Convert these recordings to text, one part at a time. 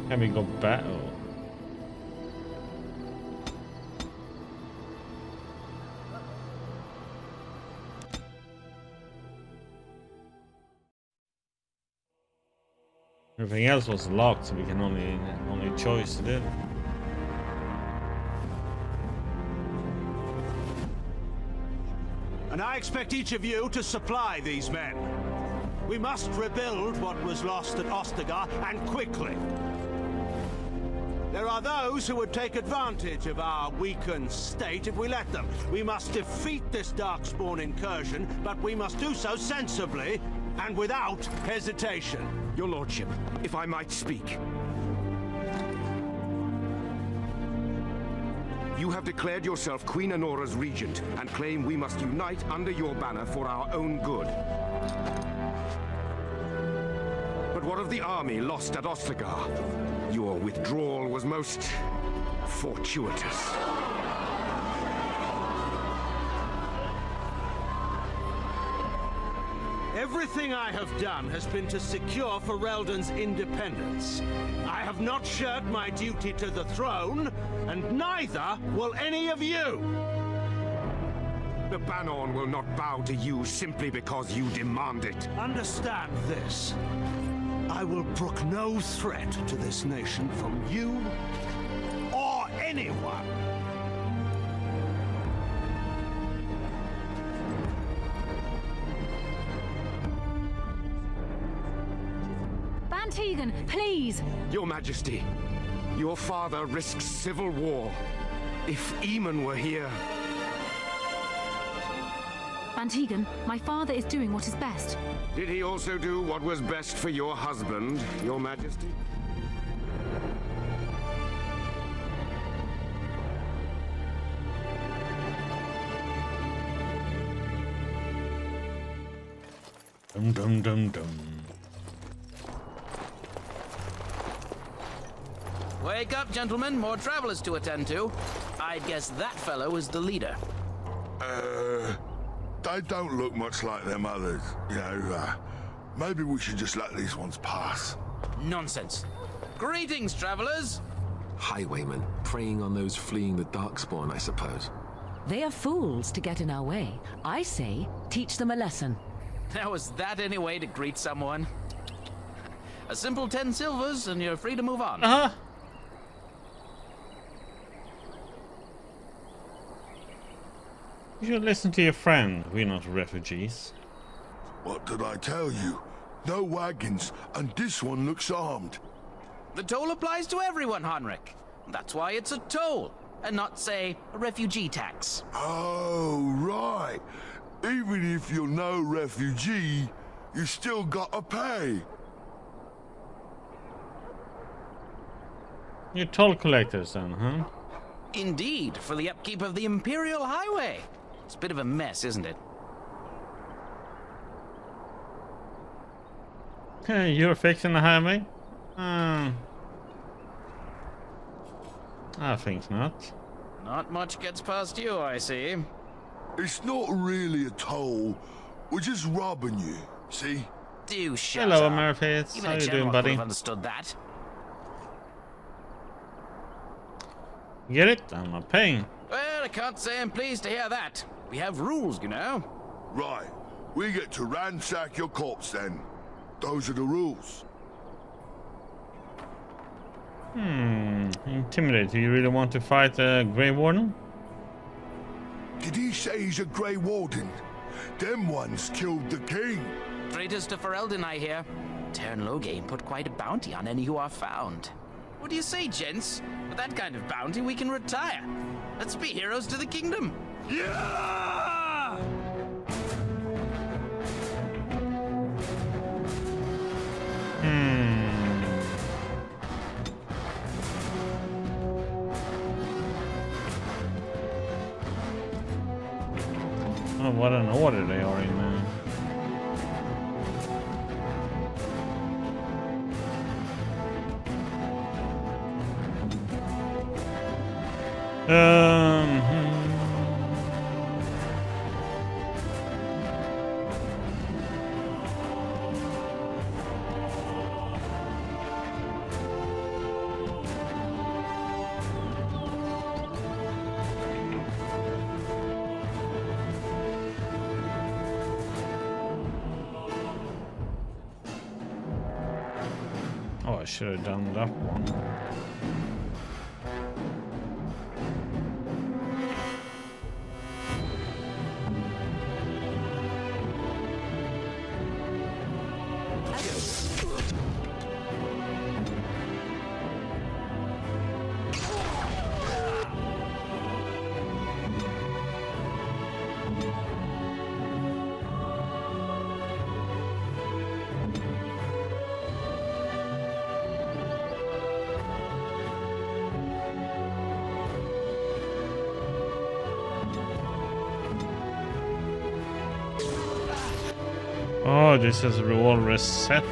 Can we go back? Oh. Everything else was locked, so we can only choice to do. And I expect each of you to supply these men. We must rebuild what was lost at Ostagar, and quickly. There are those who would take advantage of our weakened state if we let them. We must defeat this Darkspawn incursion, but we must do so sensibly and without hesitation. Your lordship, if I might speak. You have declared yourself Queen Honora's regent and claim we must unite under your banner for our own good. But what of the army lost at Ostagar? Your withdrawal was most fortuitous. Everything I have done has been to secure Ferelden's independence. I have not shirked my duty to the throne, and neither will any of you! The Banon will not bow to you simply because you demand it. Understand this. I will brook no threat to this nation from you or anyone. Tegan, please! Your Majesty, your father risks civil war. If Eamon were here... Tegan, my father is doing what is best. Did he also do what was best for your husband, Your Majesty? Dum dum dum dum. Wake up, gentlemen. More travelers to attend to. I'd guess that fellow is the leader. They don't look much like them others. You know, maybe we should just let these ones pass. Nonsense. Greetings, travelers. Highwaymen, preying on those fleeing the Darkspawn, I suppose. They are fools to get in our way. I say, teach them a lesson. Now, is that any way to greet someone? A simple 10 silvers and you're free to move on. Uh-huh. You should listen to your friend. We're not refugees. What did I tell you? No wagons, and this one looks armed. The toll applies to everyone, Henrik. That's why it's a toll, and not, say, a refugee tax. Oh, right. Even if you're no refugee, you still gotta pay. You're toll collectors then, huh? Indeed, for the upkeep of the Imperial Highway. It's a bit of a mess, isn't it? You're fixing the highway? I think not. Not much gets past you, I see. It's not really a toll. We're just robbing you, see? Do shut Hello, up. Americans. Even How a you general doing, would buddy? have understood that. Get it? I'm not paying. Well, I can't say I'm pleased to hear that. We have rules, you know. Right. We get to ransack your corpse then. Those are the rules. Intimidate. Do you really want to fight the Grey Warden? Did he say he's a Grey Warden? Them ones killed the king. Traitors to Ferelden, I hear. Tern Loghain put quite a bounty on any who are found. What do you say, gents? With that kind of bounty, we can retire. Let's be heroes to the kingdom. Yeah! Oh, what an order they are in, man. should have done that one. Oh, this is all reset.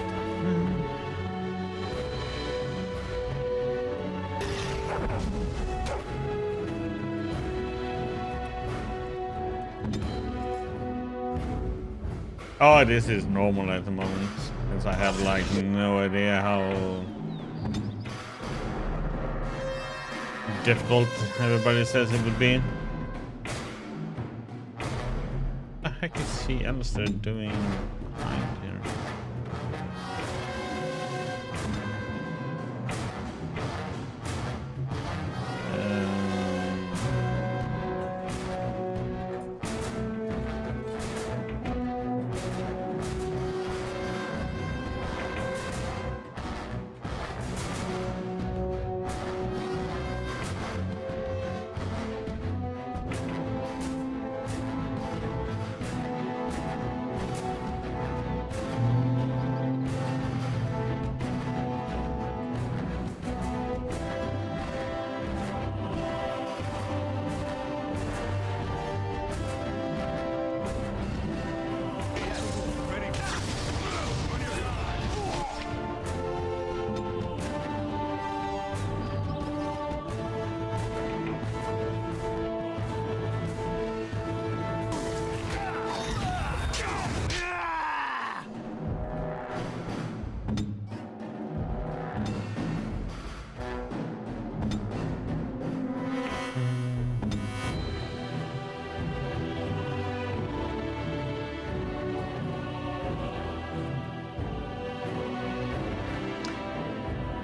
Oh, this is normal at the moment, because I have like no idea how difficult everybody says it would be. What the heck is he Alistair doing behind here?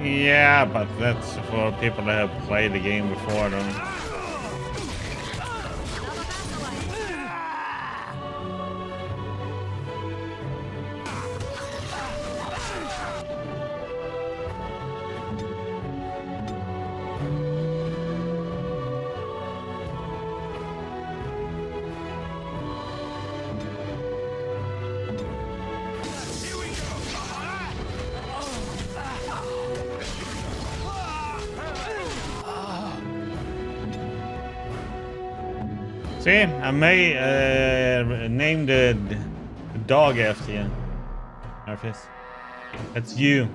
Yeah, but that's for people that have played the game before, though. See, I may name the dog after you, Marcus. That's you.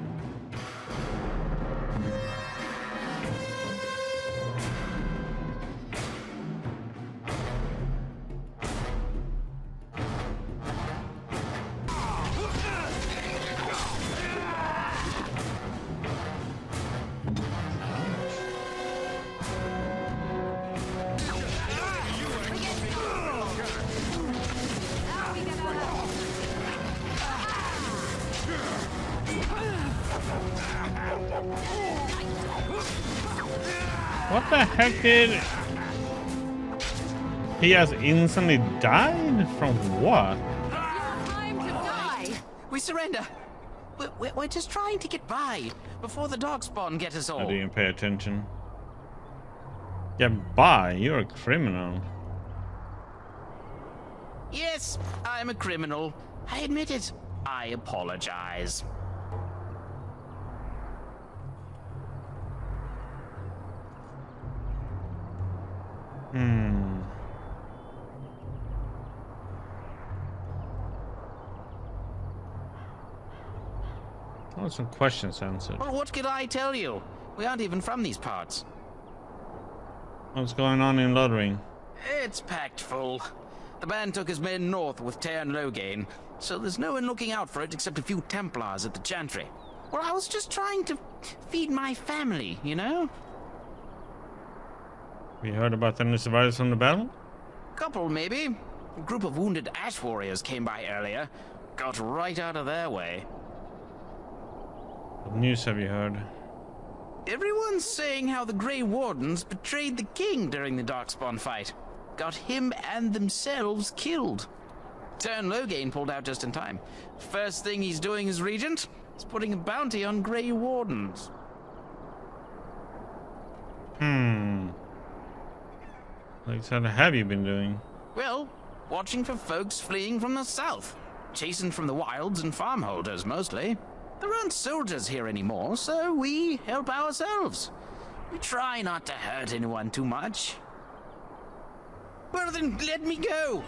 What the heck did... He has instantly died? From what? Time to die. We surrender. We're just trying to get by before the dog spawn get us all. I didn't pay attention. Yeah, bye. You're a criminal. Yes, I'm a criminal. I admit it. I apologize. Oh, some questions answered. Well, what could I tell you? We aren't even from these parts. What's going on in Lothering? It's packed full. The band took his men north with Teyrn Loghain, so there's no one looking out for it except a few Templars at the Chantry. Well, I was just trying to feed my family, you know? We heard about any survivors from the battle? Couple, maybe. A group of wounded Ash Warriors came by earlier. Got right out of their way. What news have you heard? Everyone's saying how the Grey Wardens betrayed the king during the Darkspawn fight. Got him and themselves killed. Tern Loghain pulled out just in time. First thing he's doing as regent is putting a bounty on Grey Wardens. Like, what have you been doing? Well, watching for folks fleeing from the south. Chasing from the wilds and farmholders, mostly. There aren't soldiers here anymore, so we help ourselves. We try not to hurt anyone too much. Well, then let me go.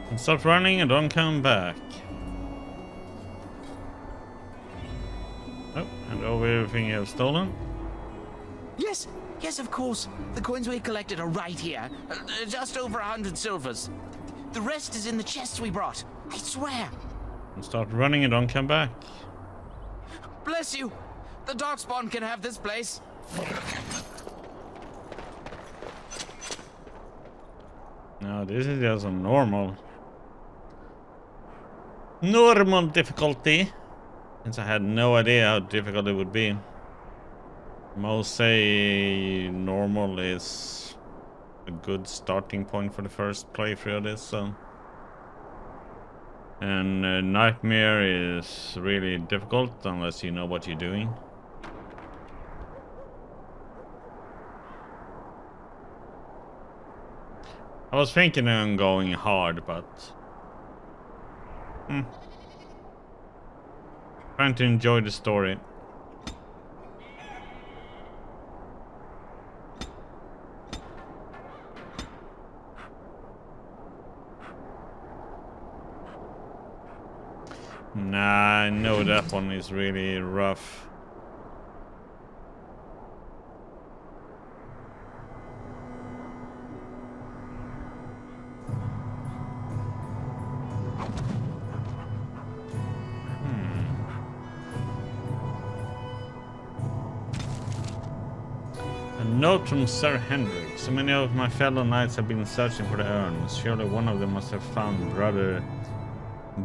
And stop running and don't come back. Oh, and over everything you have stolen. Yes, of course. The coins we collected are right here. Just over 100 silvers. The rest is in the chests we brought. I swear. And start running and don't come back. Bless you. The Darkspawn can have this place. No, this is just a normal difficulty. Since I had no idea how difficult it would be. Most say normal is a good starting point for the first playthrough of this, so. And Nightmare is really difficult unless you know what you're doing. I was thinking on going hard, but trying to enjoy the story. Nah, I know that one is really rough. A note from Sir Hendrik. So many of my fellow knights have been searching for the urns. Surely one of them must have found Brother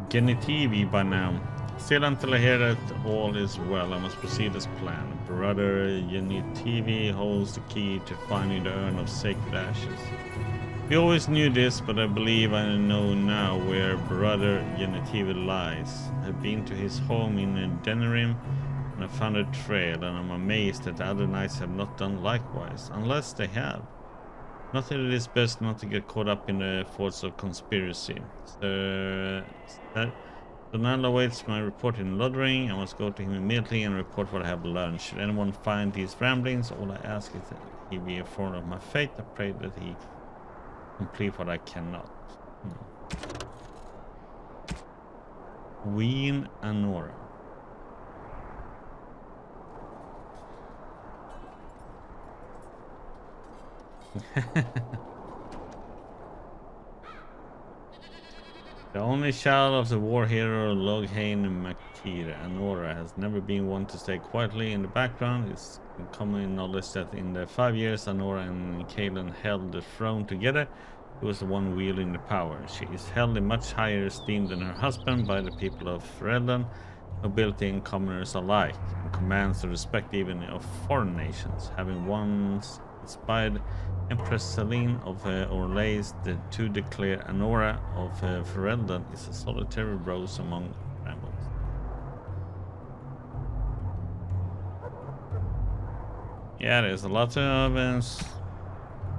Genitivi by now. Still, until I hear that all is well, I must proceed as planned. Brother Genitivi holds the key to finding the urn of sacred ashes. We always knew this, but I believe I know now where Brother Genitivi lies. I've been to his home in Denerim, and I found a trail, and I'm amazed that the other knights have not done likewise, unless they have. Not that it is best not to get caught up in the thoughts of conspiracy. So now awaits my report in Lothering. I must go to him immediately and report what I have learned. Should anyone find these ramblings, all I ask is that he be informed of my fate. I pray that he complete what I cannot. Queen Anora. The only child of the war hero Loghain Makir, Anora has never been one to stay quietly in the background. It's common knowledge that in the 5 years Anora and Kaelan held the throne together, he was the one wielding the power. She is held in much higher esteem than her husband by the people of Ferelden, nobility and commoners alike, and commands the respect even of foreign nations, having once inspired Empress Celine of Orlais to declare Anora of Ferelden is a solitary rose among brambles. Yeah, there's a lot of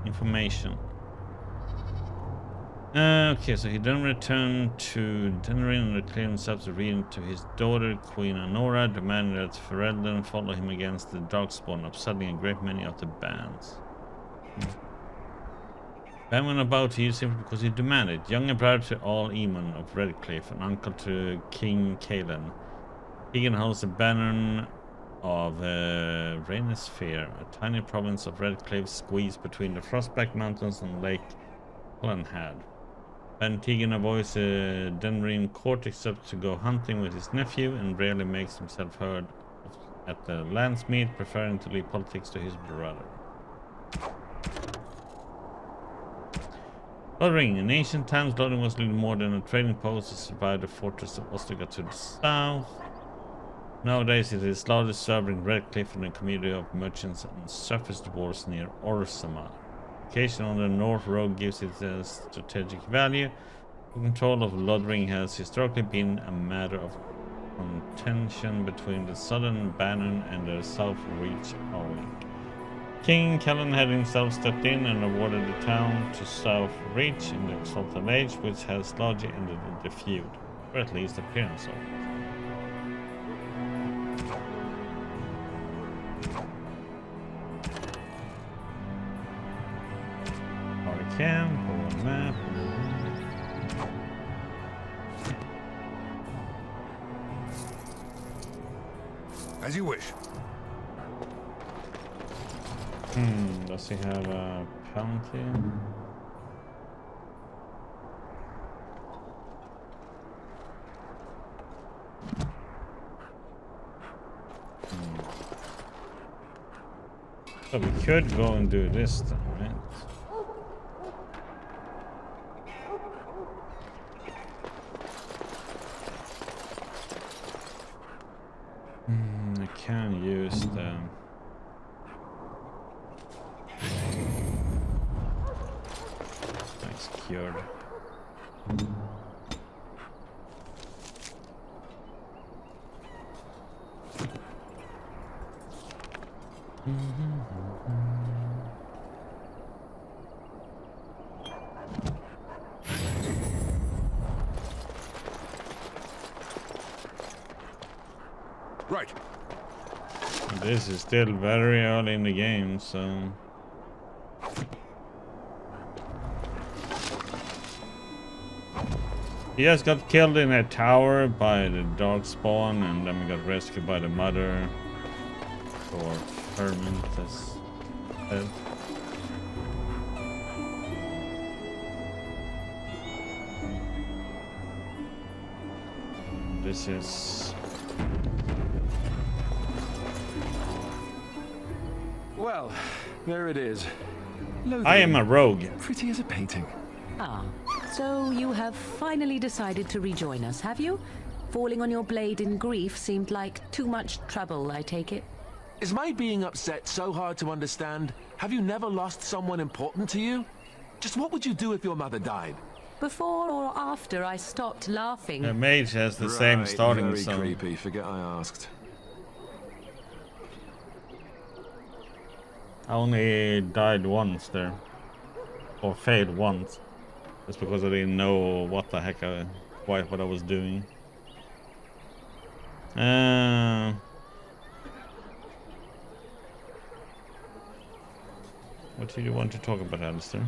information. Okay, so he then returned to Denerim and declared himself the regent to his daughter, Queen Anora, demanding that Ferelden follow him against the Darkspawn, upsetting a great many of the bands. Ben went about to use him because he demanded. Younger brother to all Eamon of Redcliffe, and uncle to King Kaelan. Keegan holds the banner of Rainisfair, a tiny province of Redcliffe squeezed between the Frostback Mountains and Lake Hollenhad. Tegan avoids a Denmarine court except to go hunting with his nephew and rarely makes himself heard at the lands meet, preferring to leave politics to his brother. Lothering. In ancient times, Lothering was little more than a trading post that survived the fortress of Ostica to the south. Nowadays, it is largely serving Redcliffe and a community of merchants and surface dwarves near Orsamar. Location on the North Road gives it a strategic value. The control of Lothering has historically been a matter of contention between the southern Bannon and the south reach Arling. King Callan had himself stepped in and awarded the town to South Reach in the Exalted Age, which has largely ended the feud, or at least appearance of it. Camp or map. As you wish. Does he have a penalty? So we could go and do this then, right? I can use the nice cured. Right. This is still very early in the game, so he just got killed in a tower by the Darkspawn, and then we got rescued by the mother or Hermit as said. This is Well, there it is. I am a rogue. Pretty as a painting. Ah, so you have finally decided to rejoin us, have you? Falling on your blade in grief seemed like too much trouble, I take it. Is my being upset so hard to understand? Have you never lost someone important to you? Just what would you do if your mother died? Before or after I stopped laughing? The mage has the same starting very song. creepy. Forget I asked. I only died once there, or failed once, just because I didn't know what the heck what I was doing. What do you want to talk about, Alistair?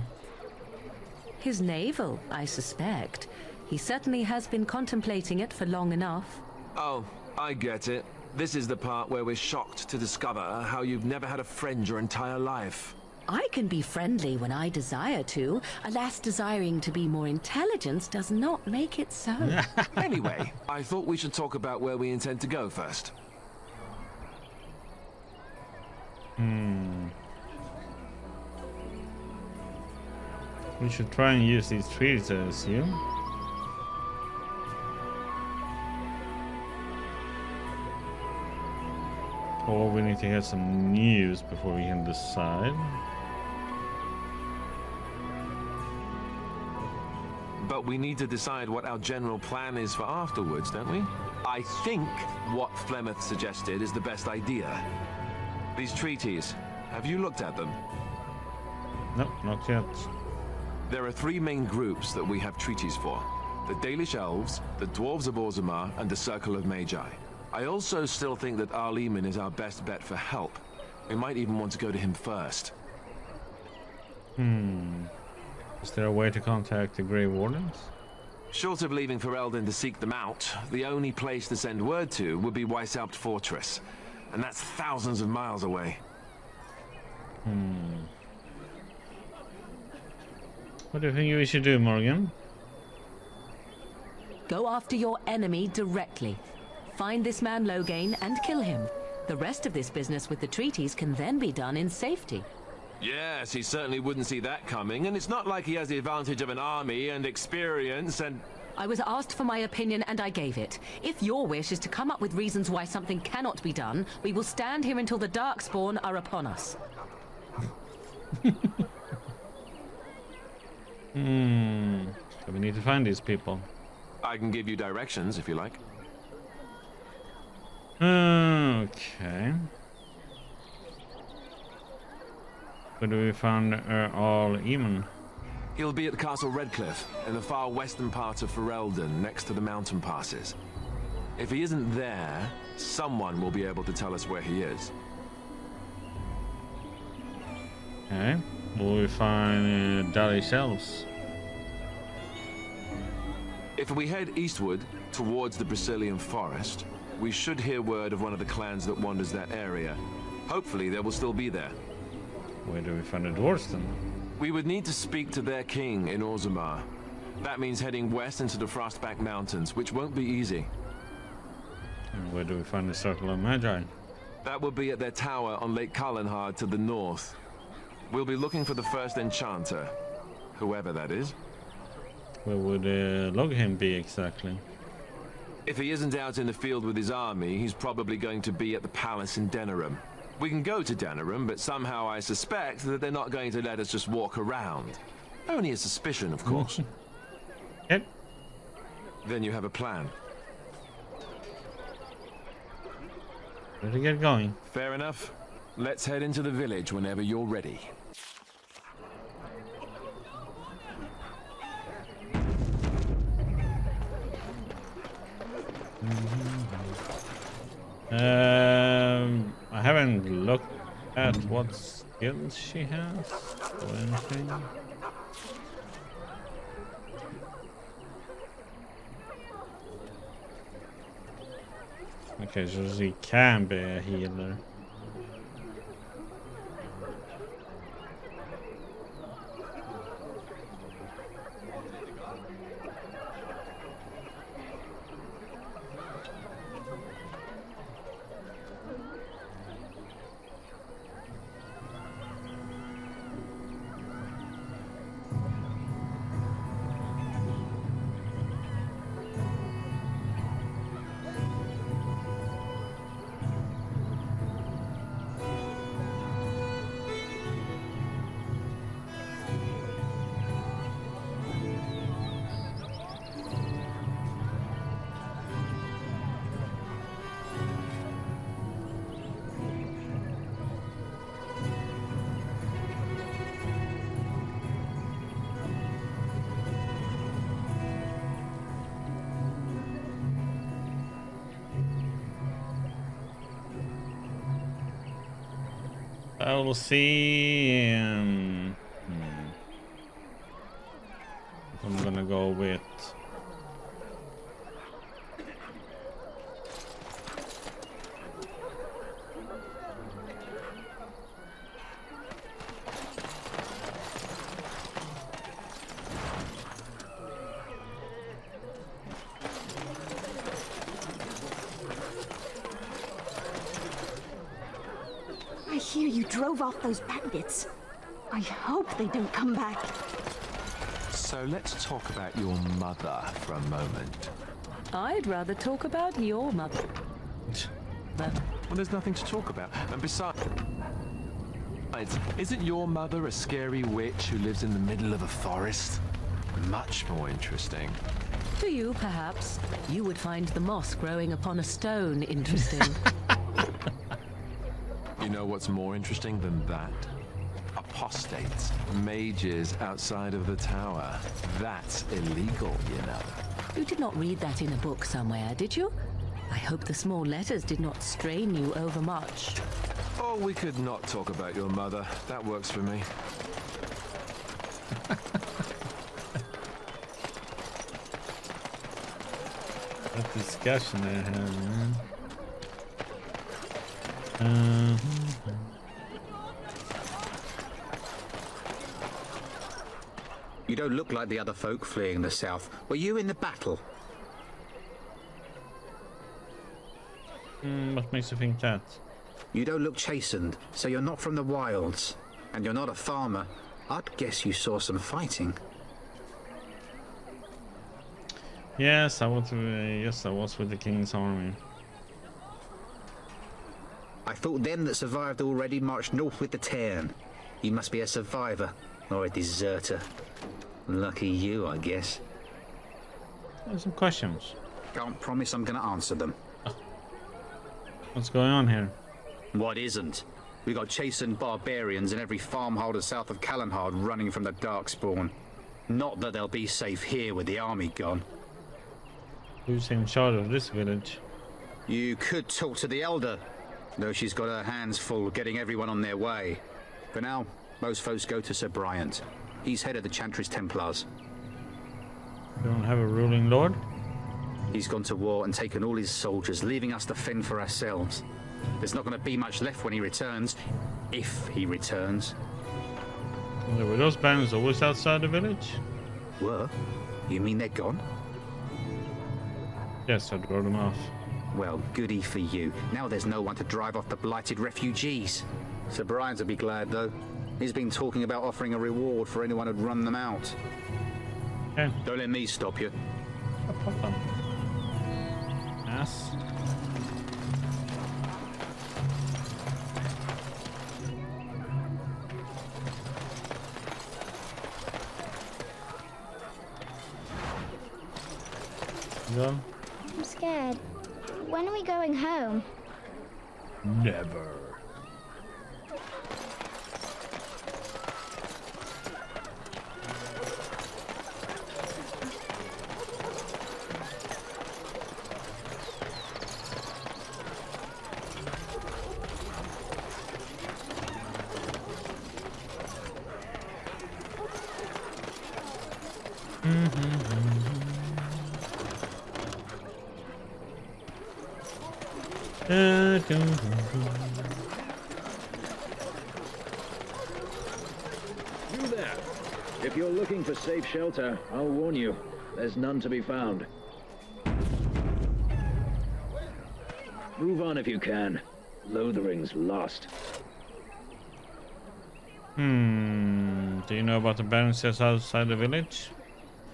His navel, I suspect. He certainly has been contemplating it for long enough. Oh, I get it. This is the part where we're shocked to discover how you've never had a friend your entire life. I can be friendly when I desire to. Alas, desiring to be more intelligent does not make it so. Anyway, I thought we should talk about where we intend to go first. We should try and use these trees, I assume. Or we need to hear some news before we can decide. But we need to decide what our general plan is for afterwards, don't we? I think what Flemeth suggested is the best idea. These treaties, have you looked at them? No, not yet. There are three main groups that we have treaties for. The Dalish Elves, the Dwarves of Orzammar, and the Circle of Magi. I also still think that Arleman is our best bet for help. We might even want to go to him first. Is there a way to contact the Grey Wardens? Short of leaving for Eldon to seek them out, the only place to send word to would be Weishaupt Fortress. And that's thousands of miles away. What do you think we should do, Morgan? Go after your enemy directly. Find this man Loghain and kill him. The rest of this business with the treaties can then be done in safety. Yes, he certainly wouldn't see that coming, and it's not like he has the advantage of an army and experience and... I was asked for my opinion and I gave it. If your wish is to come up with reasons why something cannot be done, we will stand here until the Darkspawn are upon us. So we need to find these people. I can give you directions if you like. Okay. Where do we find All Eamon? He'll be at Castle Redcliffe, in the far western part of Ferelden, next to the mountain passes. If he isn't there, someone will be able to tell us where he is. Okay. Will we find Dalish Elves? If we head eastward, towards the Brazilian forest, we should hear word of one of the clans that wanders that area. Hopefully they will still be there. Where do we find the dwarves then? We would need to speak to their king in Orzammar. That means heading west into the Frostback Mountains, which won't be easy. And where do we find the Circle of Magi? That will be at their tower on Lake Kallenhard to the north. We'll be looking for the first enchanter, whoever that is. Where would Loghain be exactly? If he isn't out in the field with his army, he's probably going to be at the palace in Denerim. We can go to Denerim, but somehow I suspect that they're not going to let us just walk around. Only a suspicion, of course. Yep. Then you have a plan. Where to get going? Fair enough. Let's head into the village whenever you're ready. I haven't looked at what skills she has or anything. Okay, so she can be a healer. I will see. I'm gonna go with. I hear you drove off those bandits. I hope they don't come back. So let's talk about your mother for a moment. I'd rather talk about your mother. Well, there's nothing to talk about. And besides, isn't your mother a scary witch who lives in the middle of a forest? Much more interesting. To you, perhaps. You would find the moss growing upon a stone interesting. You know what's more interesting than that? Apostates, mages outside of the tower. That's illegal, you know. You did not read that in a book somewhere, did you? I hope the small letters did not strain you overmuch. Oh, we could not talk about your mother. That works for me. That discussion I had, man. You don't look like the other folk fleeing the south. Were you in the battle? What makes you think that? You don't look chastened, so you're not from the wilds. And you're not a farmer. I'd guess you saw some fighting. Yes, I was. Yes, I was with the king's army. I thought them that survived already marched north with the Tern. You must be a survivor, or a deserter. Lucky you, I guess. There's some questions. Can't promise I'm gonna answer them. What's going on here? What isn't? We got chastened barbarians in every farmholder south of Callanhard running from the Darkspawn. Not that they'll be safe here with the army gone. Who's in charge of this village? You could talk to the Elder, though she's got her hands full getting everyone on their way. For now, most folks go to Sir Bryant. He's head of the Chantry's Templars. You don't have a ruling lord? He's gone to war and taken all his soldiers, leaving us to fend for ourselves. There's not going to be much left when he returns, if he returns. Well, were those bands always outside the village? Were? You mean they're gone? Yes, I drove them off. Well, goody for you. Now there's no one to drive off the blighted refugees. Sir Bryant will be glad, though. He's been talking about offering a reward for anyone who'd run them out. Okay. Don't let me stop you. No problem. Yes. Go. I'm scared. When are we going home? Never. You there. If you're looking for safe shelter, I'll warn you, there's none to be found. Move on if you can. Lothering's lost. Do you know about the barrens just outside the village?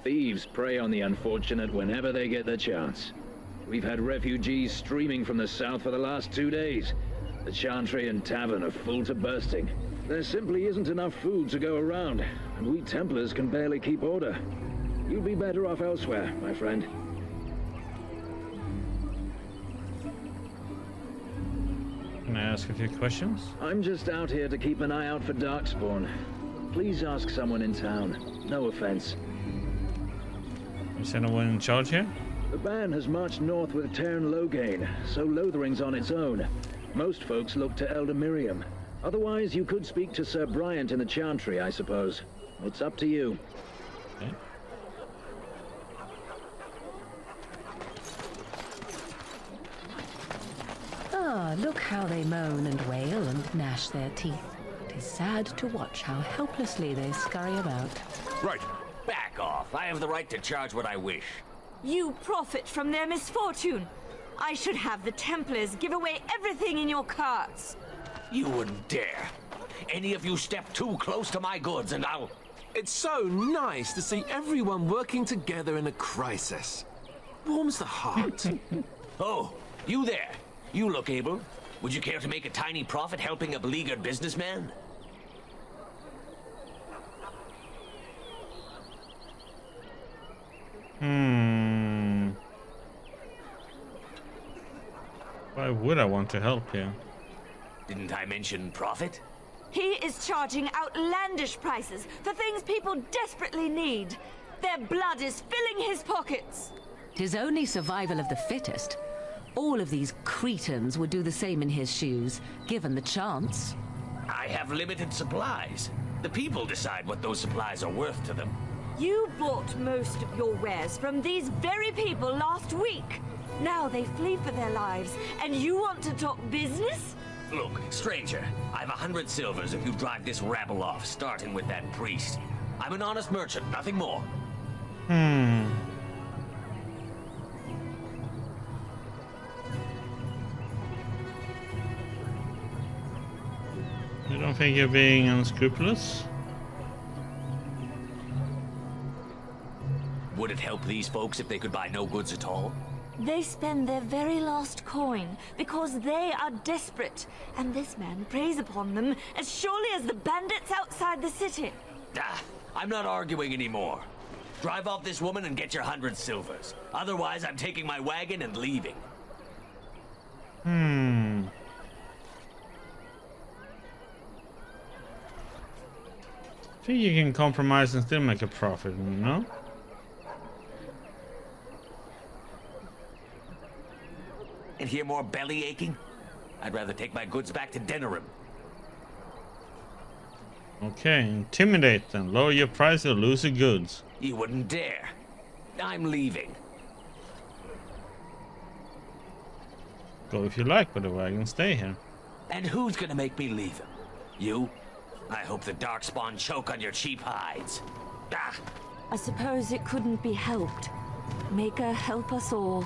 Thieves prey on the unfortunate whenever they get the chance. We've had refugees streaming from the south for the last 2 days. The Chantry and tavern are full to bursting. There simply isn't enough food to go around, and we Templars can barely keep order. You'd be better off elsewhere, my friend. Can I ask a few questions? I'm just out here to keep an eye out for Darkspawn. Please ask someone in town. No offense. Is anyone in charge here? The band has marched north with Tern Logain, so Lothering's on its own. Most folks look to Elder Miriam. Otherwise, you could speak to Sir Bryant in the Chantry, I suppose. It's up to you. Okay. Ah, look how they moan and wail and gnash their teeth. It is sad to watch how helplessly they scurry about. Right. Back off. I have the right to charge what I wish. You profit from their misfortune. I should have the Templars give away everything in your carts. You wouldn't dare. Any of you step too close to my goods and I'll... It's so nice to see everyone working together in a crisis. Warms the heart. Oh, you there. You look able. Would you care to make a tiny profit helping a beleaguered businessman? Why would I want to help you? Didn't I mention profit? He is charging outlandish prices for things people desperately need. Their blood is filling his pockets. 'Tis only survival of the fittest. All of these cretins would do the same in his shoes, given the chance. I have limited supplies. The people decide what those supplies are worth to them. You bought most of your wares from these very people last week. Now they flee for their lives, and you want to talk business? Look, stranger, I've 100 silvers if you drive this rabble off, starting with that priest. I'm an honest merchant, nothing more. think you're being unscrupulous. Would it help these folks if they could buy no goods at all? They spend their very last coin because they are desperate, and this man preys upon them as surely as the bandits outside the city. I'm not arguing anymore. Drive off this woman and get your 100 silvers. Otherwise, I'm taking my wagon and leaving. I think you can compromise and still make a profit, you know? And hear more belly aching? I'd rather take my goods back to Denerim. Okay, intimidate them. Lower your price or lose your goods. You wouldn't dare. I'm leaving. Go if you like, but the wagon stay here. And who's gonna make me leave him? You? I hope the Darkspawn choke on your cheap hides. I suppose it couldn't be helped. Maker help us all.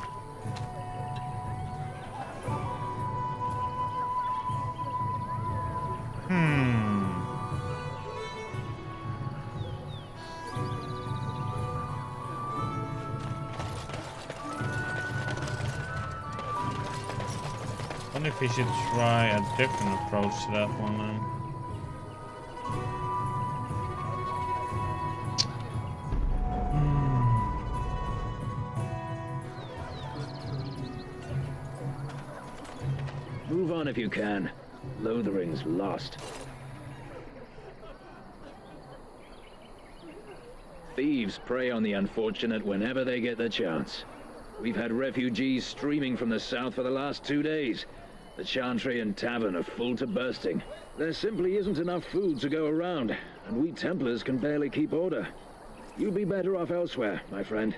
I wonder if we should try a different approach to that one then. Move on if you can. Lothering's lost. Thieves prey on the unfortunate whenever they get the chance. We've had refugees streaming from the south for the last 2 days. The Chantry and Tavern are full to bursting. There simply isn't enough food to go around, and we Templars can barely keep order. You'd be better off elsewhere, my friend.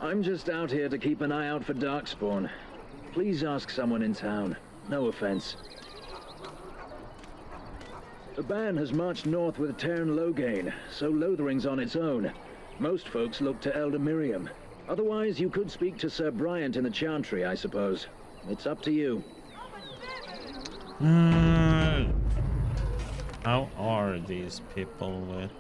I'm just out here to keep an eye out for Darkspawn. Please ask someone in town. No offense. The band has marched north with Tairn Logain, so Lothering's on its own. Most folks look to Elder Miriam. Otherwise, you could speak to Sir Bryant in the Chantry, I suppose. It's up to you. How are these people with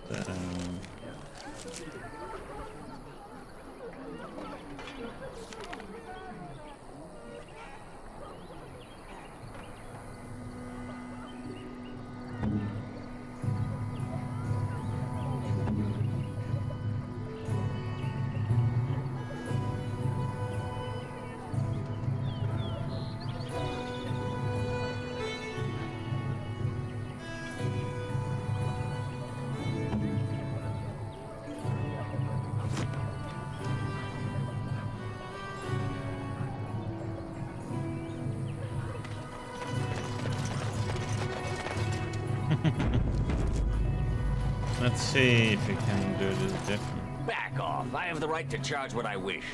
Let's see if we can do this different. Back off. I have the right to charge what I wish.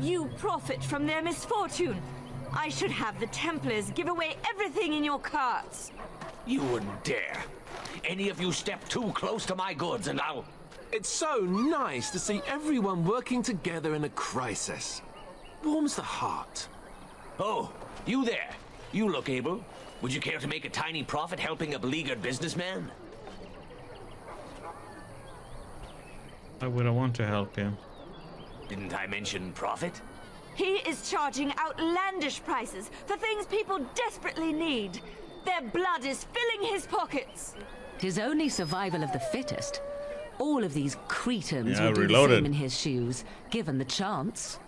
You profit from their misfortune. I should have the Templars give away everything in your carts. You wouldn't dare. Any of you step too close to my goods and I'll... It's so nice to see everyone working together in a crisis. Warms the heart. Oh, you there. You look able. Would you care to make a tiny profit helping a beleaguered businessman? Why would I want to help him? Didn't I mention profit? He is charging outlandish prices for things people desperately need. Their blood is filling his pockets. 'Tis only survival of the fittest. All of these cretins would do the reloaded. same in his shoes, given the chance.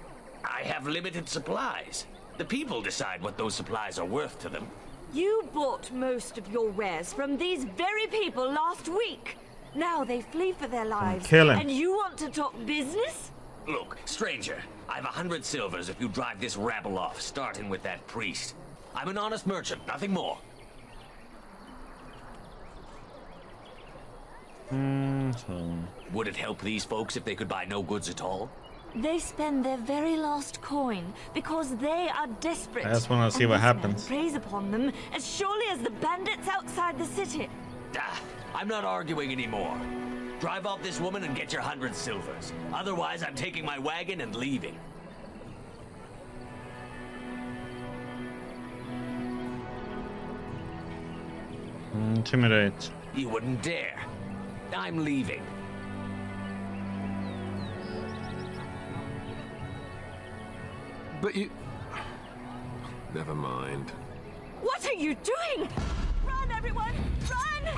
I have limited supplies. The people decide what those supplies are worth to them. You bought most of your wares from these very people last week. Now they flee for their lives. Kill him. And you want to talk business? Look, stranger, I've 100 silvers if you drive this rabble off, starting with that priest. I'm an honest merchant, nothing more. Would it help these folks if they could buy no goods at all? They spend their very last coin because they are desperate. I just want to see what happens. Preys upon them as surely as the bandits outside the city. I'm not arguing anymore. Drive off this woman and get your 100 silvers. Otherwise, I'm taking my wagon and leaving. Intimidate. You wouldn't dare. I'm leaving. But you... Never mind. What are you doing? Run, everyone! Run!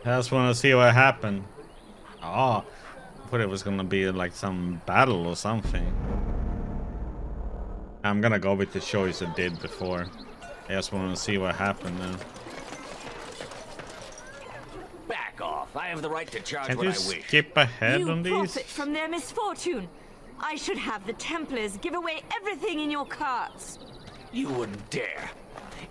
I just want to see what happened. Oh, I thought it was gonna be like some battle or something. I'm gonna go with the choice I did before. I just want to see what happened now. Back off. I have the right to charge Can't what you I wish. skip ahead You on these? profit from their misfortune. I should have the Templars give away everything in your carts. You wouldn't dare.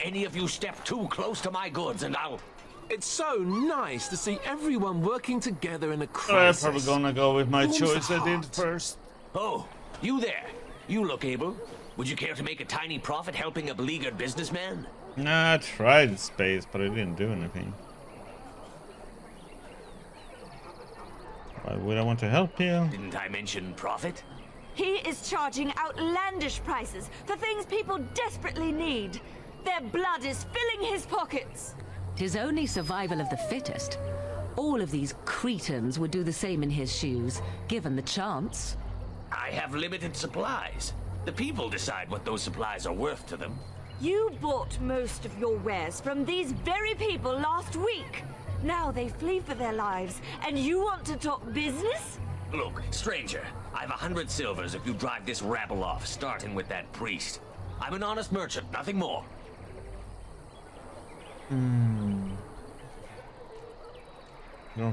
Any of you step too close to my goods and I'll... It's so nice to see everyone working together in a I'm crisis. probably gonna go with my Warms the choice I did heart. first. Oh, you there. You look able. Would you care to make a tiny profit helping a beleaguered businessman? Nah, I tried space, but it didn't do anything. Why would I want to help you? Didn't I mention profit? He is charging outlandish prices for things people desperately need. Their blood is filling his pockets. 'Tis only survival of the fittest. All of these cretins would do the same in his shoes, given the chance. I have limited supplies. The people decide what those supplies are worth to them. You bought most of your wares from these very people last week. Now they flee for their lives, and you want to talk business? Look, stranger, I've 100 silvers if you drive this rabble off, starting with that priest. I'm an honest merchant, nothing more. Don't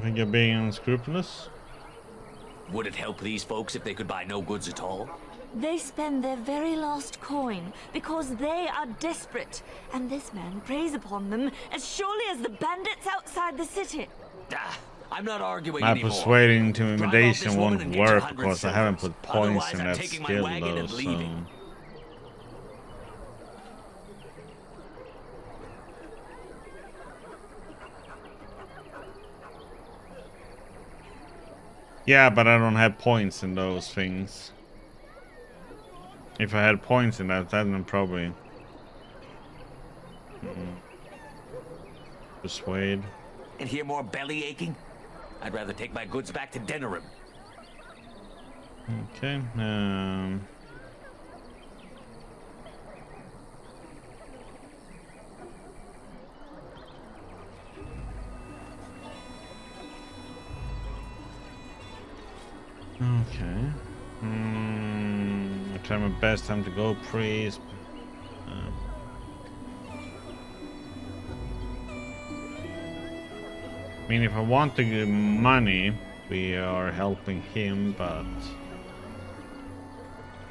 think you're being unscrupulous? Would it help these folks if they could buy no goods at all? They spend their very last coin because they are desperate, and this man preys upon them as surely as the bandits outside the city. Ah, I'm not arguing My anymore. persuading Drive off intimidation this woman won't and get your work 100 because I haven't silvers. put points Otherwise, in I'm that taking my skill wagon though, and so... leaving. Yeah, but I don't have points in those things. If I had points in that, then probably... Persuade. And hear more belly aching? I'd rather take my goods back to Denerim. Okay, Okay. I try my best time to go, priest. I mean, if I want to give money, we are helping him, but...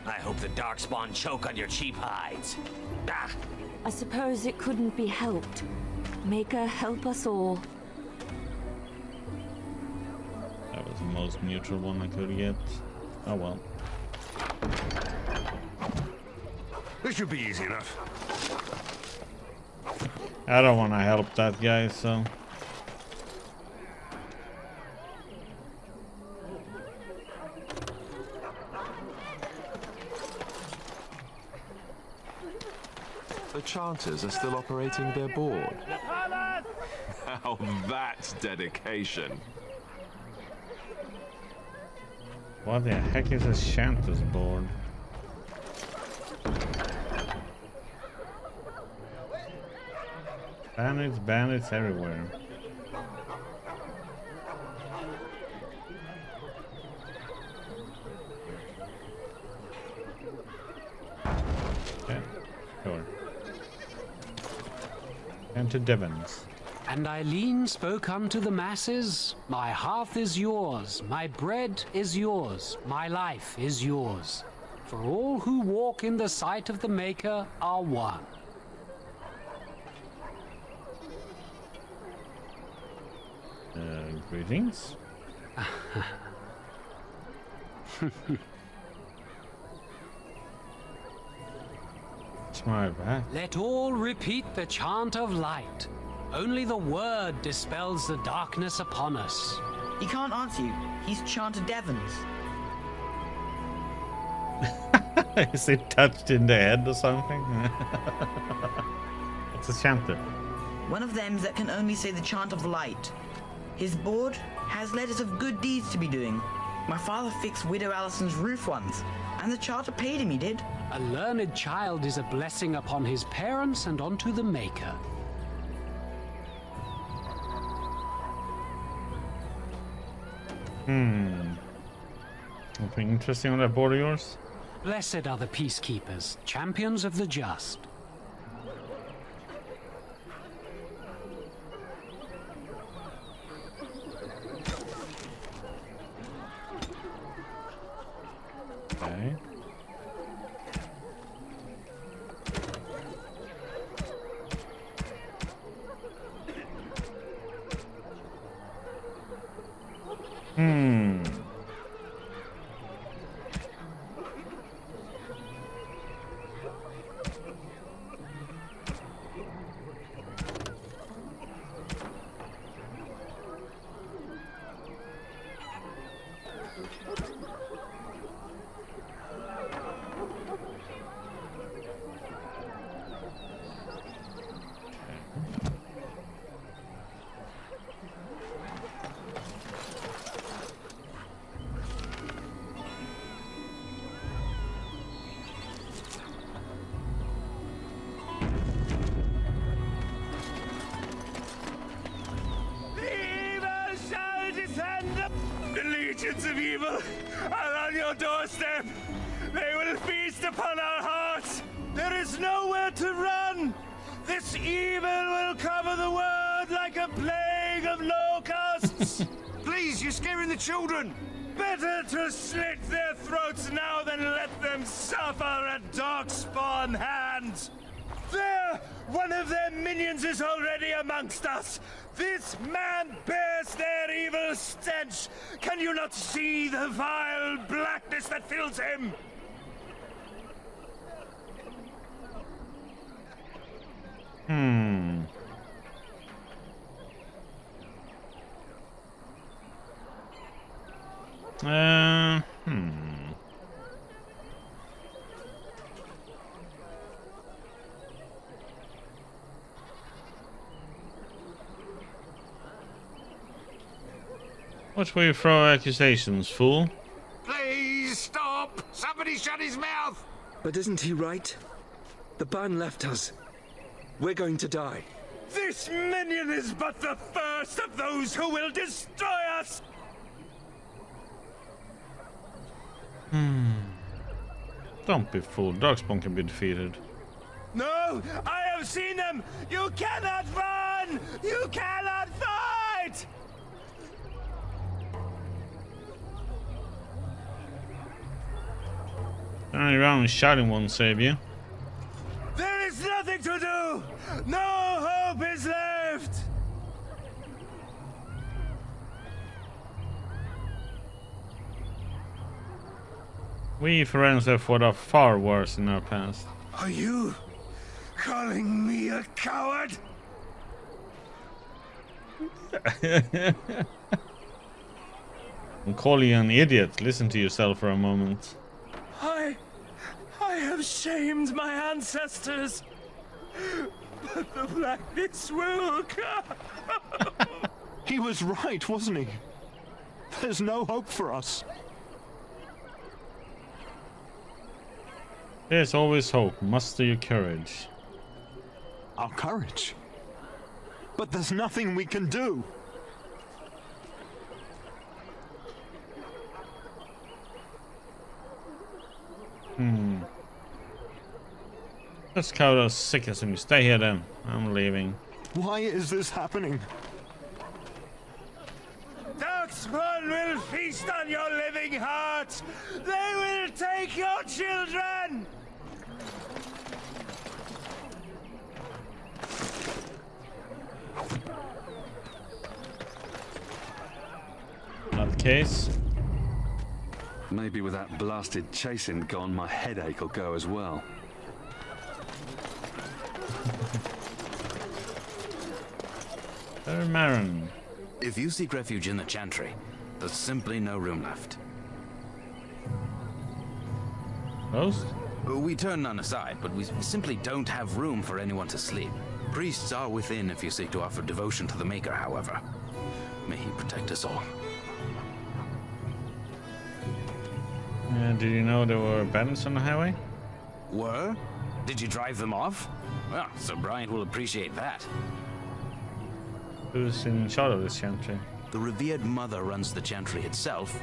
I hope the Darkspawn choke on your cheap hides. Ah! I suppose it couldn't be helped. Maker help us all. That was the most neutral one I could get. Oh well. This should be easy enough. I don't want to help that guy, so... The Chanters are still operating their board. Now that's dedication. What the heck is a Shanta's board? Bandits, bandits everywhere. Okay, sure. And to Devons. And Eileen spoke unto the masses, my hearth is yours, my bread is yours, my life is yours. For all who walk in the sight of the Maker are one. Greetings. It's my back. Let all repeat the chant of light. Only the word dispels the darkness upon us. He can't answer you. He's chanted Devons. Is it touched in the head or something? It's a chanter. One of them that can only say the chant of light. His board has letters of good deeds to be doing. My father fixed Widow Allison's roof once, and the charter paid him, he did. A learned child is a blessing upon his parents and onto the Maker. Anything interesting on that board of yours? Blessed are the peacekeepers, champions of the just. Okay. Of evil are on your doorstep. They will feast upon our hearts. There is nowhere to run. This evil will cover the world like a plague of locusts. Please, you're scaring the children. Better to slit their throats now than let them suffer at Darkspawn hands. There! One of their minions is already amongst us! This man bears their evil stench! Can you not see the vile blackness that fills him? Watch where you throw accusations, fool. Please stop! Somebody shut his mouth! But isn't he right? The ban left us. We're going to die. This minion is but the first of those who will destroy us! Don't be fooled. Darkspawn can be defeated. No! I have seen them! You cannot run! You cannot fight! Turning around and shouting won't save you. There is nothing to do! No hope is left! We friends have fought off far worse in our past. Are you calling me a coward? I'm calling you an idiot. Listen to yourself for a moment. I have shamed my ancestors, but the blackness will come. He was right, wasn't he? There's no hope for us. There's always hope. Muster your courage. Our courage? But there's nothing we can do. Let's cover those sickest and you stay here then. I'm leaving. Why is this happening? Darkspawn will feast on your living hearts! They will take your children! Not the case. Maybe with that blasted chasing gone, my headache will go as well. Marin. If you seek refuge in the Chantry, there's simply no room left. Closed? We turn none aside, but we simply don't have room for anyone to sleep. Priests are within if you seek to offer devotion to the Maker, however. May he protect us all. Did you know there were bandits on the highway? Were? Did you drive them off? Well, Sir Bryant will appreciate that. Who's in charge of this chantry? The revered mother runs the chantry itself,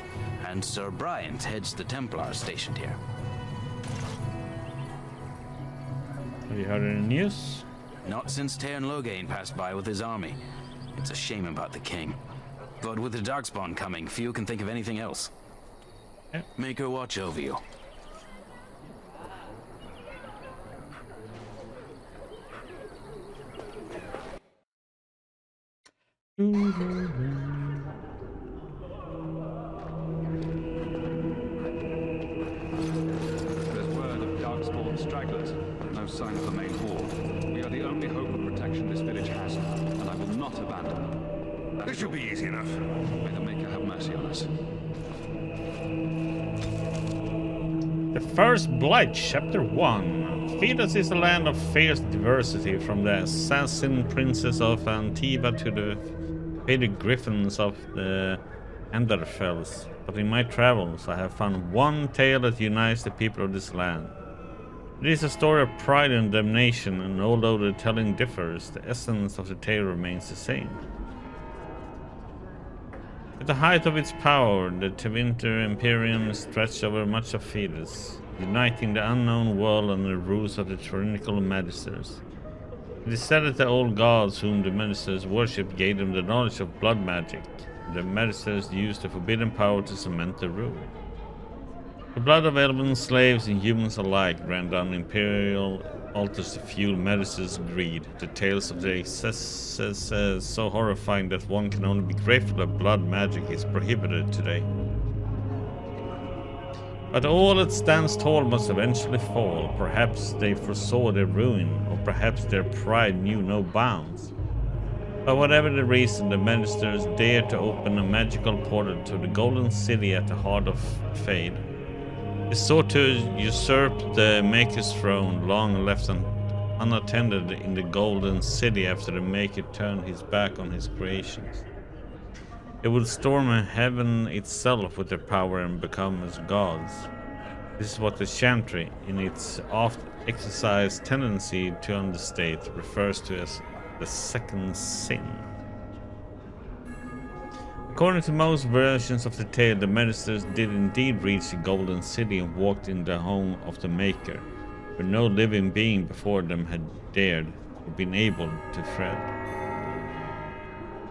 and Sir Bryant heads the Templars stationed here. Have you heard any news? Not since Tairn Loghain passed by with his army. It's a shame about the king. But with the Darkspawn coming, few can think of anything else. Yep. Make her watch over you. There's word of Darkspawn stragglers, but no sign of the main horde. We are the only hope of protection this village has, and I will not abandon them. This should be easy enough. May the Maker have mercy on us. The First Blight, Chapter 1. Thedas is a land of fierce diversity, from the assassin princess of Antiva to the faded griffins of the Enderfells. But in my travels, I have found one tale that unites the people of this land. It is a story of pride and damnation, and although the telling differs, the essence of the tale remains the same. At the height of its power, the Tevinter Imperium stretched over much of Thedas, uniting the unknown world under the rules of the tyrannical Magisters. It is said that the old gods whom the Magisters worshipped gave them the knowledge of blood magic, and the Magisters used the forbidden power to cement the rule. The blood of elven slaves and humans alike ran down imperial altars to fuel Magisters' greed. The tales of their excesses are so horrifying that one can only be grateful that blood magic is prohibited today. But all that stands tall must eventually fall. Perhaps they foresaw their ruin, or perhaps their pride knew no bounds. But whatever the reason, the Magisters dared to open a magical portal to the Golden City at the heart of Fade. They sought to usurp the Maker's throne, long left unattended in the Golden City after the Maker turned his back on his creations. They would storm heaven itself with their power and become as gods. This is what the Chantry, in its oft-exercised tendency to understate, refers to as the second sin. According to most versions of the tale, the Magisters did indeed reach the Golden City and walked in the home of the Maker, where no living being before them had dared or been able to tread.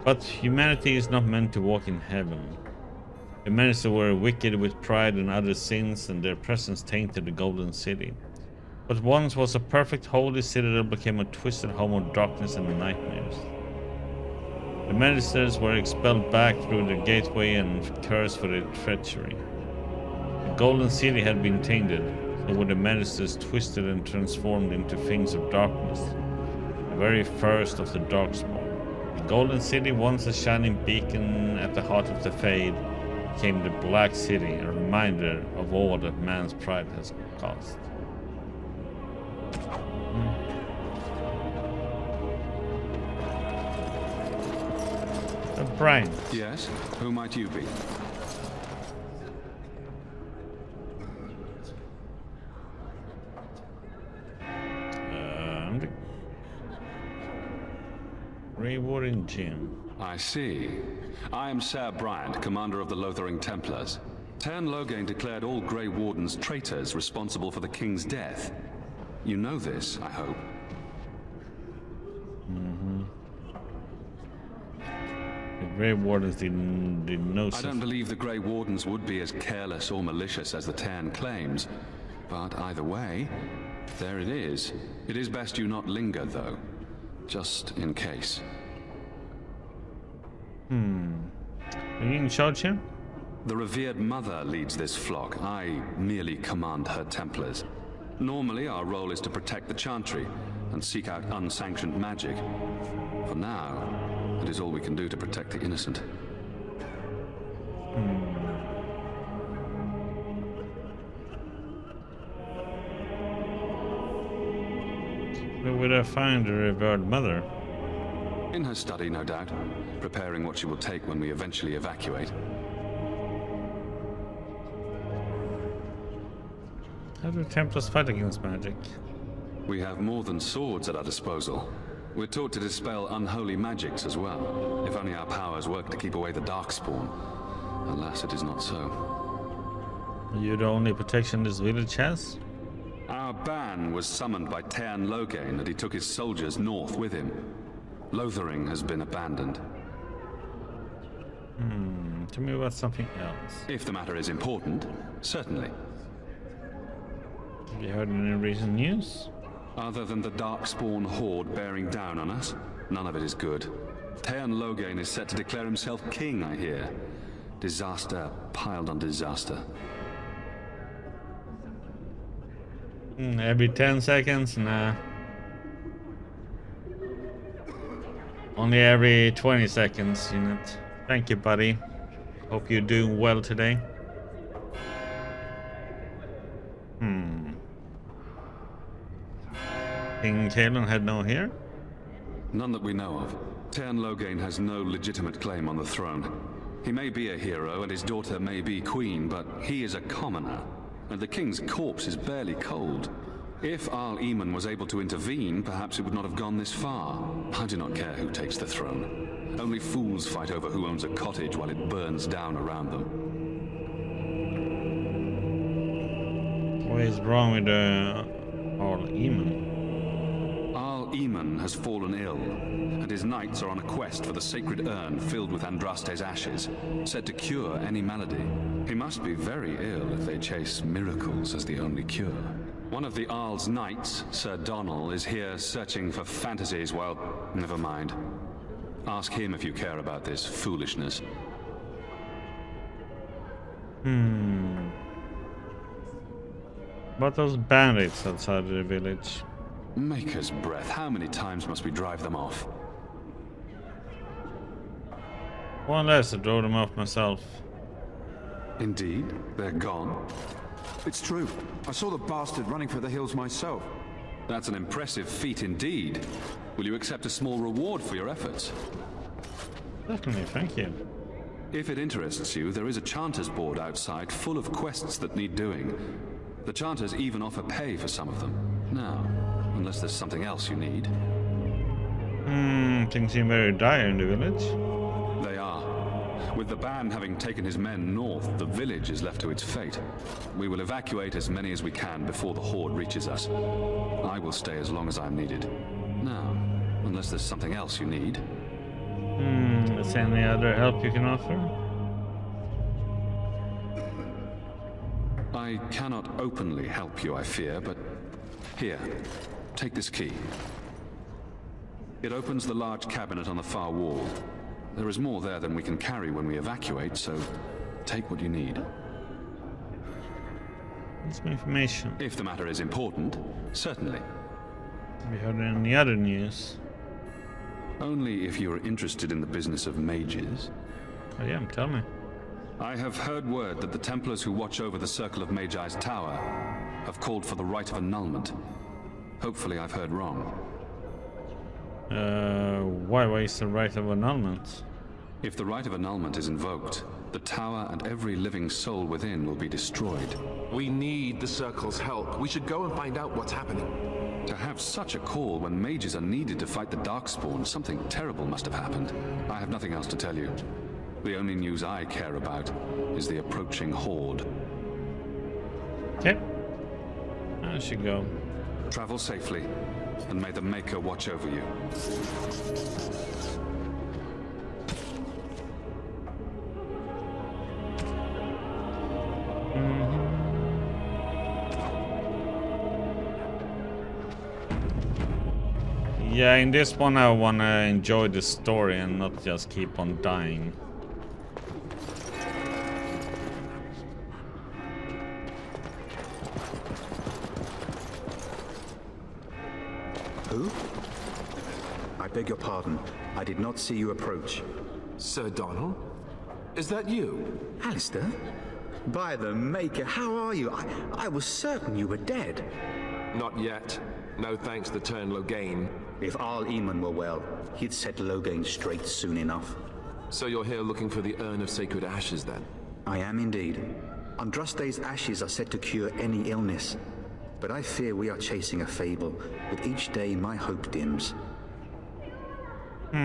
But humanity is not meant to walk in heaven. The Magisters were wicked with pride and other sins, and their presence tainted the Golden City. What once was a perfect holy citadel became a twisted home of darkness and nightmares. The Magisters were expelled back through the gateway and cursed for their treachery. The Golden City had been tainted, so were the Magisters twisted and transformed into things of darkness, the very first of the Darkspawn. The Golden City, once a shining beacon at the heart of the Fade, became the Black City, a reminder of all that man's pride has caused. Brian. Yes? Who might you be? I'm the Grey Warden Jim. I see. I am Sir Bryant, commander of the Lothering Templars. Tairn Loghain declared all Grey Wardens traitors responsible for the king's death. You know this, I hope. The Grey Wardens did no such. I don't believe the Grey Wardens would be as careless or malicious as the Tairn claims. But either way, there it is. It is best you not linger, though. Just in case. Are you in charge here? The revered mother leads this flock. I merely command her Templars. Normally, our role is to protect the Chantry and seek out unsanctioned magic. For now, it is all we can do to protect the innocent. Where would I find the revered mother? In her study, no doubt, preparing what she will take when we eventually evacuate. How do Templars fight against magic? We have more than swords at our disposal. We're taught to dispel unholy magics as well. If only our powers work to keep away the Darkspawn. Alas, it is not so. Are you the only protection this village has? Our ban was summoned by Tearn Loghain, and he took his soldiers north with him. Lothering has been abandoned. Tell me about something else. If the matter is important, certainly. Have you heard any recent news? Other than the Darkspawn horde bearing down on us, none of it is good. Tearn Loghain is set to declare himself king, I hear. Disaster piled on disaster. Every 10 seconds? Nah. Only every 20 seconds, unit. Thank you, buddy. Hope you're doing well today. King Caelan had no heir? None that we know of. Tearn Loghain has no legitimate claim on the throne. He may be a hero and his daughter may be queen, but he is a commoner. And the king's corpse is barely cold. If Arl Eamon was able to intervene, perhaps it would not have gone this far. I do not care who takes the throne. Only fools fight over who owns a cottage while it burns down around them. What is wrong with Arl Eamon? Arl Eamon has fallen ill, and his knights are on a quest for the sacred urn filled with Andraste's ashes, said to cure any malady. He must be very ill if they chase miracles as the only cure. One of the Arl's knights, Sir Donal, is here searching for fantasies while... Never mind. Ask him if you care about this foolishness. About those bandits outside the village. Maker's breath, how many times must we drive them off? One less, I drove them off myself. Indeed? They're gone? It's true. I saw the bastard running for the hills myself. That's an impressive feat indeed. Will you accept a small reward for your efforts? Definitely, thank you. If it interests you, there is a Chanters board outside full of quests that need doing. The Chanters even offer pay for some of them. Now, unless there's something else you need. Things seem very dire in the village. They are. With the ban having taken his men north, the village is left to its fate. We will evacuate as many as we can before the horde reaches us. I will stay as long as I'm needed. Now, unless there's something else you need. Is there any other help you can offer? I cannot openly help you, I fear, but here, take this key. It opens the large cabinet on the far wall. There is more there than we can carry when we evacuate, so take what you need. Some information. If the matter is important, certainly. Have you heard any other news? Only if you are interested in the business of mages. Oh yeah, tell me. I have heard word that the Templars who watch over the Circle of Magi's tower have called for the rite of annulment. Hopefully I've heard wrong. Why is the rite of annulment? If the rite of annulment is invoked, the tower and every living soul within will be destroyed. We need the Circle's help. We should go and find out what's happening. To have such a call when mages are needed to fight the Darkspawn, something terrible must have happened. I have nothing else to tell you. The only news I care about is the approaching horde. Okay. I should go. Travel safely, and may the Maker watch over you. Yeah, in this one I want to enjoy the story and not just keep on dying. Who? I beg your pardon. I did not see you approach. Sir Donal? Is that you? Alistair? By the Maker, how are you? I was certain you were dead. Not yet. No thanks to turn Logain. If Arl Eamon were well, he'd set Logain straight soon enough. So you're here looking for the Urn of Sacred Ashes, then? I am indeed. Andraste's ashes are said to cure any illness. But I fear we are chasing a fable. With each day, my hope dims. Tell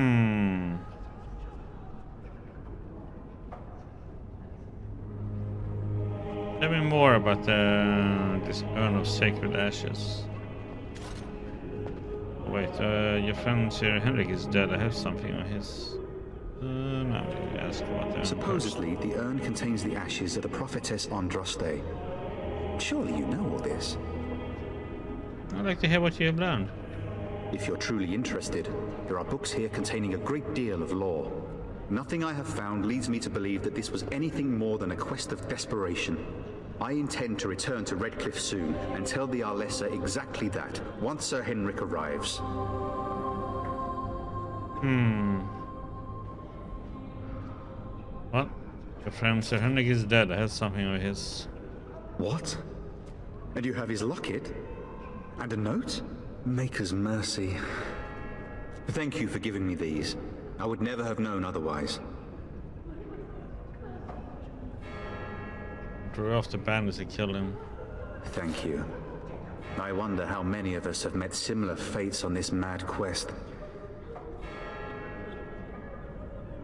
me more about this Urn of Sacred Ashes. Wait, your friend Sir Henrik is dead. I have something on his... no, you ask about that. Supposedly, the urn contains the ashes of the prophetess Andraste. Surely you know all this. I'd like to hear what you have learned. If you're truly interested, there are books here containing a great deal of lore. Nothing I have found leads me to believe that this was anything more than a quest of desperation. I intend to return to Redcliffe soon and tell the Arlessa exactly that, once Sir Henrik arrives. Well, your friend Sir Henrik is dead. I have something of his. What? And you have his locket? And a note? Maker's mercy. Thank you for giving me these. I would never have known otherwise. Drew off the bandits and killed him. Thank you. I wonder how many of us have met similar fates on this mad quest.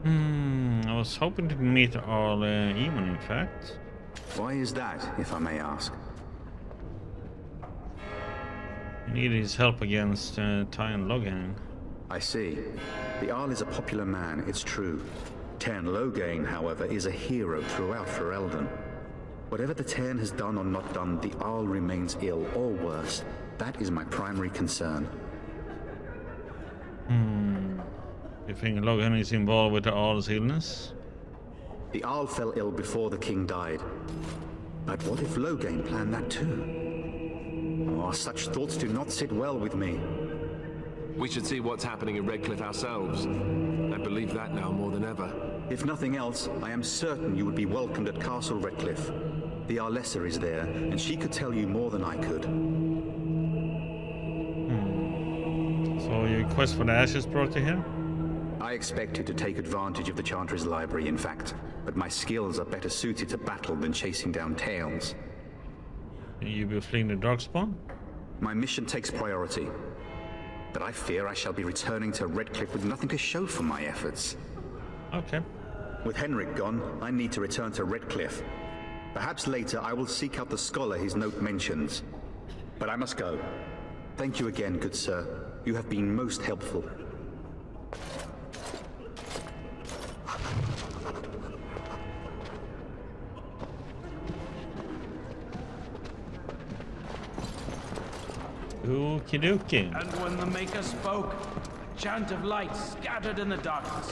I was hoping to meet Arl Eamon, in fact. Why is that, if I may ask? He needed his help against Ty and Logain. I see. The Arl is a popular man, it's true. Tairn Logain, however, is a hero throughout Ferelden. Whatever the Tairn has done or not done, the Arl remains ill, or worse. That is my primary concern. You think Logain is involved with the Arl's illness? The Arl fell ill before the king died. But what if Logain planned that too? Oh, such thoughts do not sit well with me. We should see what's happening in Redcliffe ourselves. I believe that now more than ever. If nothing else, I am certain you would be welcomed at Castle Redcliffe. The Arlessa is there, and she could tell you more than I could. So your quest for the ashes brought you here? I expected to take advantage of the Chantry's library, in fact, but my skills are better suited to battle than chasing down tales. You be fleeing the Darkspawn? My mission takes priority, but I fear I shall be returning to Redcliffe with nothing to show for my efforts. Okay. With Henrik gone, I need to return to Redcliffe. Perhaps later I will seek out the scholar his note mentions. But I must go. Thank you again, good sir. You have been most helpful. Okie dokie. And when the Maker spoke, a chant of light scattered in the darkness.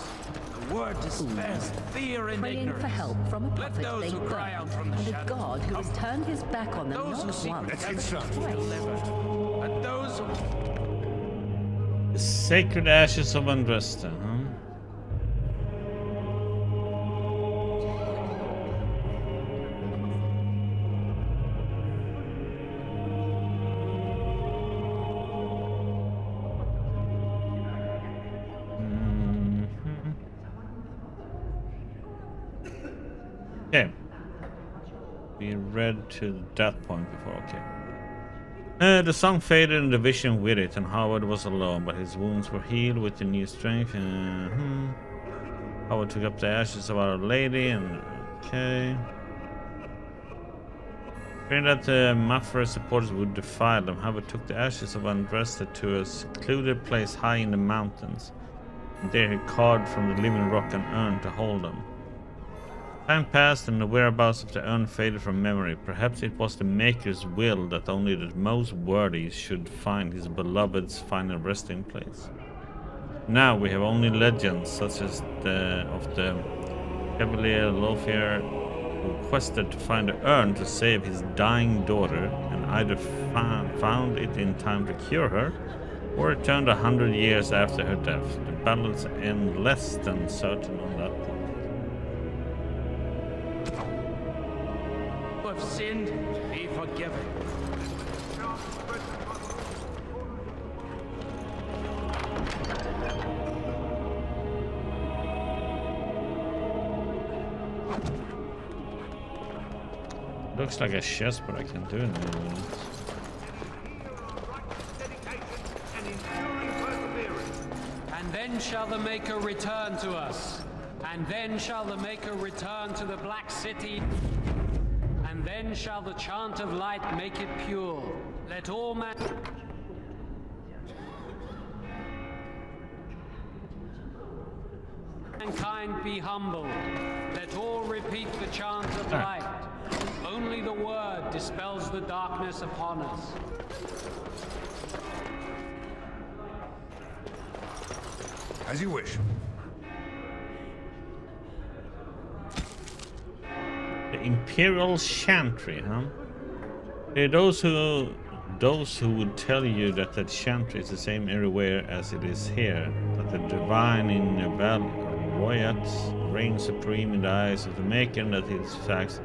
The word dispels fear and Praying ignorance. for help from a Let prophet those they who cry out burned, from the and a shadows god who has turned his back on them those who not seek once, redemption but be twice. delivered. And those who... The Sacred Ashes of Andraste, huh? Okay. We read to that point before, okay. The song faded and the vision with it, and Howard was alone, but his wounds were healed with the new strength. Howard took up the ashes of Our Lady, and okay. Fearing that the Mafra supporters would defile them, Howard took the ashes of Andraste to a secluded place high in the mountains, and there he carved from the living rock an urn to hold them. Time passed and the whereabouts of the urn faded from memory. Perhaps it was the Maker's will that only the most worthy should find his beloved's final resting place. Now we have only legends such as of the Cavalier Lothering, who quested to find the urn to save his dying daughter and either found it in time to cure her or returned 100 years after her death. The battles end less than certain on that point. have sinned, be forgiven. Looks like a chest, but I can't do anything with it. And then shall the Maker return to us. And then shall the Maker return to the Black City. And then shall the chant of light make it pure. Let all mankind be humble. Let all repeat the chant of light. Only the word dispels the darkness upon us. As you wish. The Imperial Chantry, huh? There are those who would tell you that the Chantry is the same everywhere as it is here, that the divine in Val Royat reigns supreme in the eyes of the Maker, and that its facts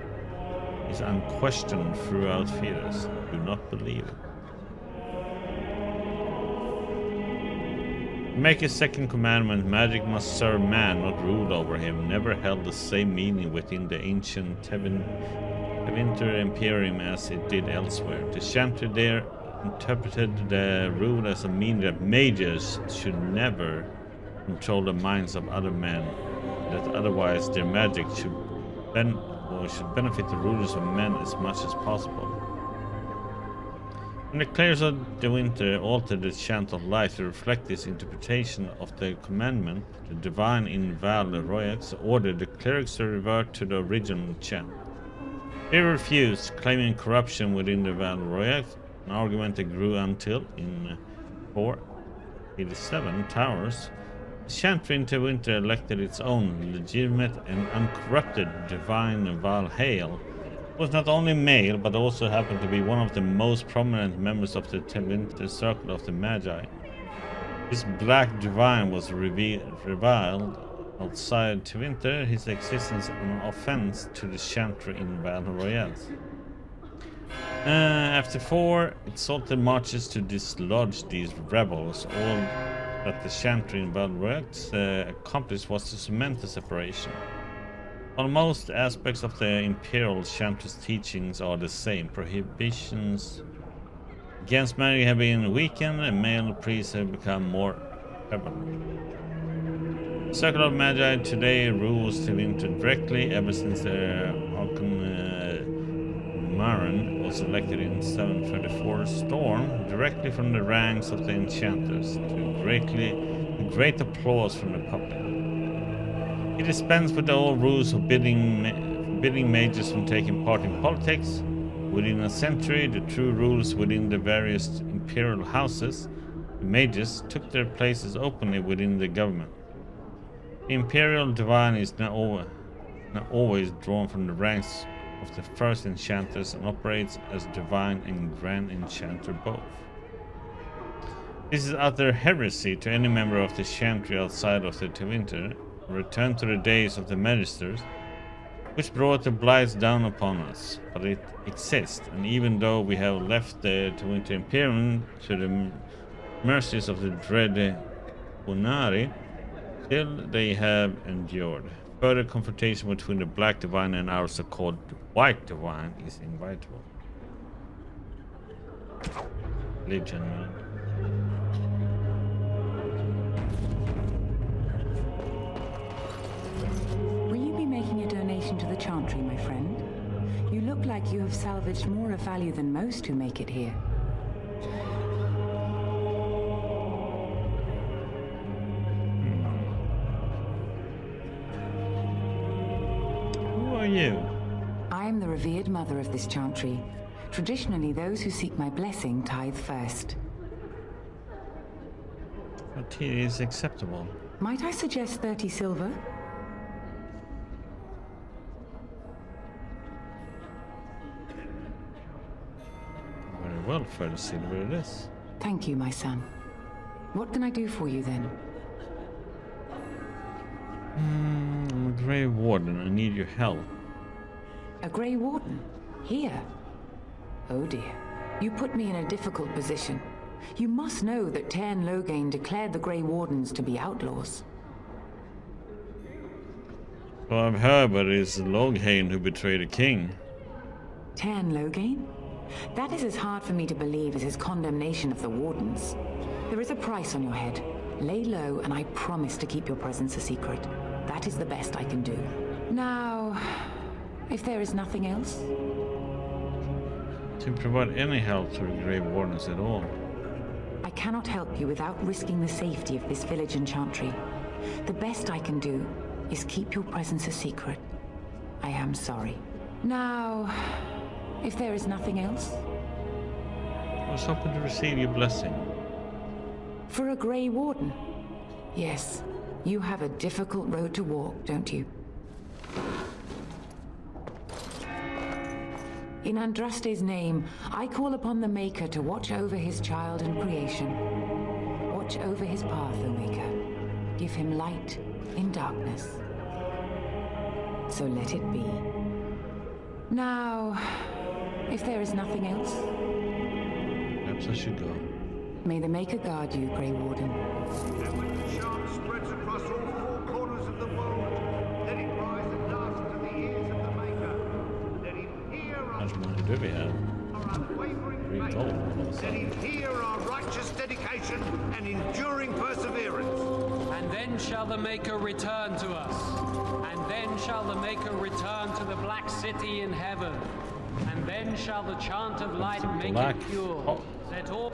is unquestioned throughout Fetus. Do not believe it. Maker's second commandment, magic must serve man, not rule over him, never held the same meaning within the ancient Tevinter Imperium as it did elsewhere. The Chantry there interpreted the rule as a meaning that mages should never control the minds of other men, that otherwise their magic should benefit the rulers of men as much as possible. When the clerics of the winter altered the chant of light to reflect this interpretation of the commandment, the divine in Val Royat ordered the clerics to revert to the original chant. They refused, claiming corruption within the Val Royat, an argument that grew until, in 487 Towers, the Chantry in Winter elected its own legitimate and uncorrupted divine Val Hale, was not only male, but also happened to be one of the most prominent members of the Tevinter Circle of the Magi. This black divine was reviled outside Tevinter, his existence an offense to the Chantry in Val Royat. After 4 exalted marches to dislodge these rebels, all that the Chantry in Val Royat accomplished was to cement the separation. While most aspects of the Imperial Chantry's teachings are the same, prohibitions against marriage have been weakened and male priests have become more prevalent. The Circle of Magi today rules Tevinter directly ever since the Maran was elected in 734 Storm, directly from the ranks of the Enchanters, to great applause from the public. He dispensed with the old rules of forbidding mages from taking part in politics. Within a century, the true rules within the various imperial houses, the mages, took their places openly within the government. The imperial divine is now always drawn from the ranks of the first enchanters and operates as divine and grand enchanter both. This is utter heresy to any member of the Chantry outside of the Tevinter. Return to the days of the Magisters, which brought the blights down upon us, but it exists, and even though we have left the Tevinter Imperium to the mercies of the dread Unari, still they have endured. Further confrontation between the Black Divine and our so-called White Divine is inevitable. Legend, man. Making a donation to the Chantry, my friend. You look like you have salvaged more of value than most who make it here. Who are you? I am the revered mother of this Chantry. Traditionally, those who seek my blessing tithe first. But it is acceptable. Might I suggest 30 silver? Well, for the silver it is. Thank you, my son. What can I do for you then? I'm a Grey Warden. I need your help. A Grey Warden? Here? Oh dear. You put me in a difficult position. You must know that Tairn Logain declared the Grey Wardens to be outlaws. Well, I've heard, but it's Logain who betrayed the king. Tern Logain? That is as hard for me to believe as his condemnation of the Wardens. There is a price on your head. Lay low, and I promise to keep your presence a secret. That is the best I can do. Now, if there is nothing else... To provide any help to the Grey Wardens at all. I cannot help you without risking the safety of this village and Chantry. The best I can do is keep your presence a secret. I am sorry. Now, if there is nothing else... I was hoping to receive your blessing. For a Grey Warden? Yes, you have a difficult road to walk, don't you? In Andraste's name, I call upon the Maker to watch over his child and creation. Watch over his path, O Maker. Give him light in darkness. So let it be. Now, if there is nothing else... Perhaps I should go. May the Maker guard you, Grey Warden. And when the chant spreads across all four corners of the world, let it rise at last to the ears of the Maker. Let him hear How much money do we have? Let him hear our righteous dedication and enduring perseverance. And then shall the Maker return to us. And then shall the Maker return to the Black City in heaven. And then shall the chant of light make it pure. Let all...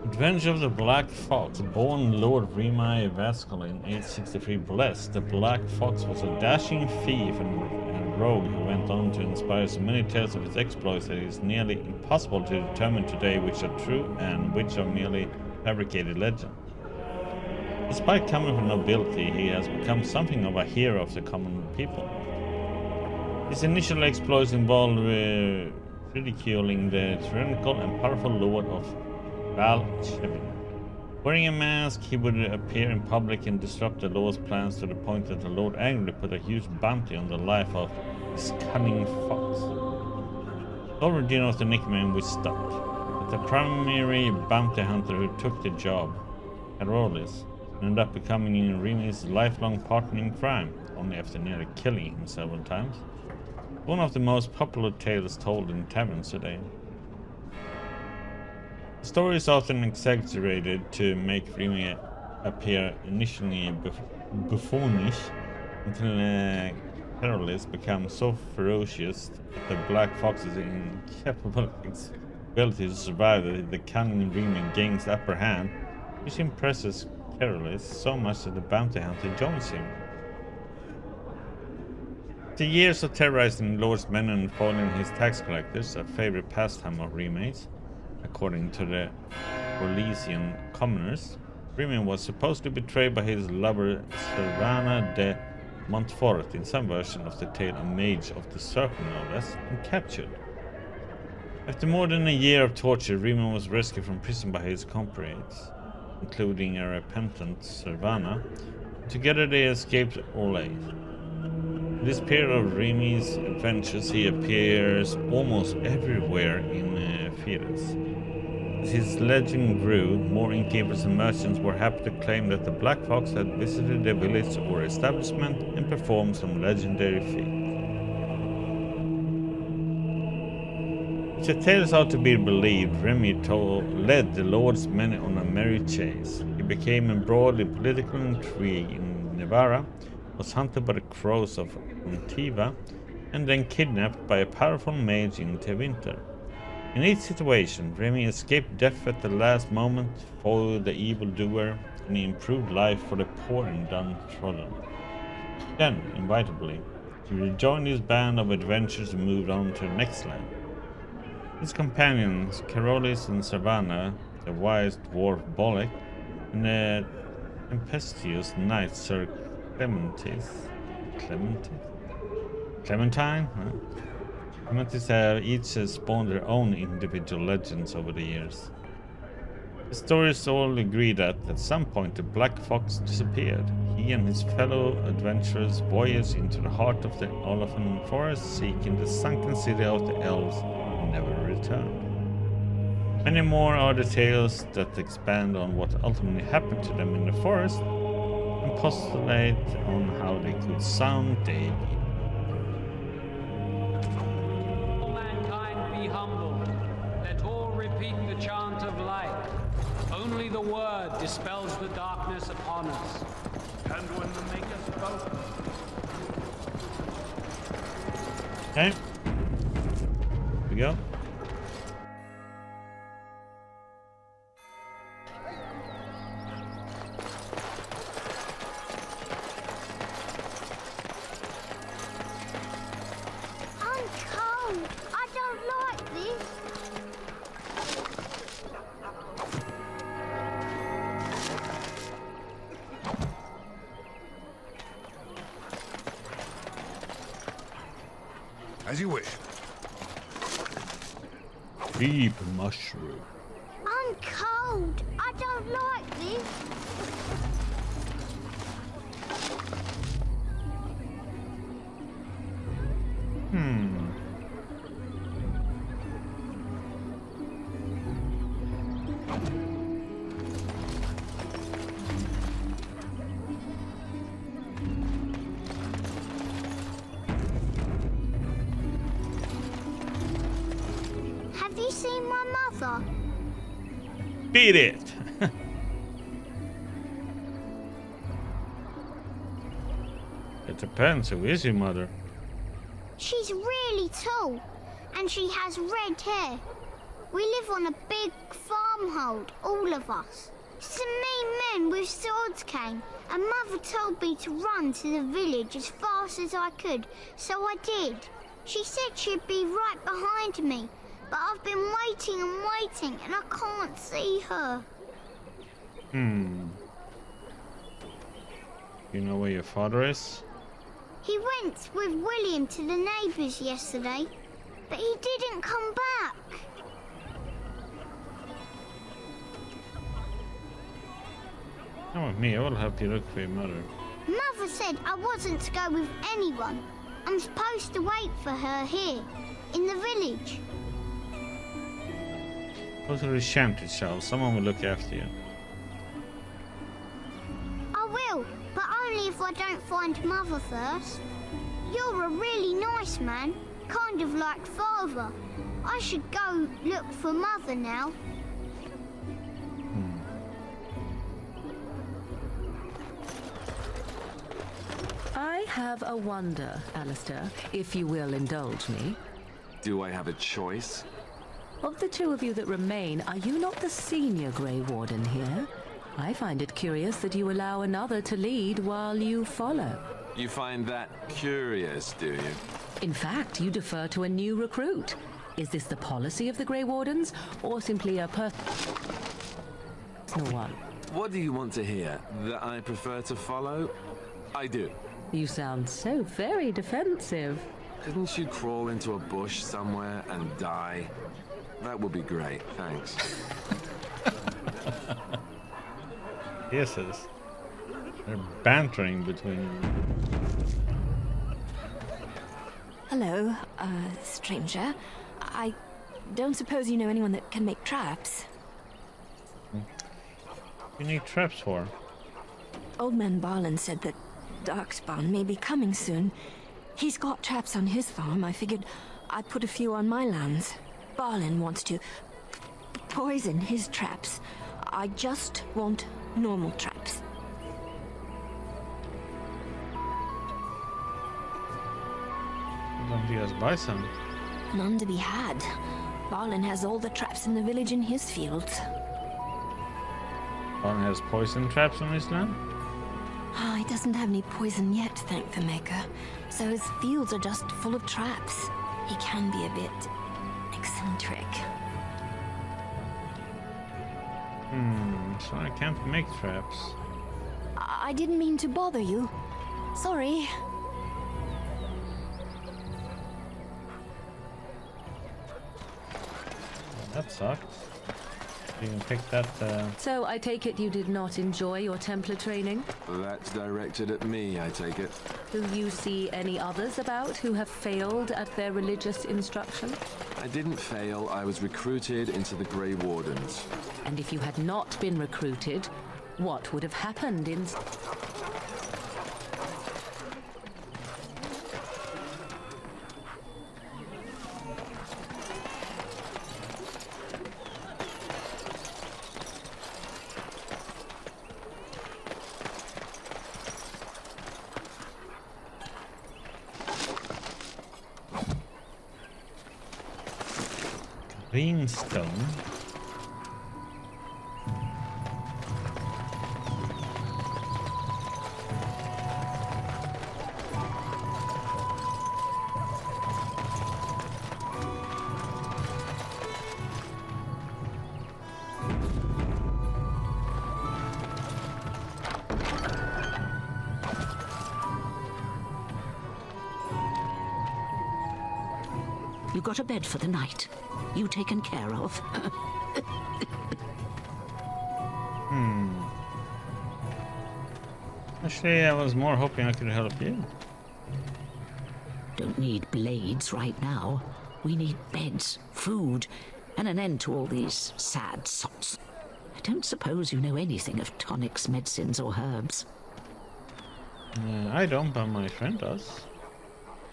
Adventure of the Black Fox. Born Lord Remai Vascal in 863 Blessed, the Black Fox was a dashing thief and rogue who went on to inspire so many tales of his exploits that it is nearly impossible to determine today which are true and which are merely fabricated legend. Despite coming from nobility, he has become something of a hero of the common people. His initial exploits involved ridiculing the tyrannical and powerful lord of Valchevin. Wearing a mask, he would appear in public and disrupt the Lord's plans to the point that the Lord angrily put a huge bounty on the life of this cunning fox. Already was the nickname which stuck, but the primary bounty hunter who took the job, Carolis, ended up becoming Remi's lifelong partner in crime, only after nearly killing him several times. One of the most popular tales told in taverns today. The story is often exaggerated to make Remy appear initially buffoonish until Carolis becomes so ferocious that the Black Fox's incapable ability to survive that the cunning Remy gains the upper hand, which impresses Carolis so much that the bounty hunter joins him. The years of terrorizing Lord's men and foiling his tax collectors, a favorite pastime of Remy's, according to the Orlesian commoners, Remy was supposedly betrayed by his lover Servana de Montfort in some version of the tale, a mage of the circle no less, and captured. After more than a year of torture, Remy was rescued from prison by his comrades, including a repentant Servana. Together they escaped Orlais. In this period of Remy's adventures, he appears almost everywhere in Fides. As his legend grew, more innkeepers and merchants were happy to claim that the Black Fox had visited their village or establishment and performed some legendary feat. If the tales are to be believed, Remy led the Lord's men on a merry chase. He became embroiled in political intrigue in Navarra, was hunted by the crows of Montiva, and then kidnapped by a powerful mage in Tevinter. In each situation, Remy escaped death at the last moment, foiled the evildoer, and he improved life for the poor and downtrodden. Then, inevitably, he rejoined his band of adventurers and moved on to the next land. His companions, Carolis and Servana, the wise dwarf Bolek, and the tempestuous knight Sir Clementine have each spawned their own individual legends over the years. The stories all agree that at some point the Black Fox disappeared. He and his fellow adventurers voyaged into the heart of the Olafan forest, seeking the sunken city of the elves, and never returned. Many more are the tales that expand on what ultimately happened to them in the forest, and postulate on how they could someday be. repeat the chant of light. Only the word dispels the darkness upon us. And when the Maker spoke. Okay. Here we go. I'm cold. I don't like this. As you wish. Deep mushroom. I'm cold. I don't like this. Have you seen my mother? Beat it! It depends. Who is your mother? She's really tall, and she has red hair. We live on a big farmhold, all of us. Some mean men with swords came, and Mother told me to run to the village as fast as I could, so I did. She said she'd be right behind me, but I've been waiting and waiting, and I can't see her. You know where your father is? He went with William to the neighbours yesterday, but he didn't come back. Come with me, I will help you look for your mother. Mother said I wasn't to go with anyone. I'm supposed to wait for her here, in the village. Go to the shanty shell. Someone will look after you. I will, but only if I don't find Mother first. You're a really nice man, kind of like Father. I should go look for Mother now. I have a wonder, Alistair, if you will indulge me. Do I have a choice? Of the two of you that remain, are you not the senior Grey Warden here? I find it curious that you allow another to lead while you follow. You find that curious, do you? In fact, you defer to a new recruit. Is this the policy of the Grey Wardens, or simply a personal one? What do you want to hear? That I prefer to follow? I do. You sound so very defensive. Couldn't you crawl into a bush somewhere and die? That would be great, thanks. Kisses. They're bantering between them. Hello, stranger. I don't suppose you know anyone that can make traps? You need traps for? Old man Barlin said that Darkspawn may be coming soon. He's got traps on his farm. I figured I'd put a few on my lands. Barlin wants to poison his traps. I just want normal traps. Don't you guys buy some? None to be had. Barlin has all the traps in the village in his fields. Barlin has poison traps on his land? He doesn't have any poison yet, thank the Maker. So his fields are just full of traps. He can be a bit eccentric. So I can't make traps. I didn't mean to bother you. Sorry. That sucked. You can pick that. So I take it you did not enjoy your Templar training? That's directed at me, I take it. Do you see any others about who have failed at their religious instruction? I didn't fail, I was recruited into the Grey Wardens. And if you had not been recruited, what would have happened in... Greenstone. You got a bed for the night. You taken care of. Actually, I was more hoping I could help you. Don't need blades right now. We need beds, food, and an end to all these sad sots. I don't suppose you know anything of tonics, medicines, or herbs. I don't, but my friend does.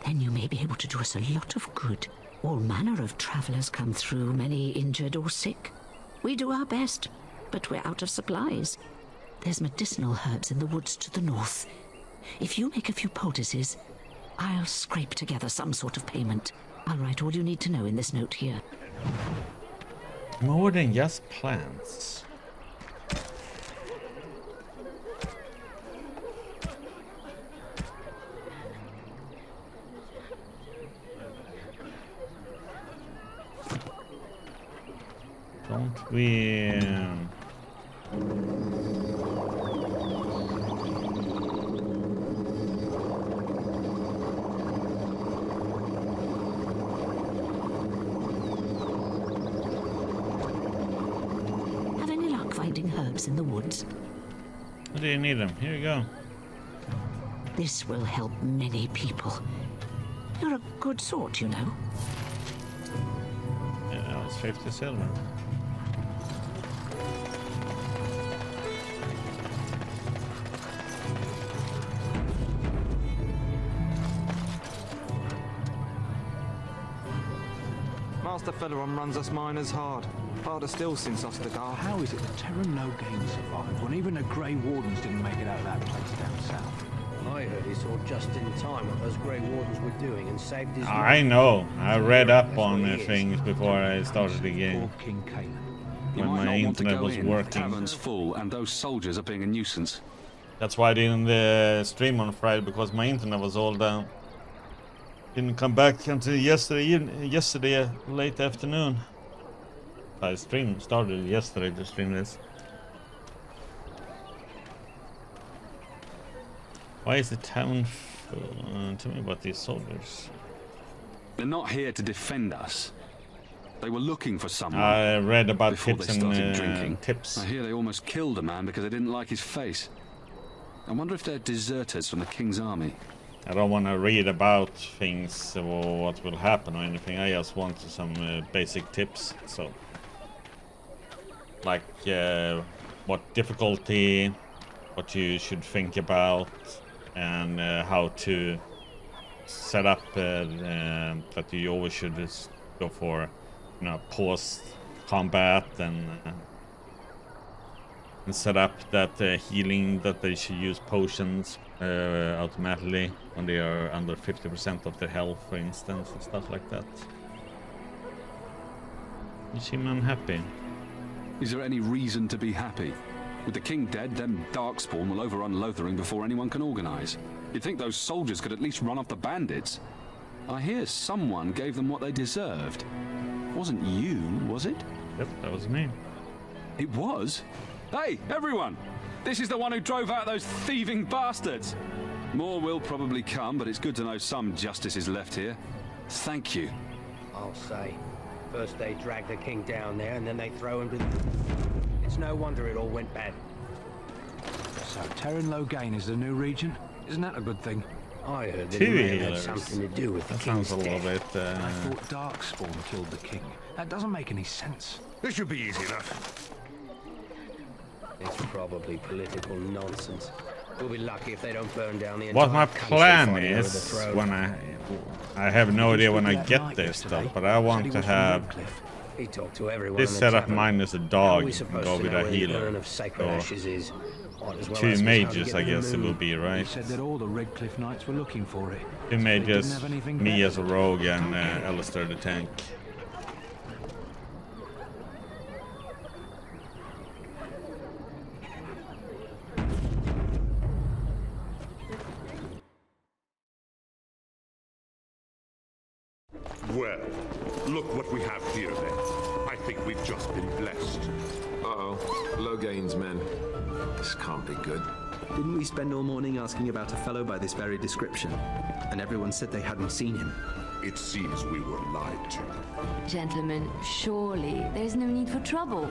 Then you may be able to do us a lot of good. All manner of travelers come through, many injured or sick. We do our best, but we're out of supplies. There's medicinal herbs in the woods to the north. If you make a few poultices, I'll scrape together some sort of payment. I'll write all you need to know in this note here. More than just plants. Don't we... Have any luck finding herbs in the woods? What do you need them? Here you go. This will help many people. You're a good sort, you know. Yeah, it's 50 silver. Master Feleron runs us miners hard. Harder still since Ostagar. How is it that Terran Logain survived when even the Grey Wardens didn't make it out of that place down south? I heard he saw just in time what those Grey Wardens were doing and saved his I know. I read up on things before I started the game. You When might my not want to internet go was in. The working. tavern's full, and those soldiers are being a nuisance. That's why I didn't stream on Friday, because my internet was all down. Didn't come back until yesterday late afternoon. I started yesterday to stream this. Why is the town full? Tell me about these soldiers. They're not here to defend us. They were looking for someone. I read about before tips they started and drinking. tips. I hear they almost killed a man because they didn't like his face. I wonder if they're deserters from the King's army. I don't want to read about things or what will happen or anything. I just want some basic tips. So, like what difficulty, what you should think about, and how to set up that you always should just go for, you know, post combat and set up that healing, that they should use potions automatically when they are under 50% of their health, for instance, and stuff like that. You seem unhappy. Is there any reason to be happy? With the king dead, them Darkspawn will overrun Lothering before anyone can organize. You'd think those soldiers could at least run off the bandits. I hear someone gave them what they deserved. Wasn't you, was it? Yep, that was me. It was? Hey, everyone! This is the one who drove out those thieving bastards! More will probably come, but it's good to know some justice is left here. Thank you. I'll say. First they drag the king down there, and then they throw him to... It's no wonder it all went bad. So Terran Logain is the new regent? Isn't that a good thing? I heard that Two it may have had healers. something to do with the That king's sounds a little death. bit. I thought Darkspawn killed the king. That doesn't make any sense. This should be easy enough. It's probably political nonsense. We'll be lucky if they don't burn down the entire What my country plan fighting over the is throne. when I have no idea when I get this stuff, but I want to have He talked to everyone this in the setup tavern. minus a How are dog we and supposed go to with know a where the healer. urn of sacred Or ashes is? Might as well two ask us how to mages, get I to the guess it will moon. be, right? He said that all the Redcliffe Knights were looking for it. Two mages, have anything me better. as a rogue and Alistair the tank. think we've just been blessed. Uh-oh. Logain's men. This can't be good. Didn't we spend all morning asking about a fellow by this very description? And everyone said they hadn't seen him. It seems we were lied to. Gentlemen, surely there's no need for trouble.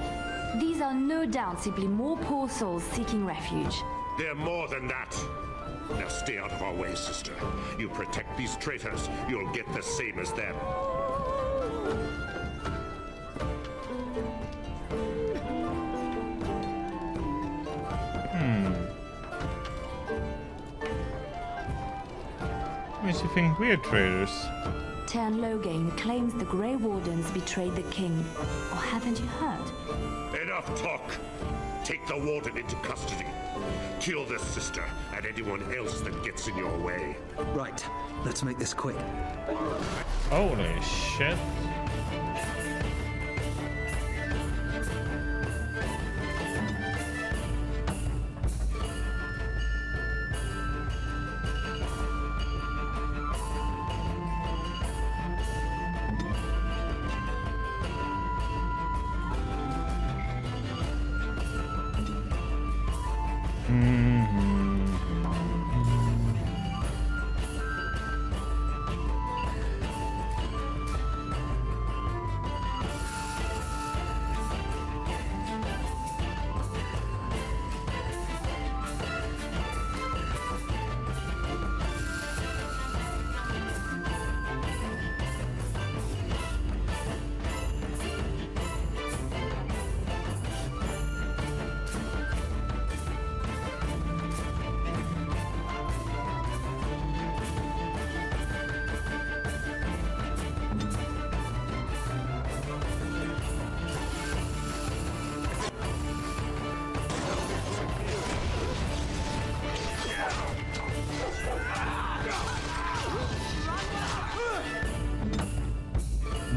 These are no doubt simply more poor souls seeking refuge. They're more than that. Now stay out of our way, sister. You protect these traitors, you'll get the same as them. Makes you think we're traitors. Tern Logain claims the Grey Wardens betrayed the king. Or haven't you heard? Enough talk! Take the warden into custody. Kill the sister and anyone else that gets in your way. Right, let's make this quick. Holy shit.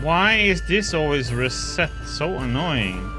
Why is this always reset? So annoying.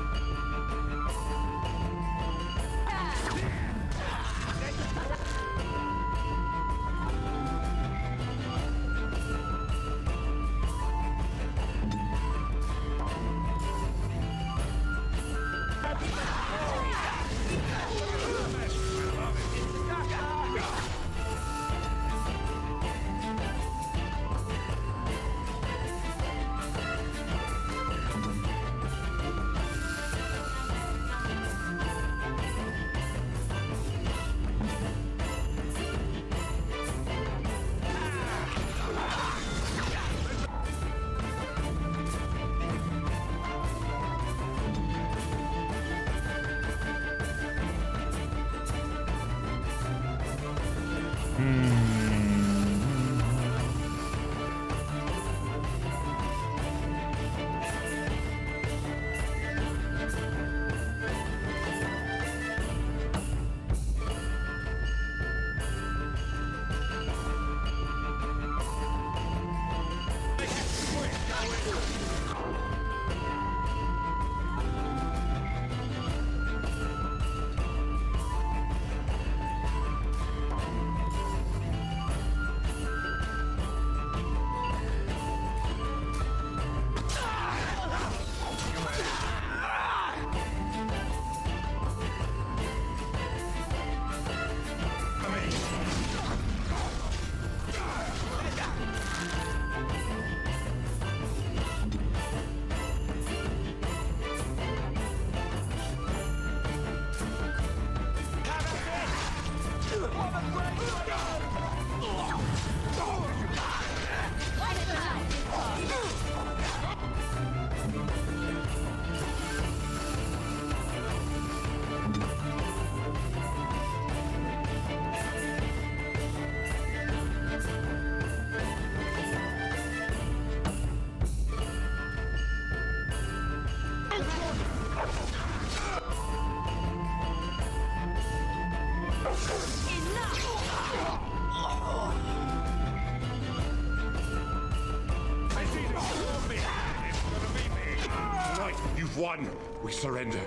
You've won. We surrender.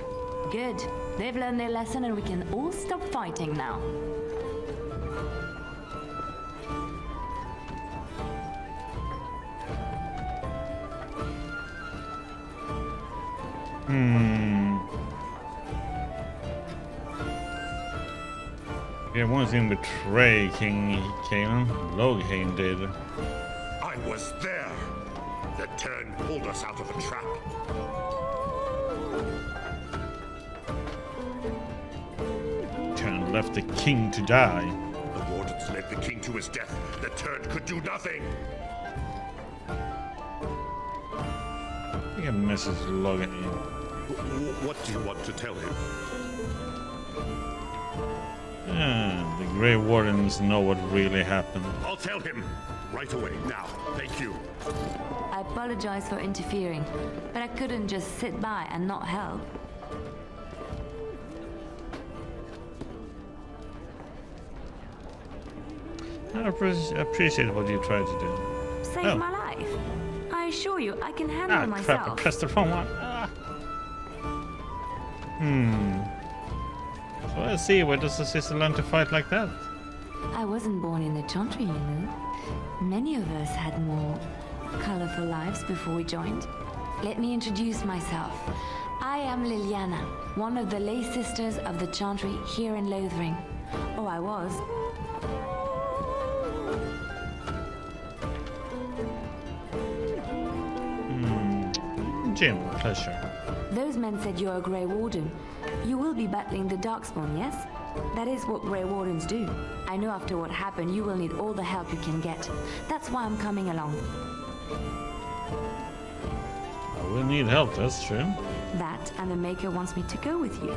Good. They've learned their lesson and we can all stop fighting now. Yeah, once didn't betray King Kaelin. Lothering did. I was there. The turn pulled us out of a trap. Turn left the king to die. The wardens led the king to his death. The turn could do nothing. I think a message logging in. What do you want to tell him? The Grey Wardens know what really happened. I'll tell him right away. Now, thank you. I apologize for interfering, but I couldn't just sit by and not help. I appreciate what you tried to do. Save my life. I assure you, I can handle Crap, myself. I pressed the wrong one. So let's see, where does the sister learn to fight like that? I wasn't born in the Chantry, you know. Many of us had more colorful lives before we joined. Let me introduce myself. I am Liliana, one of the lay sisters of the Chantry here in Lothering. Or I was. Jim, pleasure. Those men said you're a Grey Warden. You will be battling the Darkspawn, yes? That is what Grey Wardens do. I know after what happened, you will need all the help you can get. That's why I'm coming along. I will need help, that's true. That, and the Maker wants me to go with you.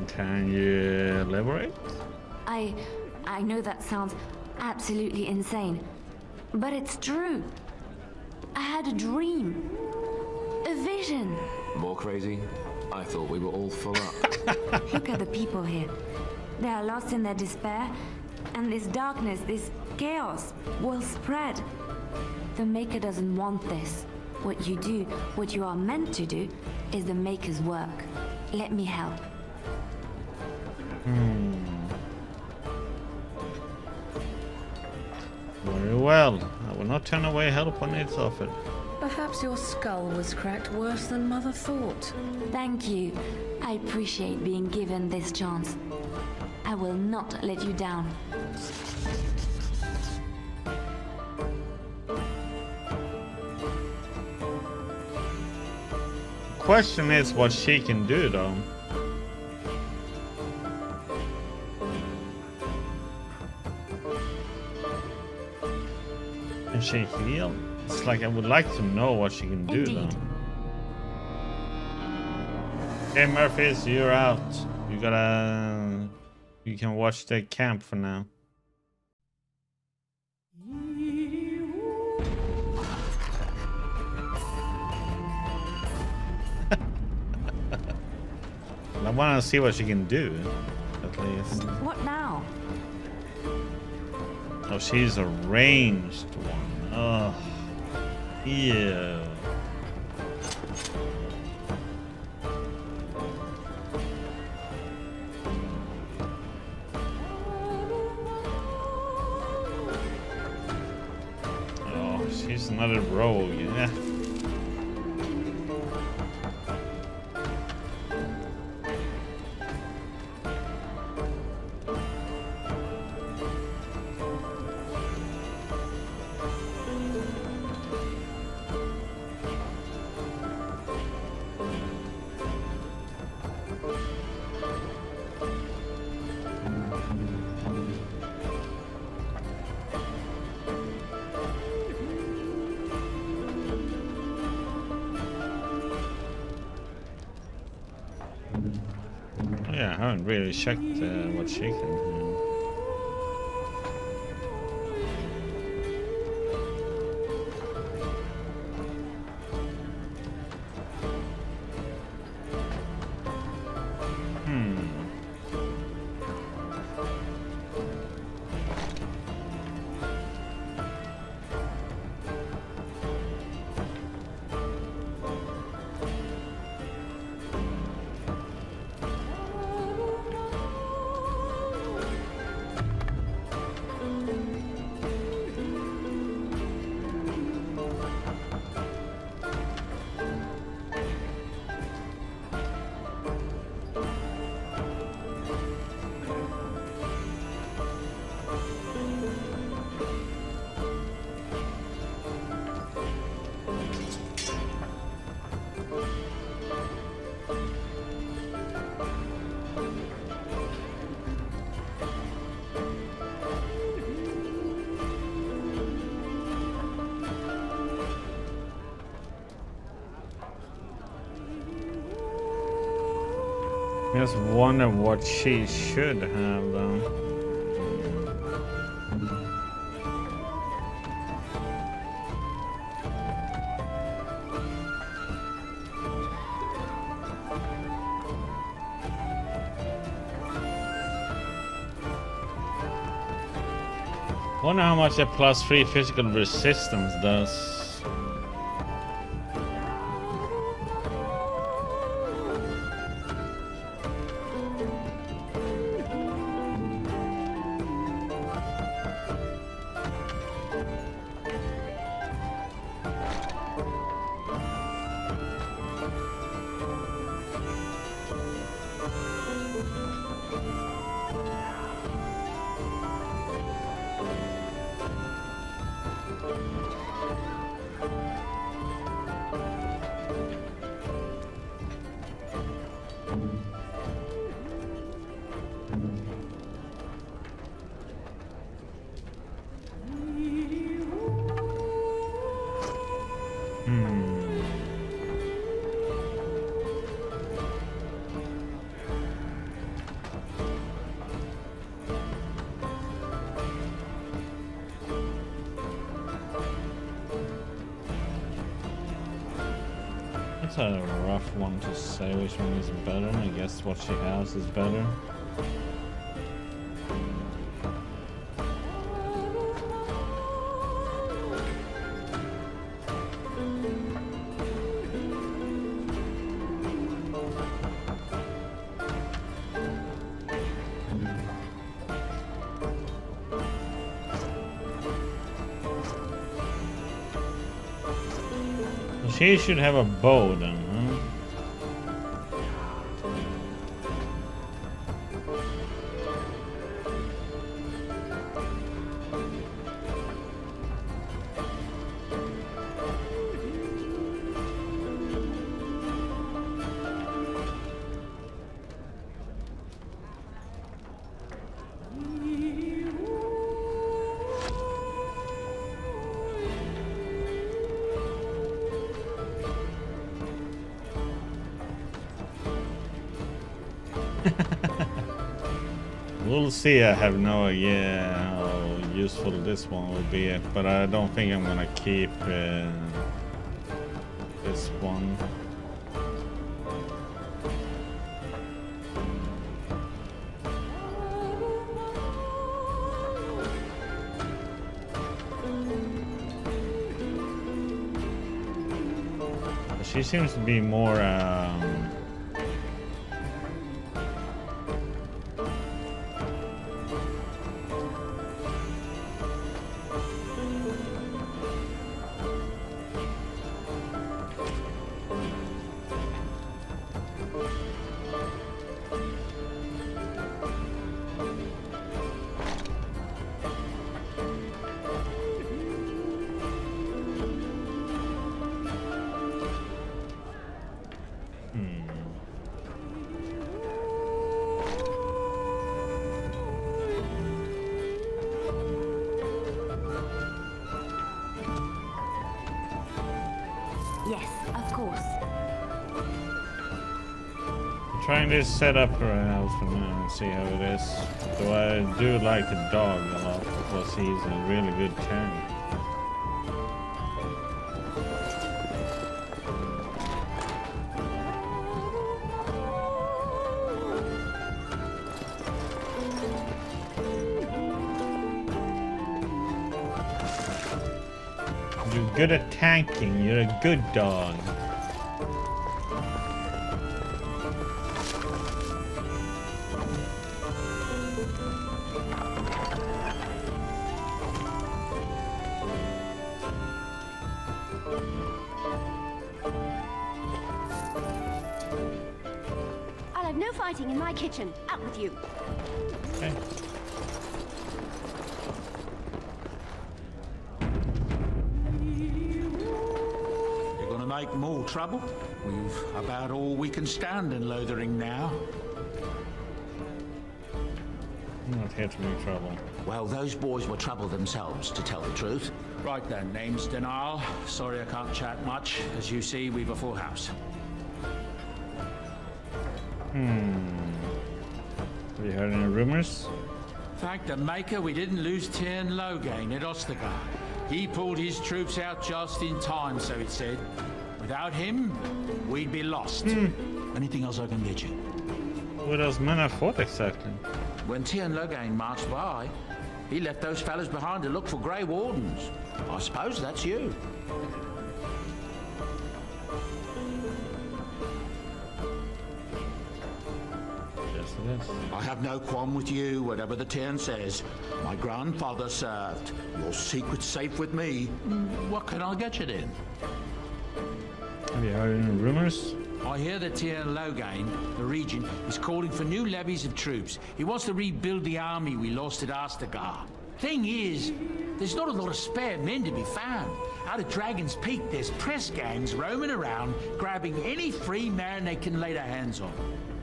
Can you elaborate? I know that sounds absolutely insane, but it's true. I had a dream. A vision. More crazy? I thought we were all full up. Look at the people here. They are lost in their despair, and this darkness, this chaos, will spread. The Maker doesn't want this. What you do, what you are meant to do, is the Maker's work. Let me help. Very well. I will not turn away help when it's offered. Perhaps your skull was cracked worse than Mother thought. Thank you. I appreciate being given this chance. I will not let you down. Question is what she can do, though. Can she heal? It's like I would like to know what she can do, though. Hey, Murphys, you're out. You gotta... You can watch the camp for now. I want to see what she can do, at least. What now? Oh, she's a ranged one. Oh, ew. Oh, she's another rogue, yeah. Yeah, I haven't really checked what she can do. Just wonder what she should have though. Wonder how much a +3 physical resistance does. That's a rough one to say which one is better. I guess what she has is better. She should have a bow then, huh? We'll see. I have no idea how useful this one will be, but I don't think I'm gonna keep this one. She seems to be more Yes, of course. trying to set up her house for now and see how it is. So I do like the dog a lot because he's a really good tank. You're good at tanking, you're a good dog. I'll have no fighting in my kitchen. Out with you. Okay. Make more trouble? We've about all we can stand in Lothering now. I'm not here to make trouble. Well, those boys were trouble themselves, to tell the truth. Right then, name's Denial. Sorry I can't chat much. As you see, we've a full house. Have you heard any rumors? Thank the Maker we didn't lose Tyrn Logain at Ostagar. He pulled his troops out just in time, so it said. Without him, we'd be lost. Anything else I can get you? Who those men have fought exactly? When Tyrn Logain marched by, he left those fellas behind to look for Grey Wardens. I suppose that's you. I have no qualm with you, whatever the Tyrn says. My grandfather served. Your secret's safe with me. What can I get you then? Have you heard any rumors? I hear that Tyrn Logain, the regent, is calling for new levies of troops. He wants to rebuild the army we lost at Ostagar. Thing is, there's not a lot of spare men to be found. Out of Dragon's Peak, there's press gangs roaming around, grabbing any free man they can lay their hands on.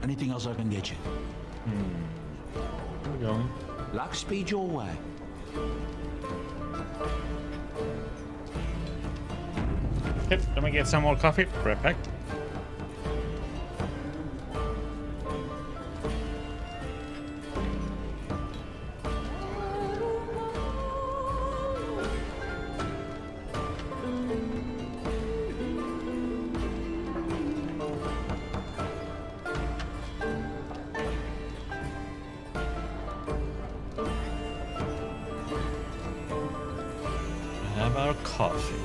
Anything else I can get you? We're going. Luck speed your way. Yep, let me get some more coffee. Right back. Coffee.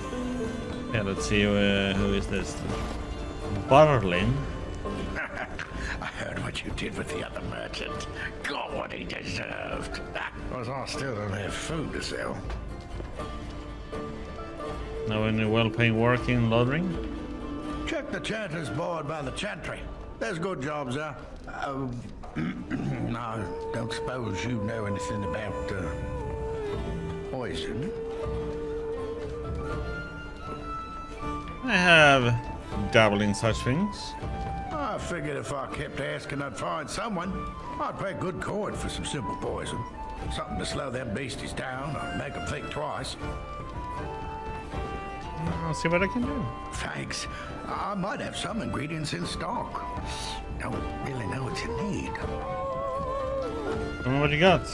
Yeah, let's see who is this? Barlin. I heard what you did with the other merchant. Got what he deserved. Because I still don't have food to sell. Know any well-paying work in Lothering? Check the Chanter's board by the Chantry. There's good jobs there. No, don't suppose you know anything about poison? I have dabbled in such things. I figured if I kept asking, I'd find someone. I'd pay good coin for some simple poison. Something to slow them beasties down or make them think twice. I'll see what I can do. Thanks. I might have some ingredients in stock. Don't really know what you need. Tell me what you got.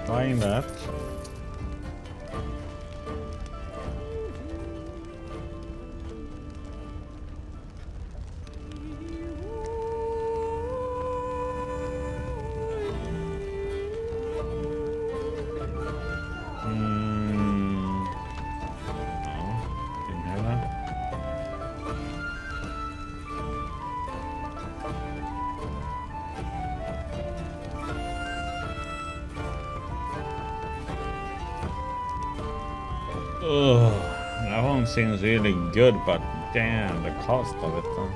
Buying that. Didn't have that. Ugh, that one seems really good, but damn, the cost of it though.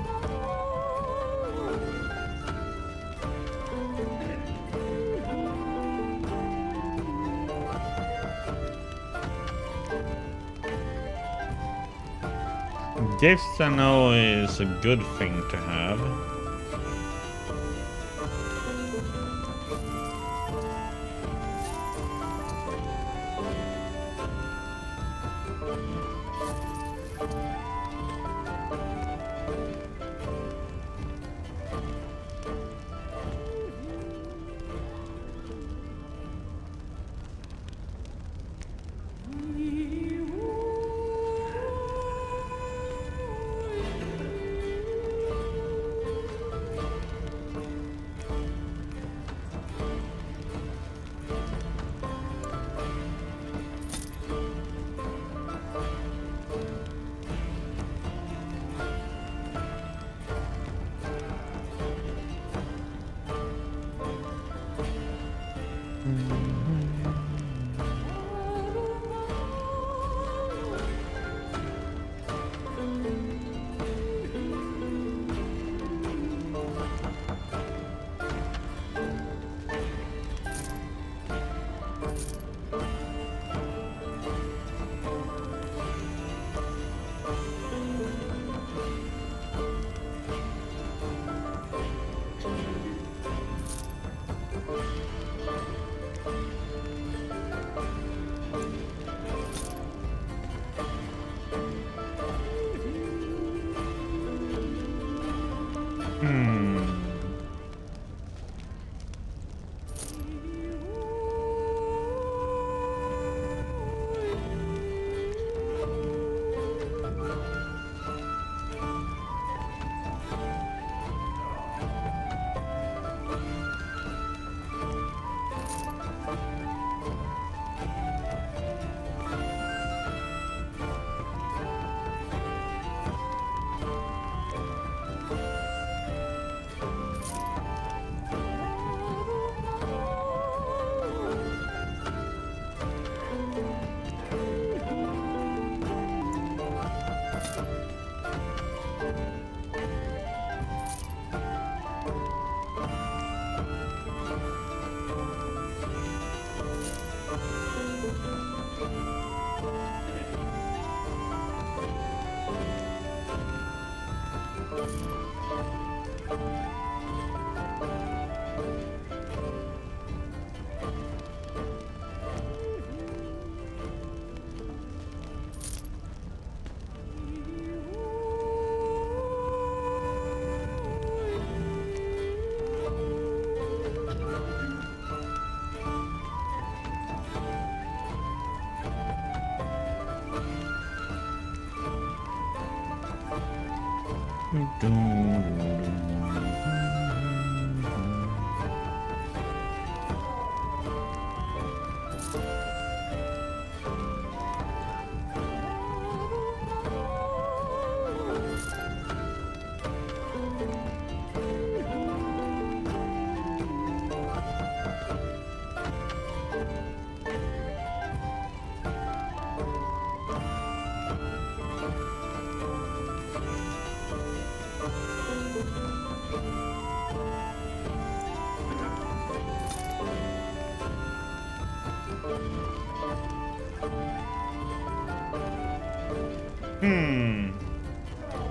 Gifts I know is a good thing to have.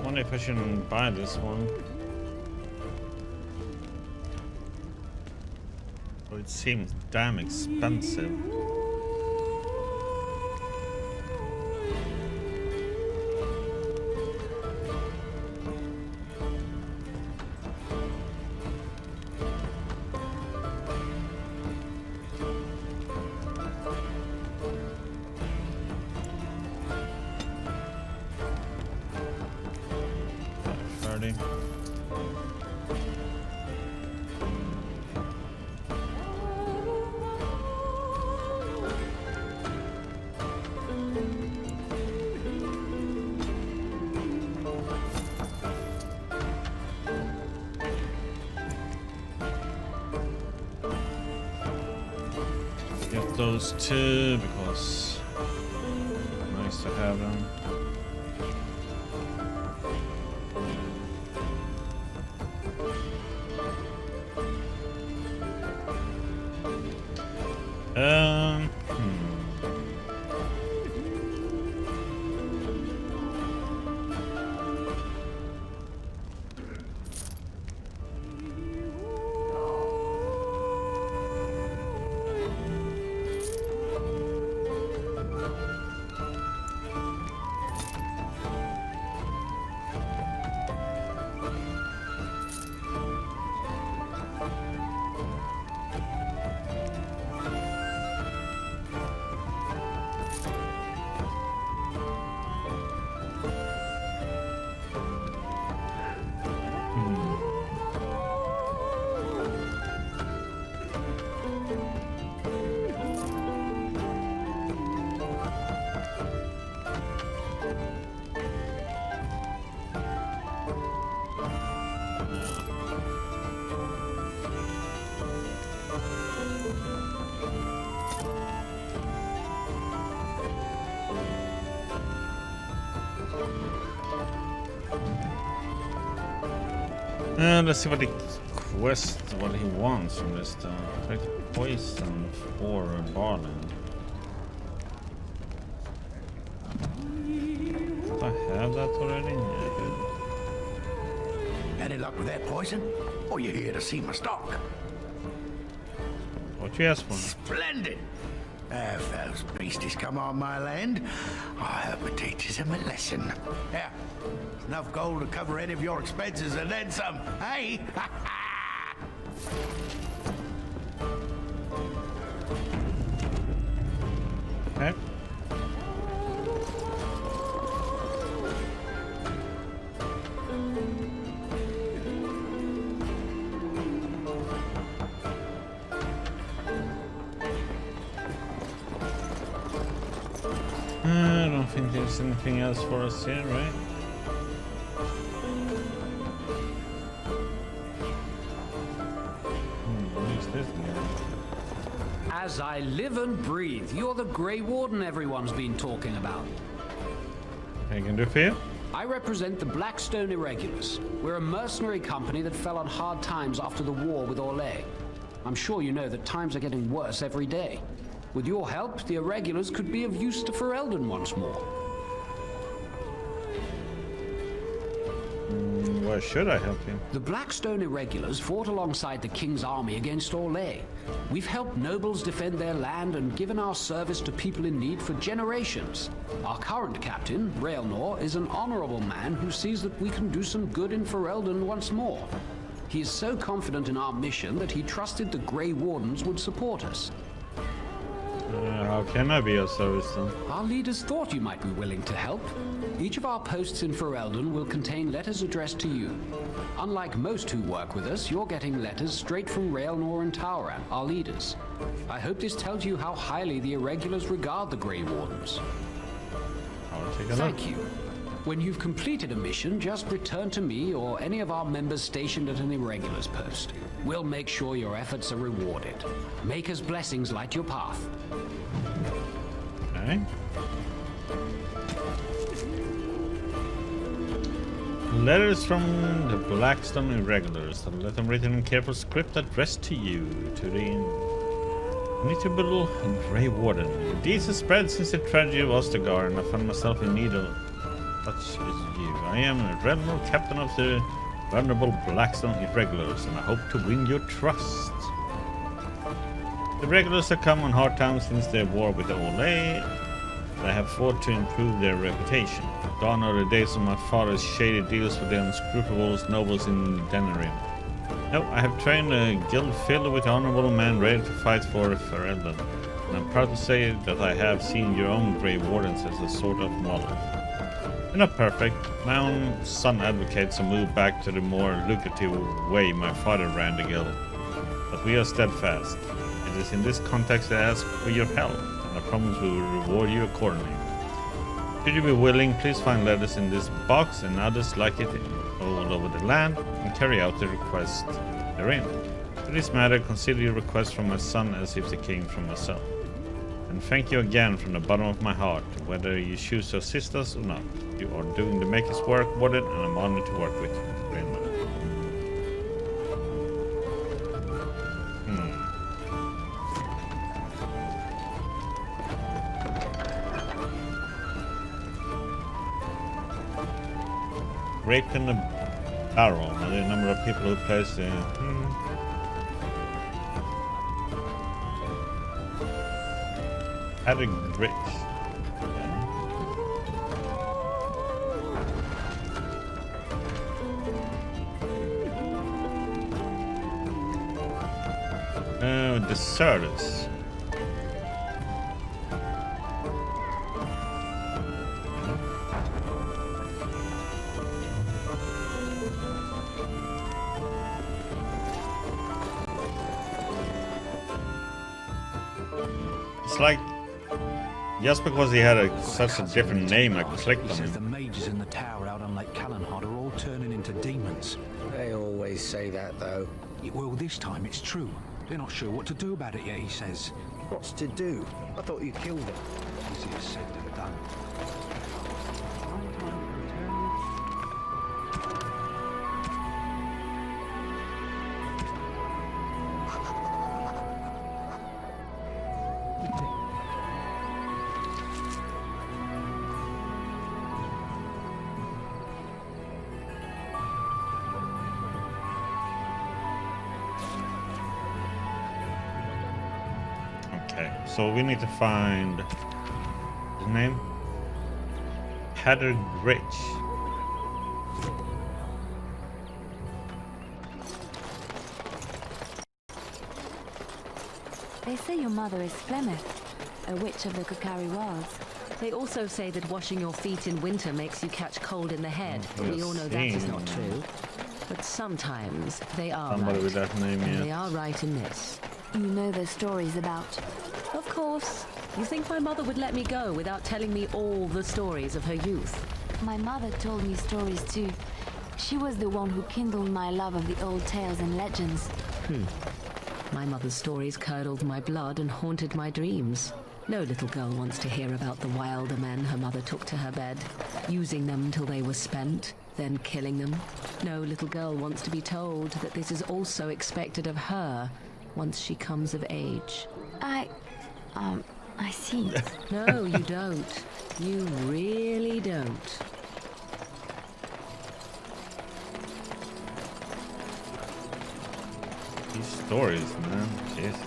Wonder if I shouldn't buy this one. Oh, it seems damn expensive. Get those two because nice to have them. Let's see what what he wants from this stuff. Take poison for Barlin. Did I have that already? Yeah, I did. Any luck with that poison? Or you here to see my stock? What you asked for? Splendid! If those beasties come on my land, I hope it teaches them a lesson. Yeah, enough gold to cover any of your expenses and then some, hey? Okay. I don't think there's anything else for us here, right? Who's this guy? As I live and breathe, you're the Grey Warden everyone's been talking about. I can do for you? I represent the Blackstone Irregulars. We're a mercenary company that fell on hard times after the war with Orlais. I'm sure you know that times are getting worse every day. With your help, the Irregulars could be of use to Ferelden once more. Why should I help you? The Blackstone Irregulars fought alongside the King's army against Orlais. We've helped nobles defend their land and given our service to people in need for generations. Our current captain, Raelnor, is an honorable man who sees that we can do some good in Ferelden once more. He is so confident in our mission that he trusted the Grey Wardens would support us. How can I be of service then? Our leaders thought you might be willing to help. Each of our posts in Ferelden will contain letters addressed to you. Unlike most who work with us, you're getting letters straight from Raelnor and Tauran, our leaders. I hope this tells you how highly the Irregulars regard the Grey Wardens. I'll take a look. Thank you. When you've completed a mission, just return to me or any of our members stationed at an Irregulars post. We'll make sure your efforts are rewarded. Maker's blessings light your path. Okay. Letters from the Blackstone Irregulars. A letter written in careful script addressed to you, to the inimitable Grey Warden. Deeds have spread since the tragedy of Ostagar, and I found myself in need of such as you. I am a rebel captain of the venerable Blackstone Irregulars, and I hope to win your trust. The Irregulars have come on hard times since their war with the Orlais. They have fought to improve their reputation. Gone are the days of my father's shady deals with the unscrupulous nobles in Denerim. No, I have trained a guild filled with honorable men ready to fight for Ferelden, and I'm proud to say that I have seen your own Grey Wardens as a sort of model. They're not perfect. My own son advocates a move back to the more lucrative way my father ran the guild, but we are steadfast. It is in this context I ask for your help, and I promise we will reward you accordingly. Should you be willing, please find letters in this box and others like it all over the land and carry out the request therein. For this matter, consider your request from my son as if they came from myself. And thank you again from the bottom of my heart, whether you choose to assist us or not. You are doing the Maker's work, Warden, and I'm honored to work with you. Raped in the barrel. Are there a number of people who placed the... Had a grit. Deserters. It's like just because he had such a different name, I clicked on The him. mages in the tower out on Lake Callanhard are all turning into demons. They always say that, though. Well, this time it's true. They're not sure what to do about it yet, he says. What's to do? I thought you killed them. Easier said than done. Okay, so we need to find his name. Hatter Gritch. They say your mother is Flemeth, a witch of the Kukari Wilds. They also say that washing your feet in winter makes you catch cold in the head, but we yes, all know that is not true. But sometimes they are Somebody right. with that name, And yeah. they are right in this. You know the stories about... Of course. You think my mother would let me go without telling me all the stories of her youth? My mother told me stories too. She was the one who kindled my love of the old tales and legends. My mother's stories curdled my blood and haunted my dreams. No little girl wants to hear about the wilder men her mother took to her bed, using them till they were spent, then killing them. No little girl wants to be told that this is also expected of her once she comes of age. I see. No, you don't. You really don't. These stories, man. Jesus.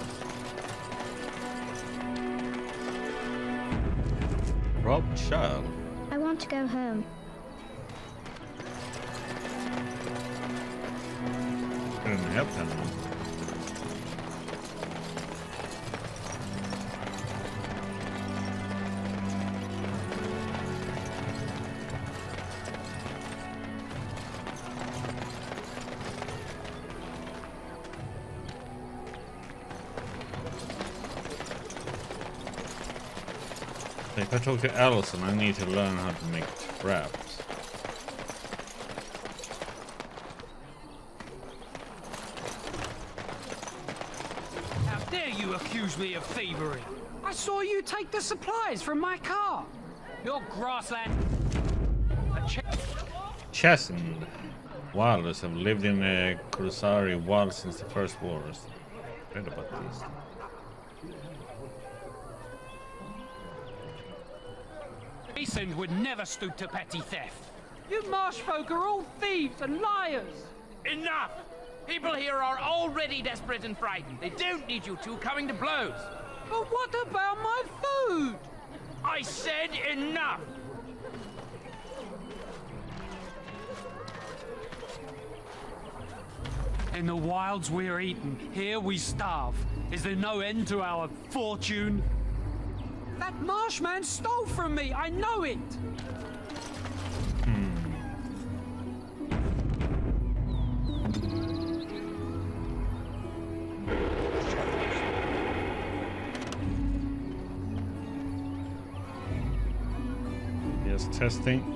Rob Child. I want to go home. Couldn't help him. If I talk to Allison, I need to learn how to make traps. How dare you accuse me of thievery? I saw you take the supplies from my car. Your grassland... Chess and Wilders have lived in the Kurosari Wild since the first wars. Read about this. Mason would never stoop to petty theft. You marsh folk are all thieves and liars. Enough! People here are already desperate and frightened. They don't need you two coming to blows. But what about my food? I said enough! In the wilds we're eaten, here we starve. Is there no end to our fortune? That marshman stole from me, I know it! Yes, testing.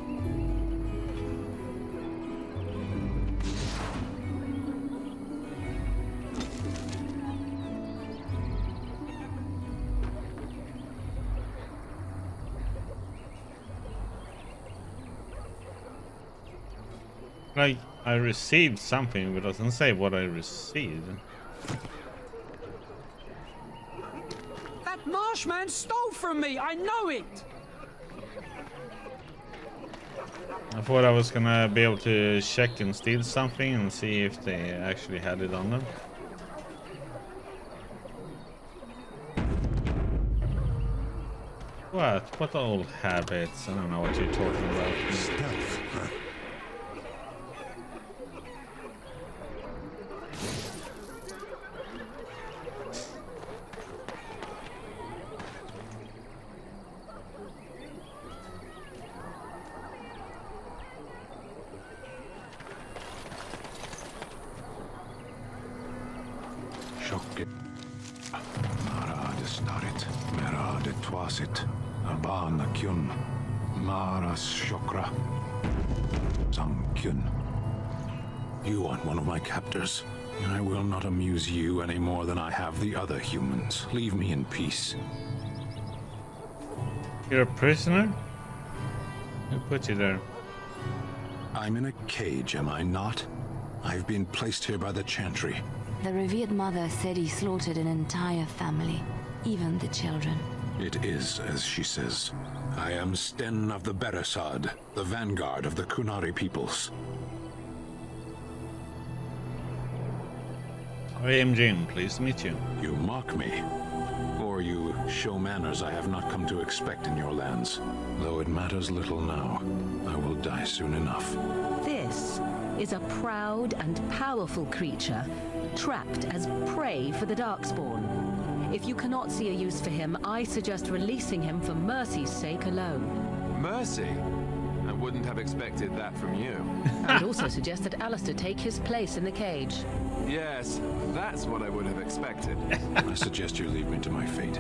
I received something, but it doesn't say what I received. That marshman stole from me, I know it! I thought I was gonna be able to check and steal something and see if they actually had it on them. What old habits? I don't know what you're talking about. Stealth, huh? Chocket. Mara de starit, mera de twasit, abana kyun, maras shokra, sam kyun. You aren't one of my captors. I will not amuse you any more than I have the other humans. Leave me in peace. You're a prisoner? Who put you there? I'm in a cage, am I not? I've been placed here by the Chantry. The revered mother said he slaughtered an entire family, even the children. It is as she says. I am Sten of the Beresad, the vanguard of the Kunari peoples. I am Jim, pleased to meet you. You mock me. Or or you show manners I have not come to expect in your lands. Though it matters little now, I will die soon enough. This is a proud and powerful creature, trapped as prey for the Darkspawn. If you cannot see a use for him, I suggest releasing him for mercy's sake alone. Mercy? I wouldn't have expected that from you. I would also suggest that Alistair take his place in the cage. Yes, that's what I would have expected. I suggest you leave me to my fate.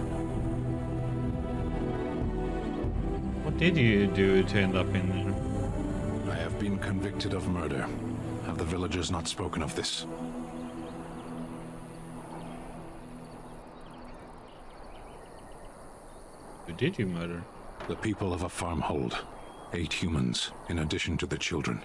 What did you do to end up in there? I have been convicted of murder. Have the villagers not spoken of this? Who did you murder? The people of a farmhold. 8 humans, in addition to the children.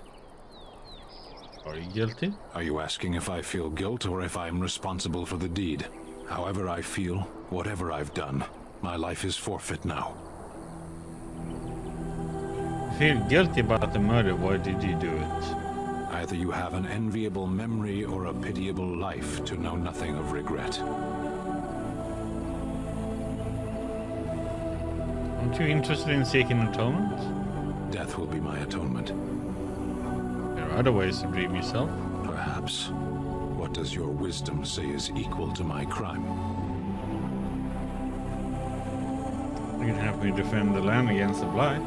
Are you guilty? Are you asking if I feel guilt or if I'm responsible for the deed? However I feel, whatever I've done, my life is forfeit now. Feel guilty about the murder, why did you do it? Either you have an enviable memory or a pitiable life to know nothing of regret. Aren't you interested in seeking atonement? Death will be my atonement. There are other ways to redeem yourself. Perhaps. What does your wisdom say is equal to my crime? You can help me defend the land against the Blight.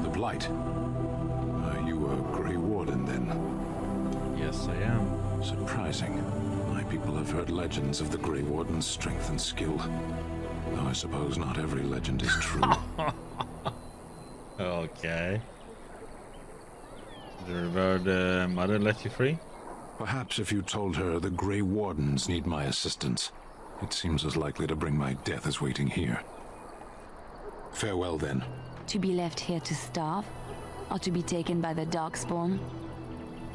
The Blight? Are you a Grey Warden, then? Yes, I am. Surprising. My people have heard legends of the Grey Warden's strength and skill. Though I suppose not every legend is true. Okay. Did the revered mother let you free? Perhaps if you told her the Grey Wardens need my assistance. It seems as likely to bring my death as waiting here. Farewell, then. To be left here to starve? Or to be taken by the Darkspawn?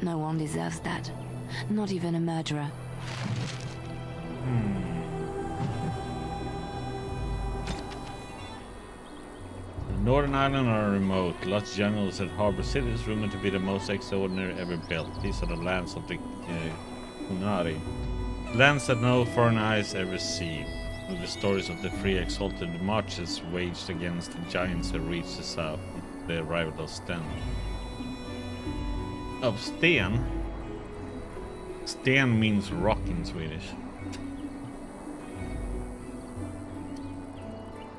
No one deserves that. Not even a murderer. The Northern Island are remote. Lots jungles that harbor cities rumored to be the most extraordinary ever built. These are the lands of the Kunari. Lands that no foreign eyes ever see. With the stories of the three exalted marches waged against the giants that reached the south. The arrival of Sten. Of Sten? Sten means rock in Swedish.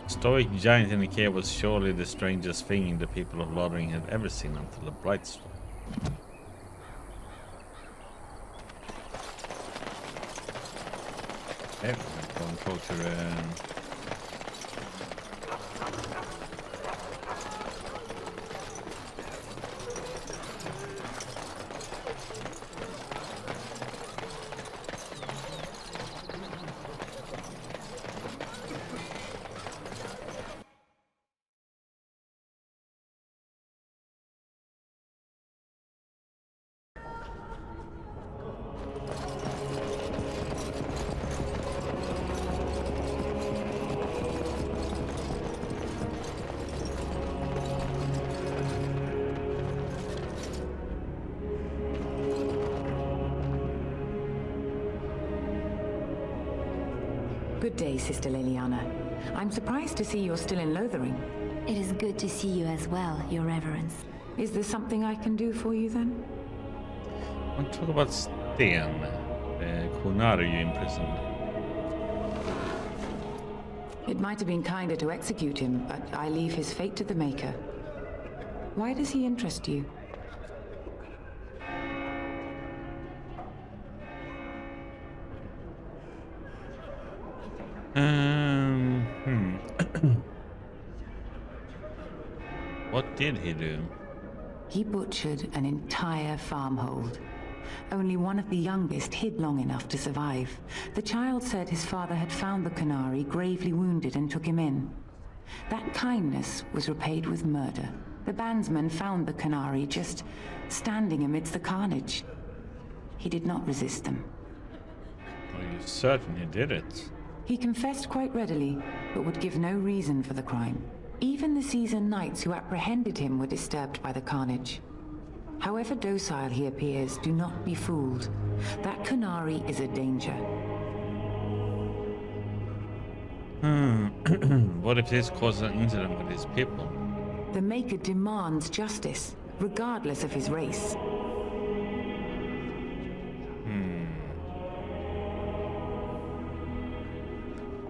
Stoic giant in the cave was surely the strangest thing the people of Lothering had ever seen until the Blight struck. Okay, we're going to the... Good day, Sister Leliana. I'm surprised to see you're still in Lothering. It is good to see you as well, Your Reverence. Is there something I can do for you, then? I want to talk about Sten. Kunari you imprisoned. It might have been kinder to execute him, but I leave his fate to the Maker. Why does he interest you? What did he do? He butchered an entire farmhold. Only one of the youngest hid long enough to survive. The child said his father had found the Kunari gravely wounded and took him in. That kindness was repaid with murder. The bandsman found the Kunari just standing amidst the carnage. He did not resist them. Are you certain he did it? He confessed quite readily, but would give no reason for the crime. Even the seasoned knights who apprehended him were disturbed by the carnage. However docile he appears, do not be fooled. That Kunari is a danger. What if this causes an incident with his people? The Maker demands justice, regardless of his race.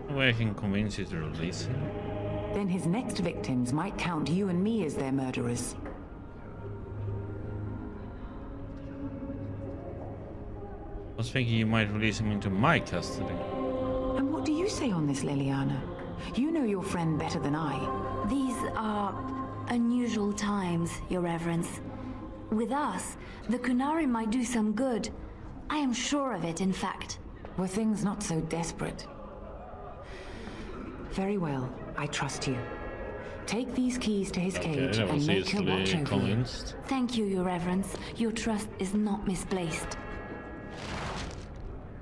No way I can convince you to release him. Then his next victims might count you and me as their murderers. I was thinking you might release him into my custody. And what do you say on this, Liliana? You know your friend better than I. These are unusual times, Your Reverence. With us, the Kunari might do some good. I am sure of it, in fact. Were things not so desperate? Very well, I trust you. Take these keys to his cage and make her watch over you. Thank you, Your Reverence. Your trust is not misplaced.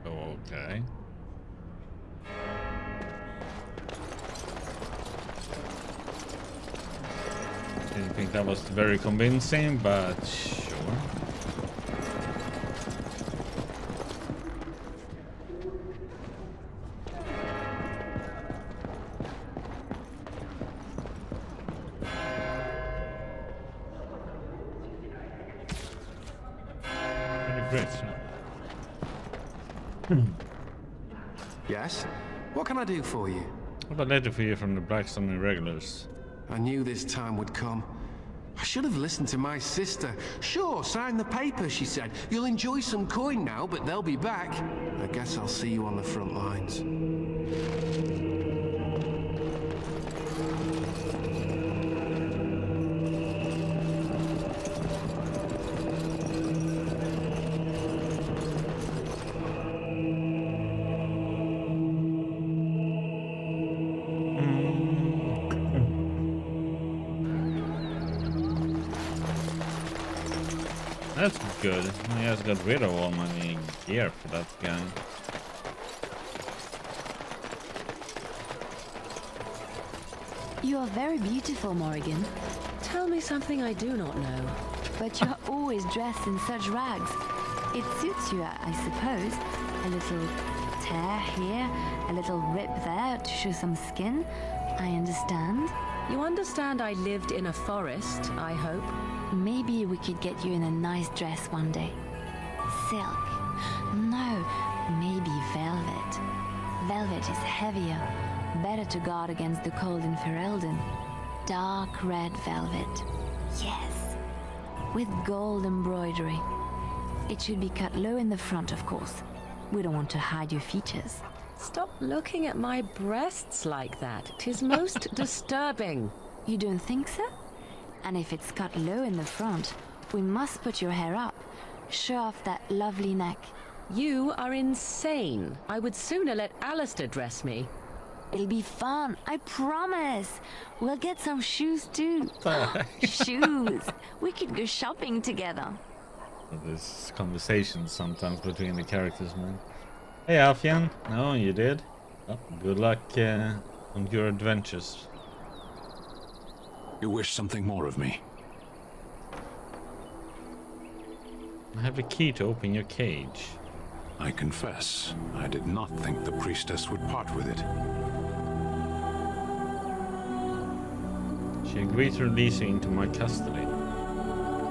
Okay. Didn't think that was very convincing, but sure. Pretty great. Yes? What can I do for you? What about a letter for you from the Blackstone Irregulars? I knew this time would come. I should have listened to my sister. Sure, sign the paper, she said. You'll enjoy some coin now, but they'll be back. I guess I'll see you on the front lines. That's good. He has got rid of all my gear for that guy. You are very beautiful, Morrigan. Tell me something I do not know. But you are always dressed in such rags. It suits you, I suppose. A little tear here, a little rip there to show some skin. I understand. You understand I lived in a forest, I hope? Maybe we could get you in a nice dress one day. Silk. No, maybe velvet. Velvet is heavier, better to guard against the cold in Ferelden. Dark red velvet. Yes. With gold embroidery. It should be cut low in the front, of course. We don't want to hide your features. Stop looking at my breasts like that. 'Tis most disturbing. You don't think so? And if it's cut low in the front, we must put your hair up. Show off that lovely neck. You are insane. I would sooner let Alistair dress me. It'll be fun, I promise. We'll get some shoes too. Shoes. We could go shopping together. There's conversations sometimes between the characters, man. Hey, Alfian. No, you did. Oh, good luck on your adventures. You wish something more of me? I have a key to open your cage. I confess, I did not think the priestess would part with it. She agreed to release you into my custody.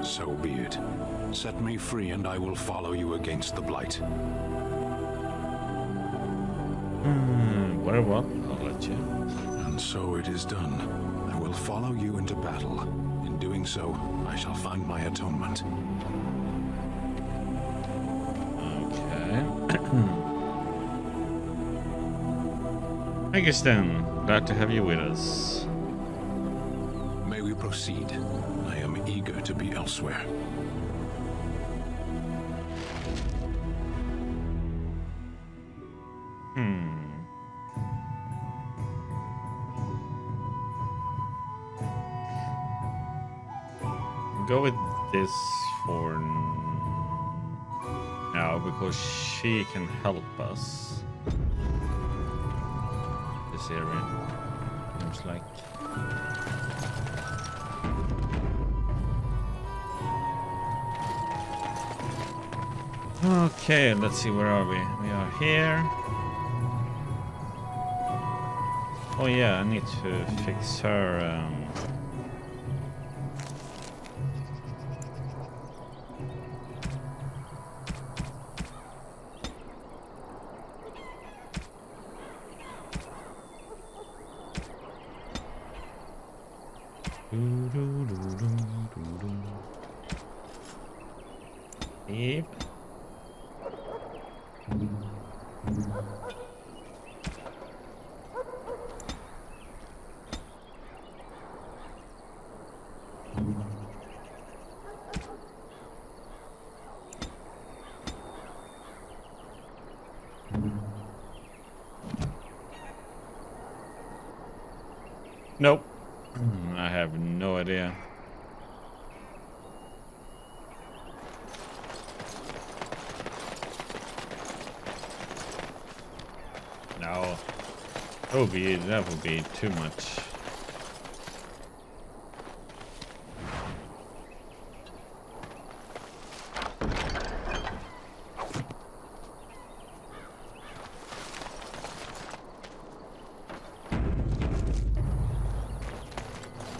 So be it. Set me free and I will follow you against the Blight. Very well, I'll let you. And so it is done. I will follow you into battle. In doing so, I shall find my atonement. Okay. I guess then, glad to have you with us. May we proceed? I am eager to be elsewhere. Go with this for now because she can help us. This area seems like. Okay, let's see, where are we? We are here. Oh yeah, I need to fix her. Yep. Nope. I have no idea. No. That would be too much.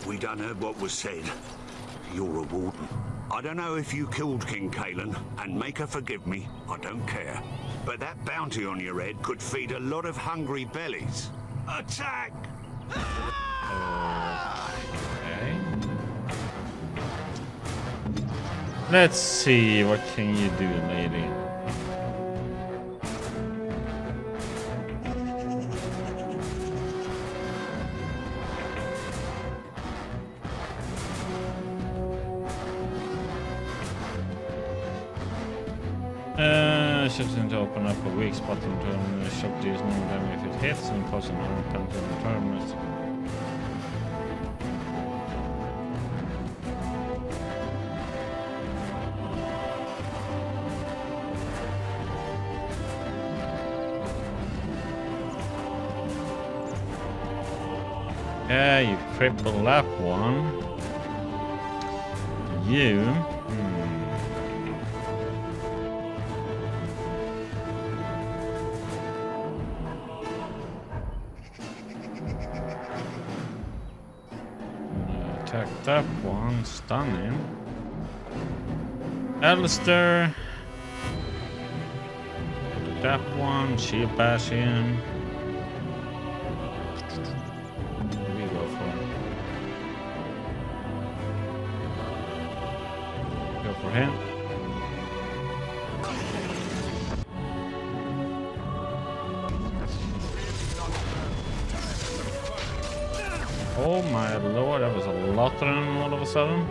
We done heard what was said. You're a warden. I don't know if you killed King Kalen, and make her forgive me, I don't care. But that bounty on your head could feed a lot of hungry bellies. Attack! Okay. Let's see, what can you do, lady? Shifting to open up a weak spot in turn. Shot deals no damage if it hits and causes an armor penalty on the turn. Yeah, you cripple that one. You. Attack that one, stun him. Alistair. That one, shield bash him. What do we go for? Go for him. Oh my lord, that was a Lothering all of a sudden.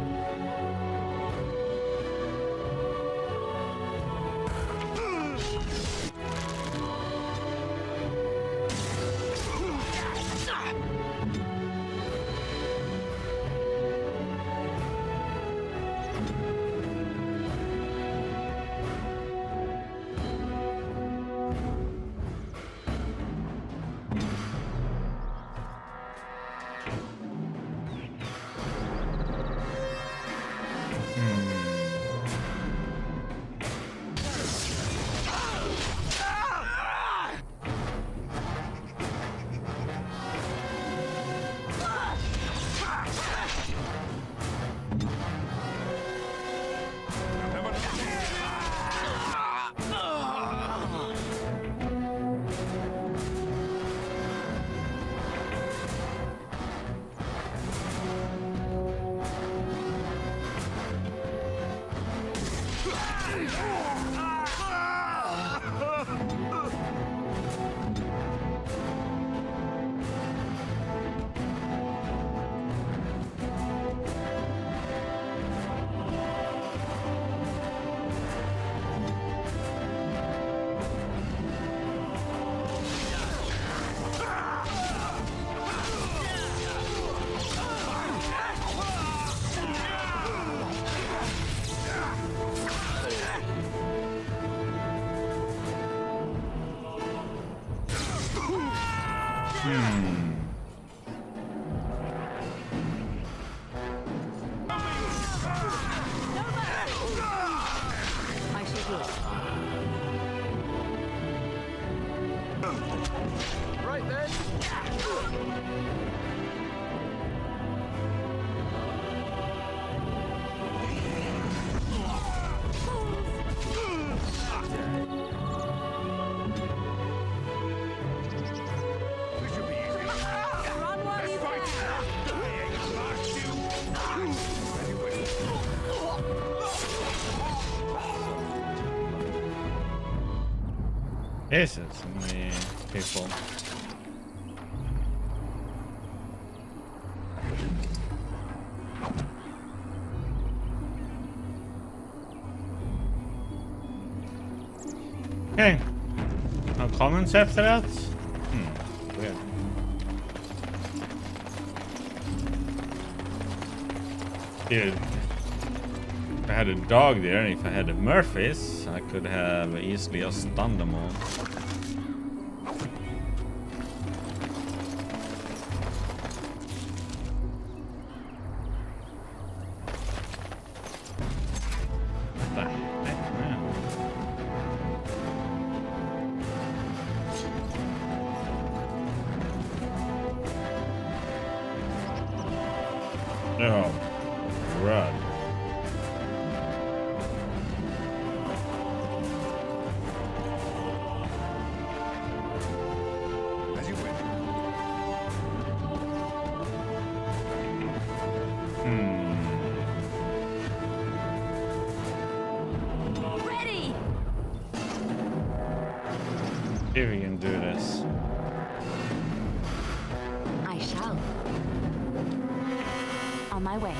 Right then. Is it so many people? Okay. No comments after that? Weird. Dude. If I had a dog there, if I had a Murphys, I could have easily just stunned them all. Oh, run. As you wish. Ready! See if we can do this. I shall. On my way.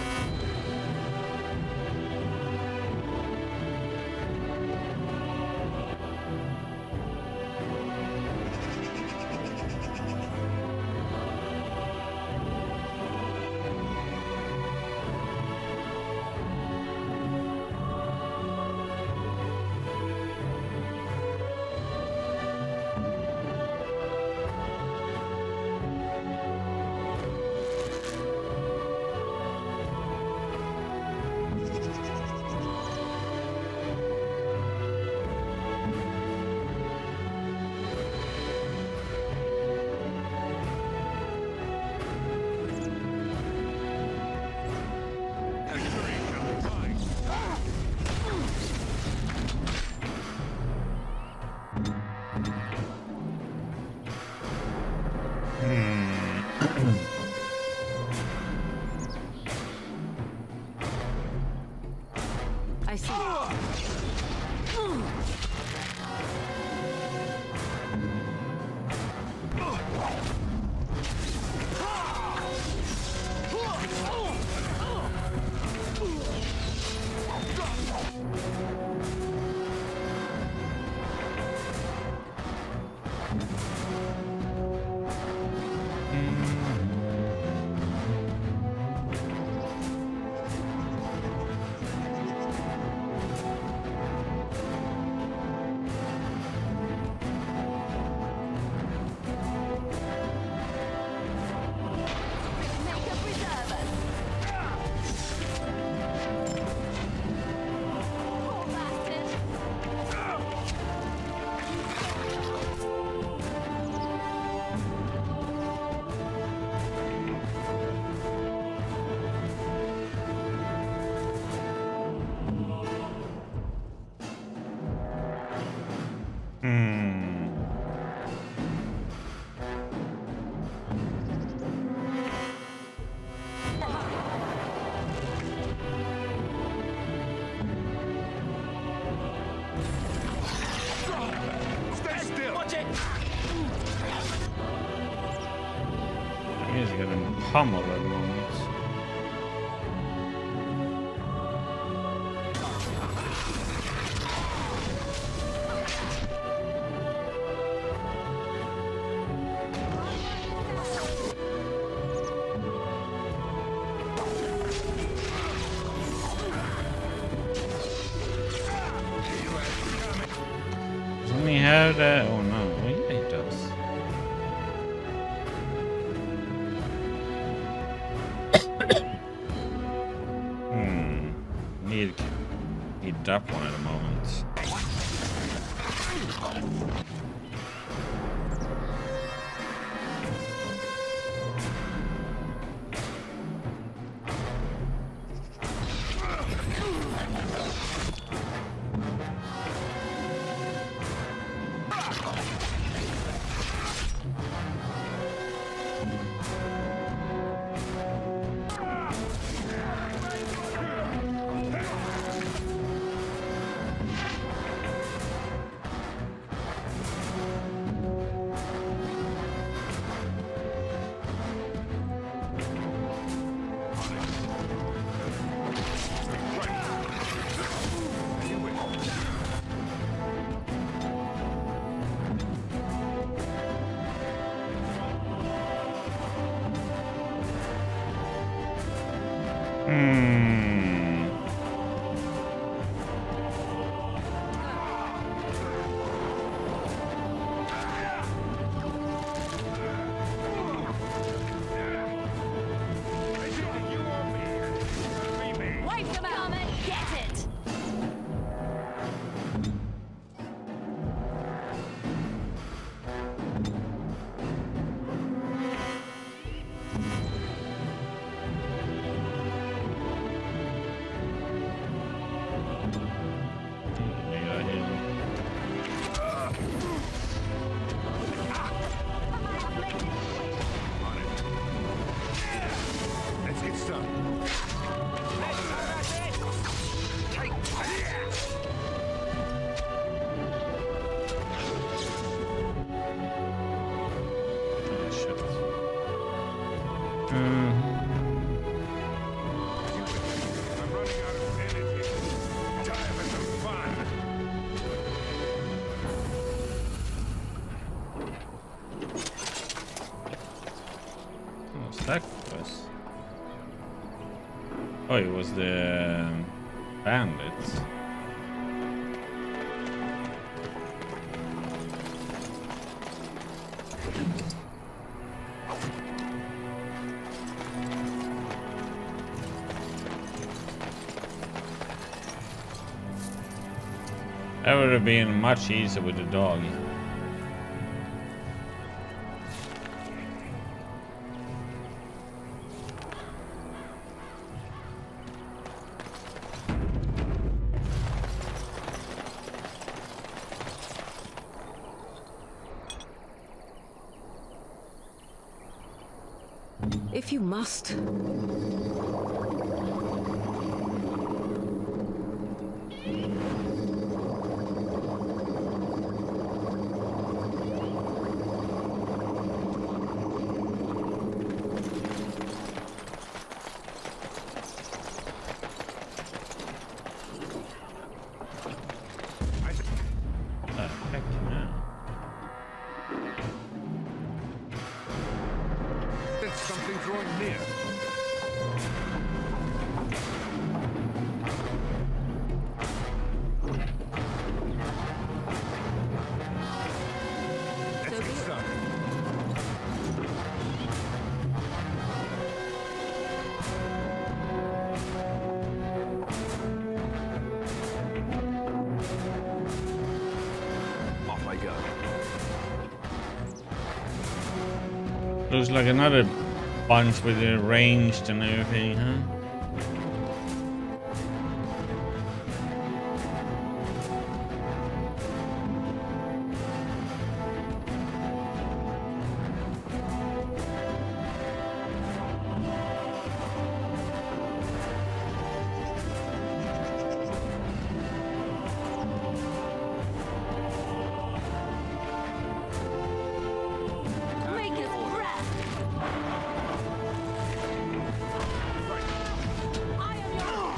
I see. He's getting pummeled at the moment. Doesn't he have that? Oh no, well, yeah, he does. Need that one at the moment. Wipe them out and get it! Let's get started. What's that was? Oh, it was the bandits. That would have been much easier with the dog. If you must. There's something drawing near. Let's get started. Off I go. Looks like another bunch with the ranged and everything, huh? Make us breath! I am your...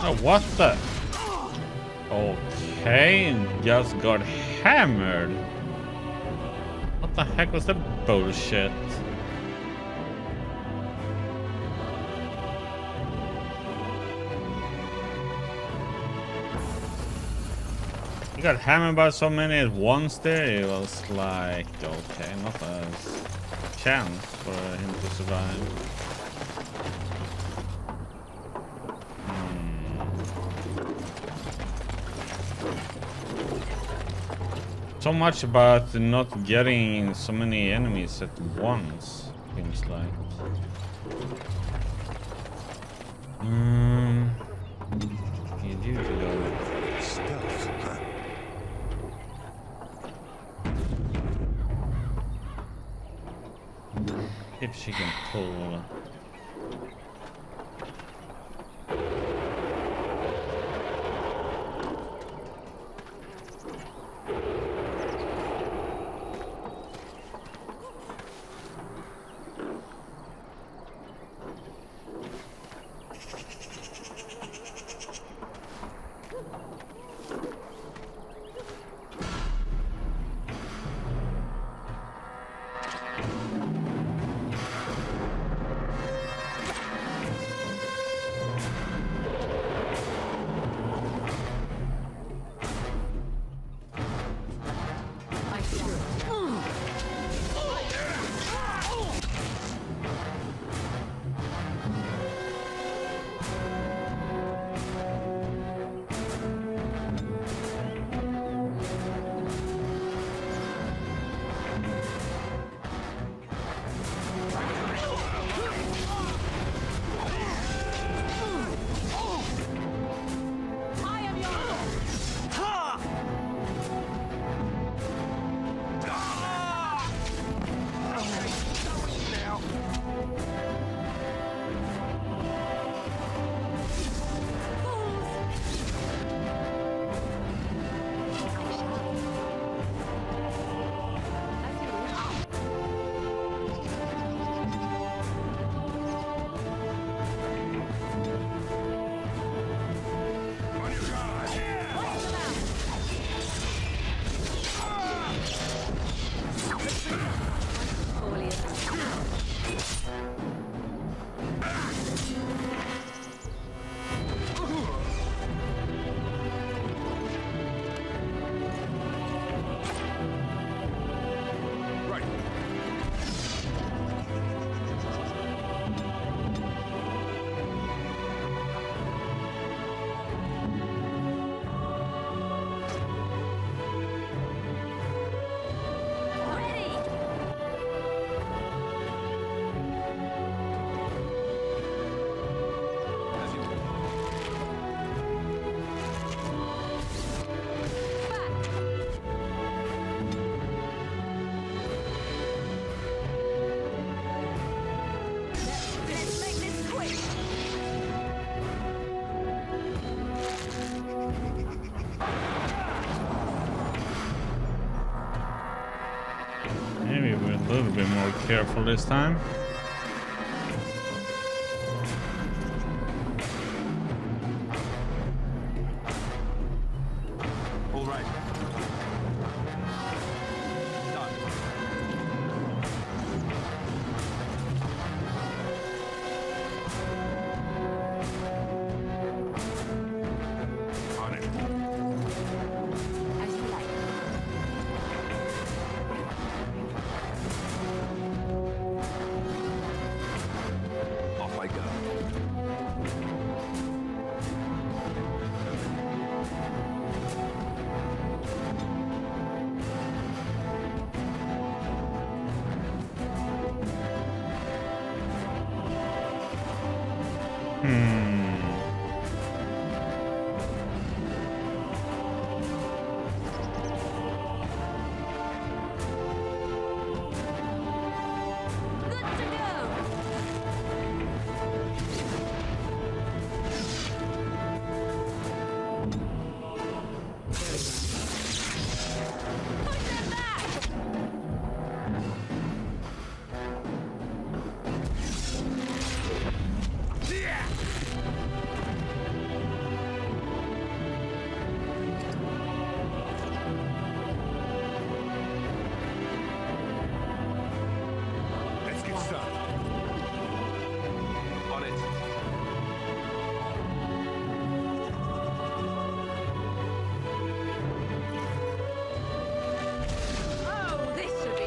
Oh, what the? Okay, just got hammered. What the heck was that bullshit? You got hammered by so many at once there, it was like, okay, not a chance for him to survive. So much about not getting so many enemies at once, seems like. You do go. Stuff, huh? If she can pull. more careful this time. All right. On it. Off I go. Let's get started. On it. Oh, this should be.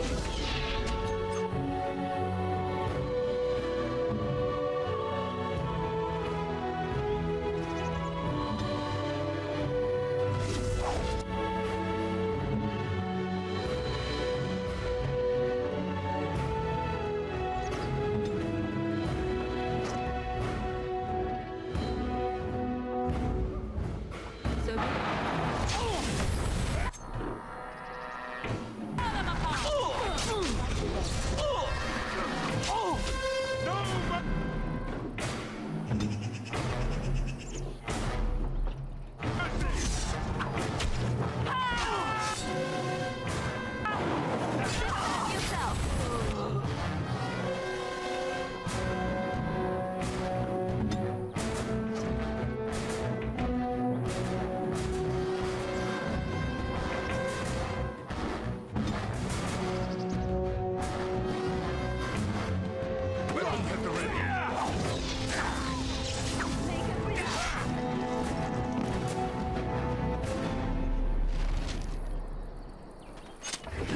Weapons at the ready.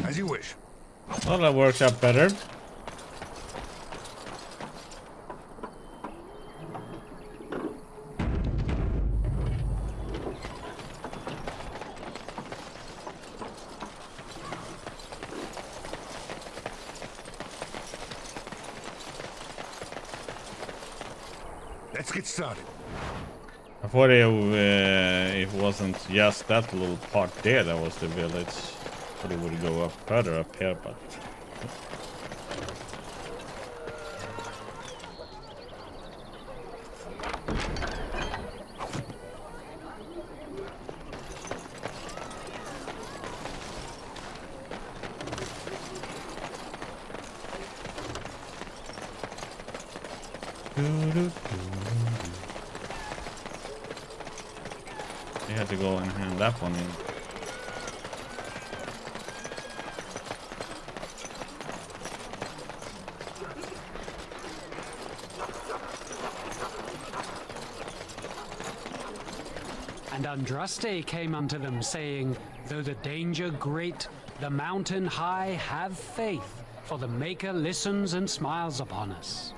As you wish. Well, that works out better. Let's get started. I thought it wasn't just that little part there that was the village. I thought it would go up further up here, but you have to go and hand that one in. And Andraste came unto them, saying, though the danger great, the mountain high, have faith, for the Maker listens and smiles upon us.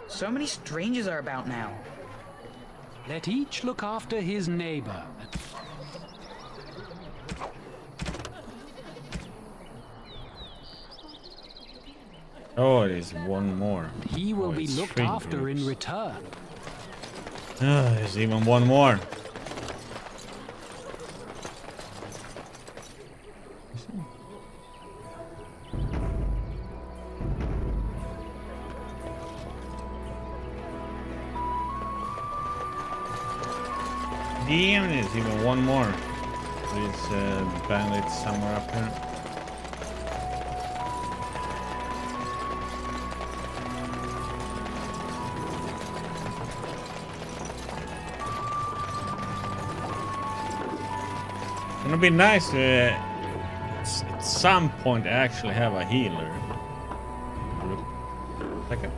So many strangers are about now. Let each look after his neighbor. Oh, it is one more. He will be it's looked three after groups. in return. There's even one more. Damn, there's even one more. There's bandits somewhere up here. It'd be nice to at some point actually have a healer. Okay.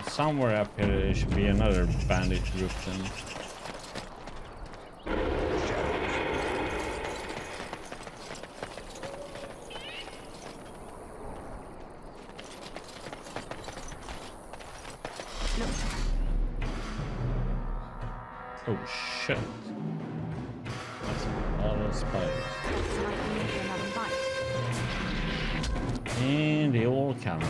Somewhere up here there should be another bandit group then. Oh shit. That's a lot of spiders. And they all come.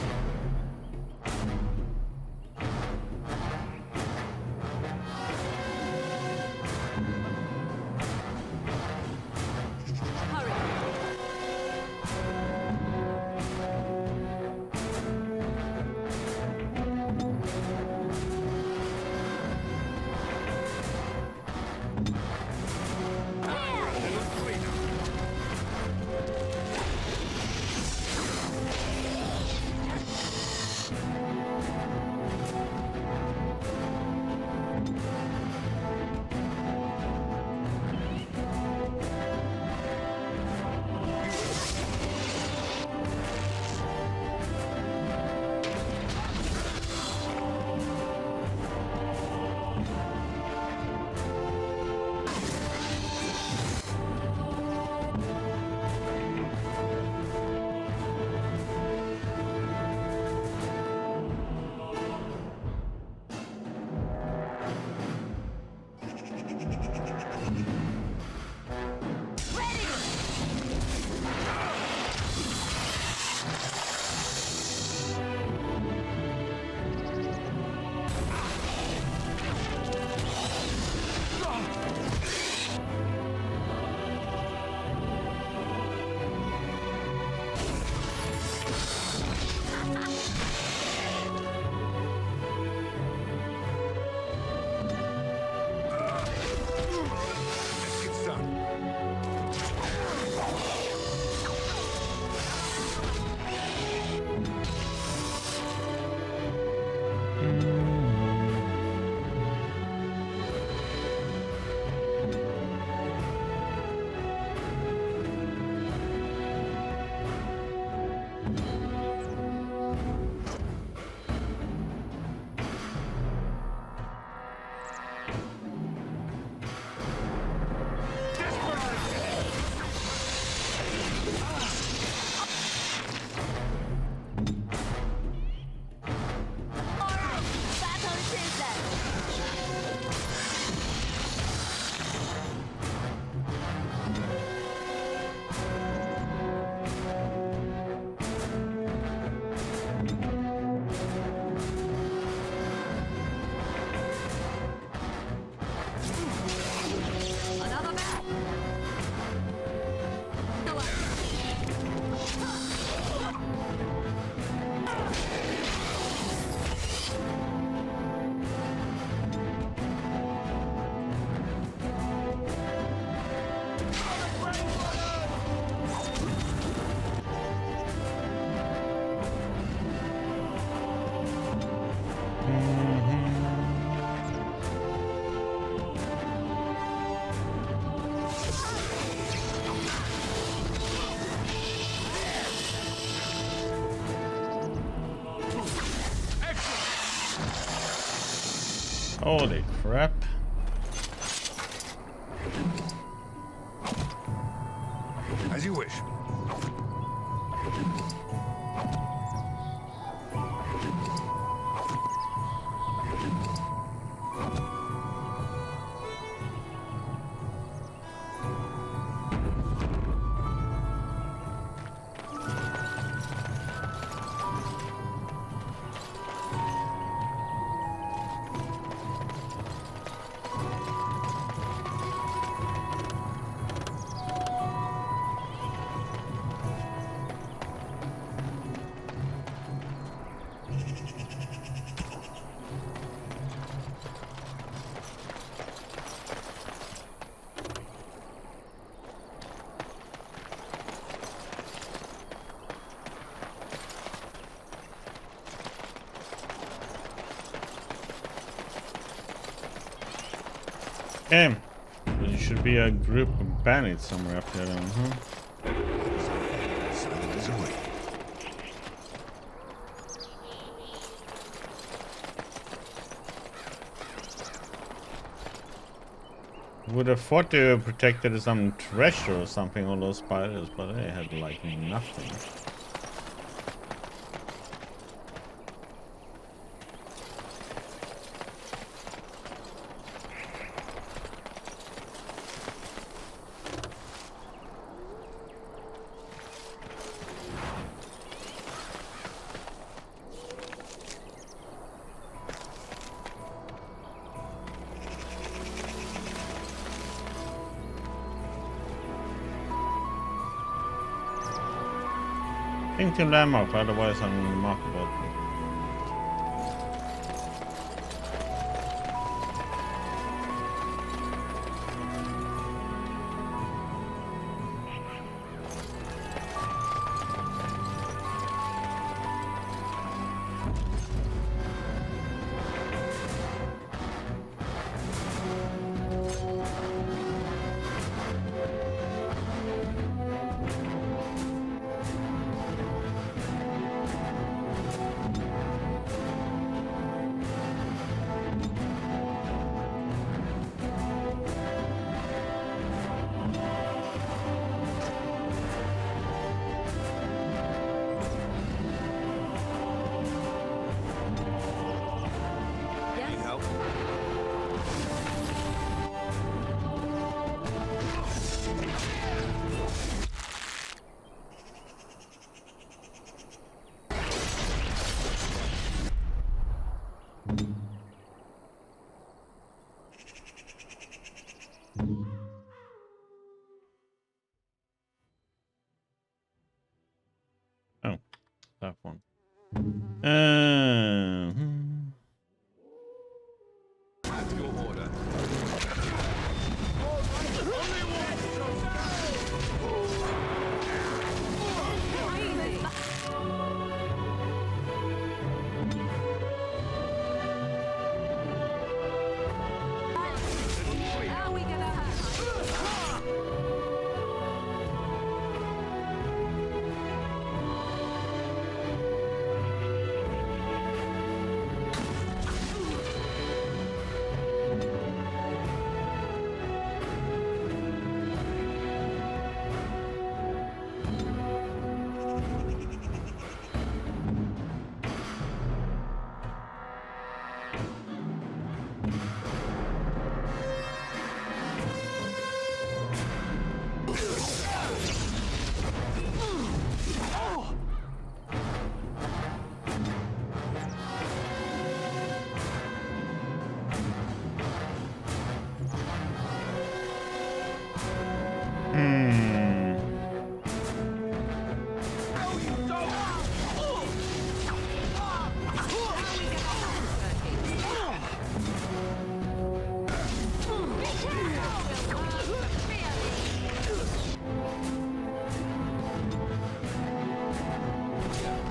Holy crap. As you wish. Okay. There should be a group of bandits somewhere up there then, huh? Would have thought they were protected some treasure or something, all those spiders, but they had like nothing. Think to landmark, otherwise I'm unremarkable. Oh, that one. At your order.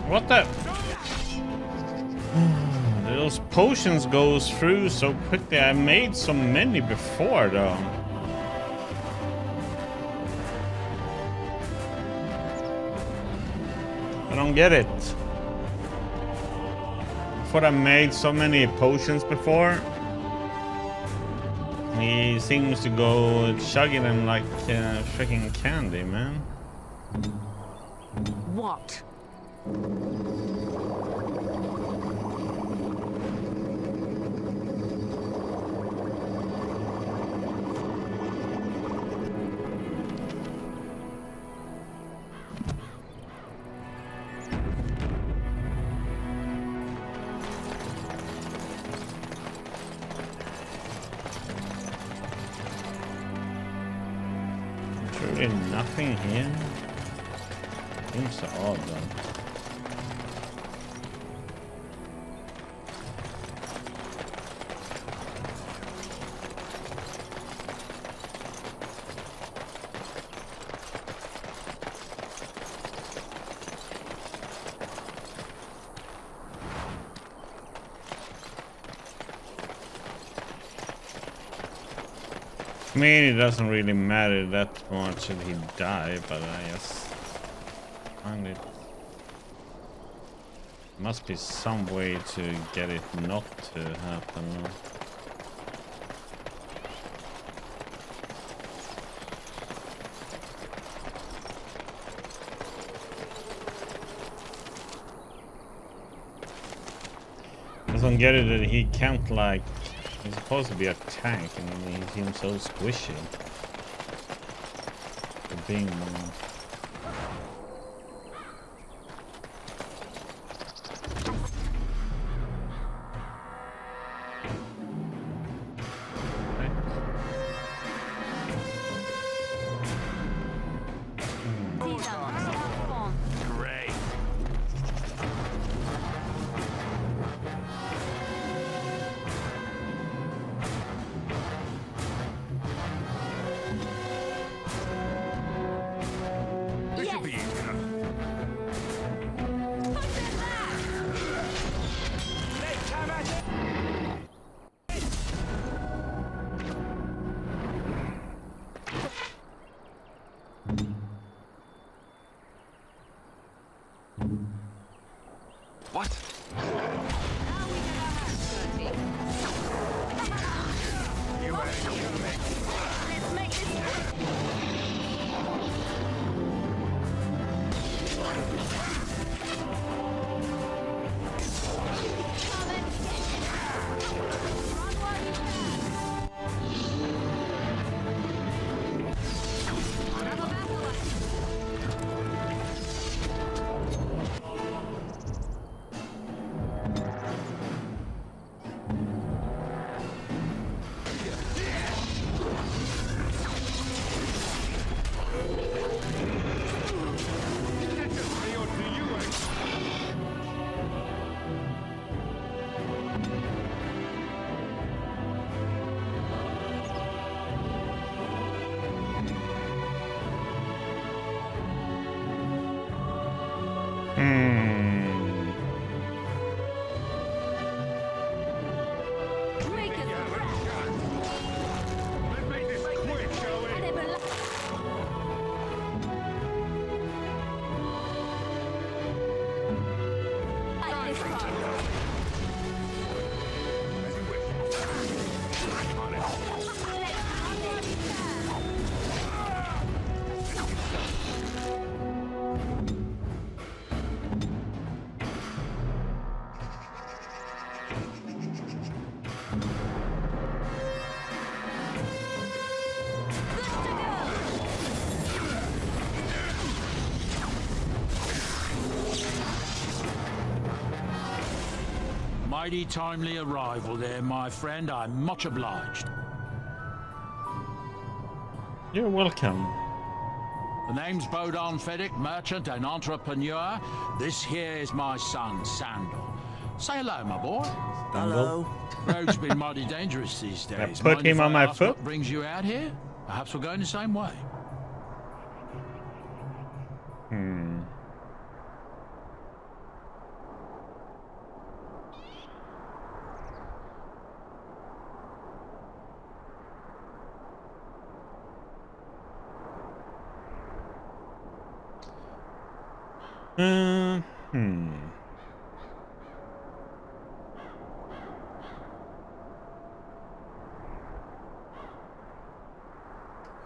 What the? Those potions goes through so quickly. I made so many before though. I don't get it. Thought I made so many potions before. He seems to go chugging them like freaking candy, man. What? Truly nothing here. Seems so odd though. I mean, it doesn't really matter that much if he die, but I just find it must be some way to get it not to happen. I don't get it that he can't, like, he's supposed to be a tank and he seems so squishy for being one. What? Mighty timely arrival there, my friend. I'm much obliged. You're welcome. The name's Bodan Fedek, merchant and entrepreneur. This here is my son, Sandal. Say hello, my boy. Hello. Road's been mighty dangerous these I days. put Mind him if I on my ask foot? What brings you out here? Perhaps we're going the same way.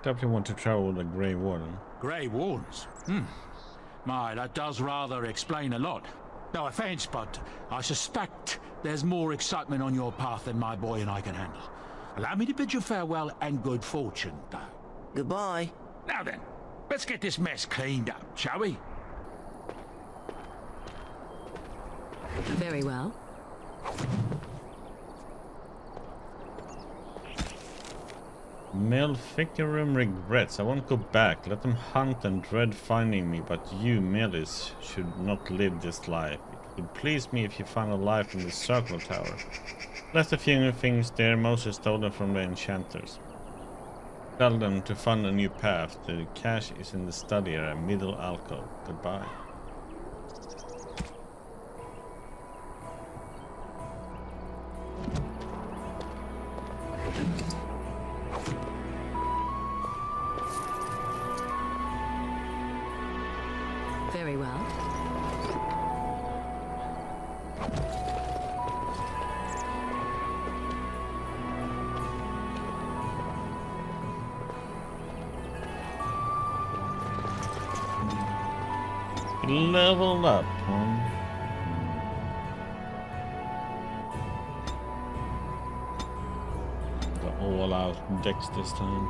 Definitely want to travel with the Grey Warden. Grey Wardens? My, that does rather explain a lot. No offense, but I suspect there's more excitement on your path than my boy and I can handle. Allow me to bid you farewell and good fortune, though. Goodbye. Now then, let's get this mess cleaned up, shall we? Very well. Melficarum regrets. I won't go back. Let them hunt and dread finding me, but you, Melis, should not live this life. It would please me if you found a life in the Circle Tower. Left a few things there, mostly stolen from the enchanters. Tell them to find a new path. The cache is in the study area, middle alcove. Goodbye. Leveled up, huh? The all-out decks this time.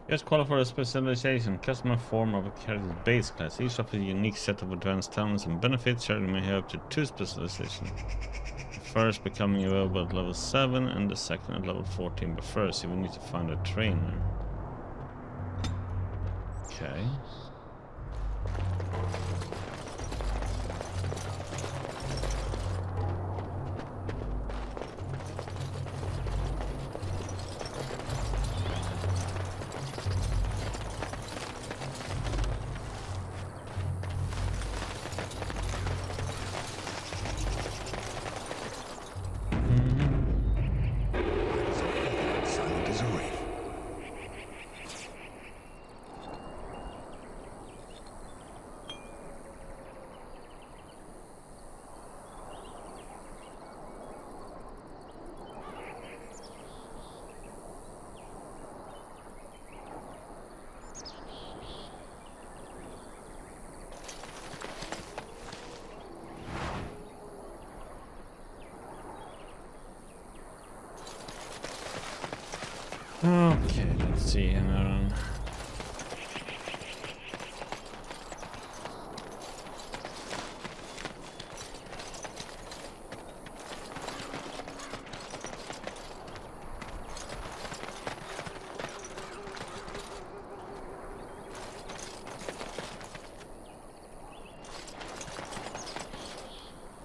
Just qualify for a specialization, customer form of a character's base class. Each offers a unique set of advanced talents and benefits. Character may have up to 2 specializations. The first becoming available at level 7 and the second at level 14. But first you will need to find a trainer. Okay. Okay, let's see here now.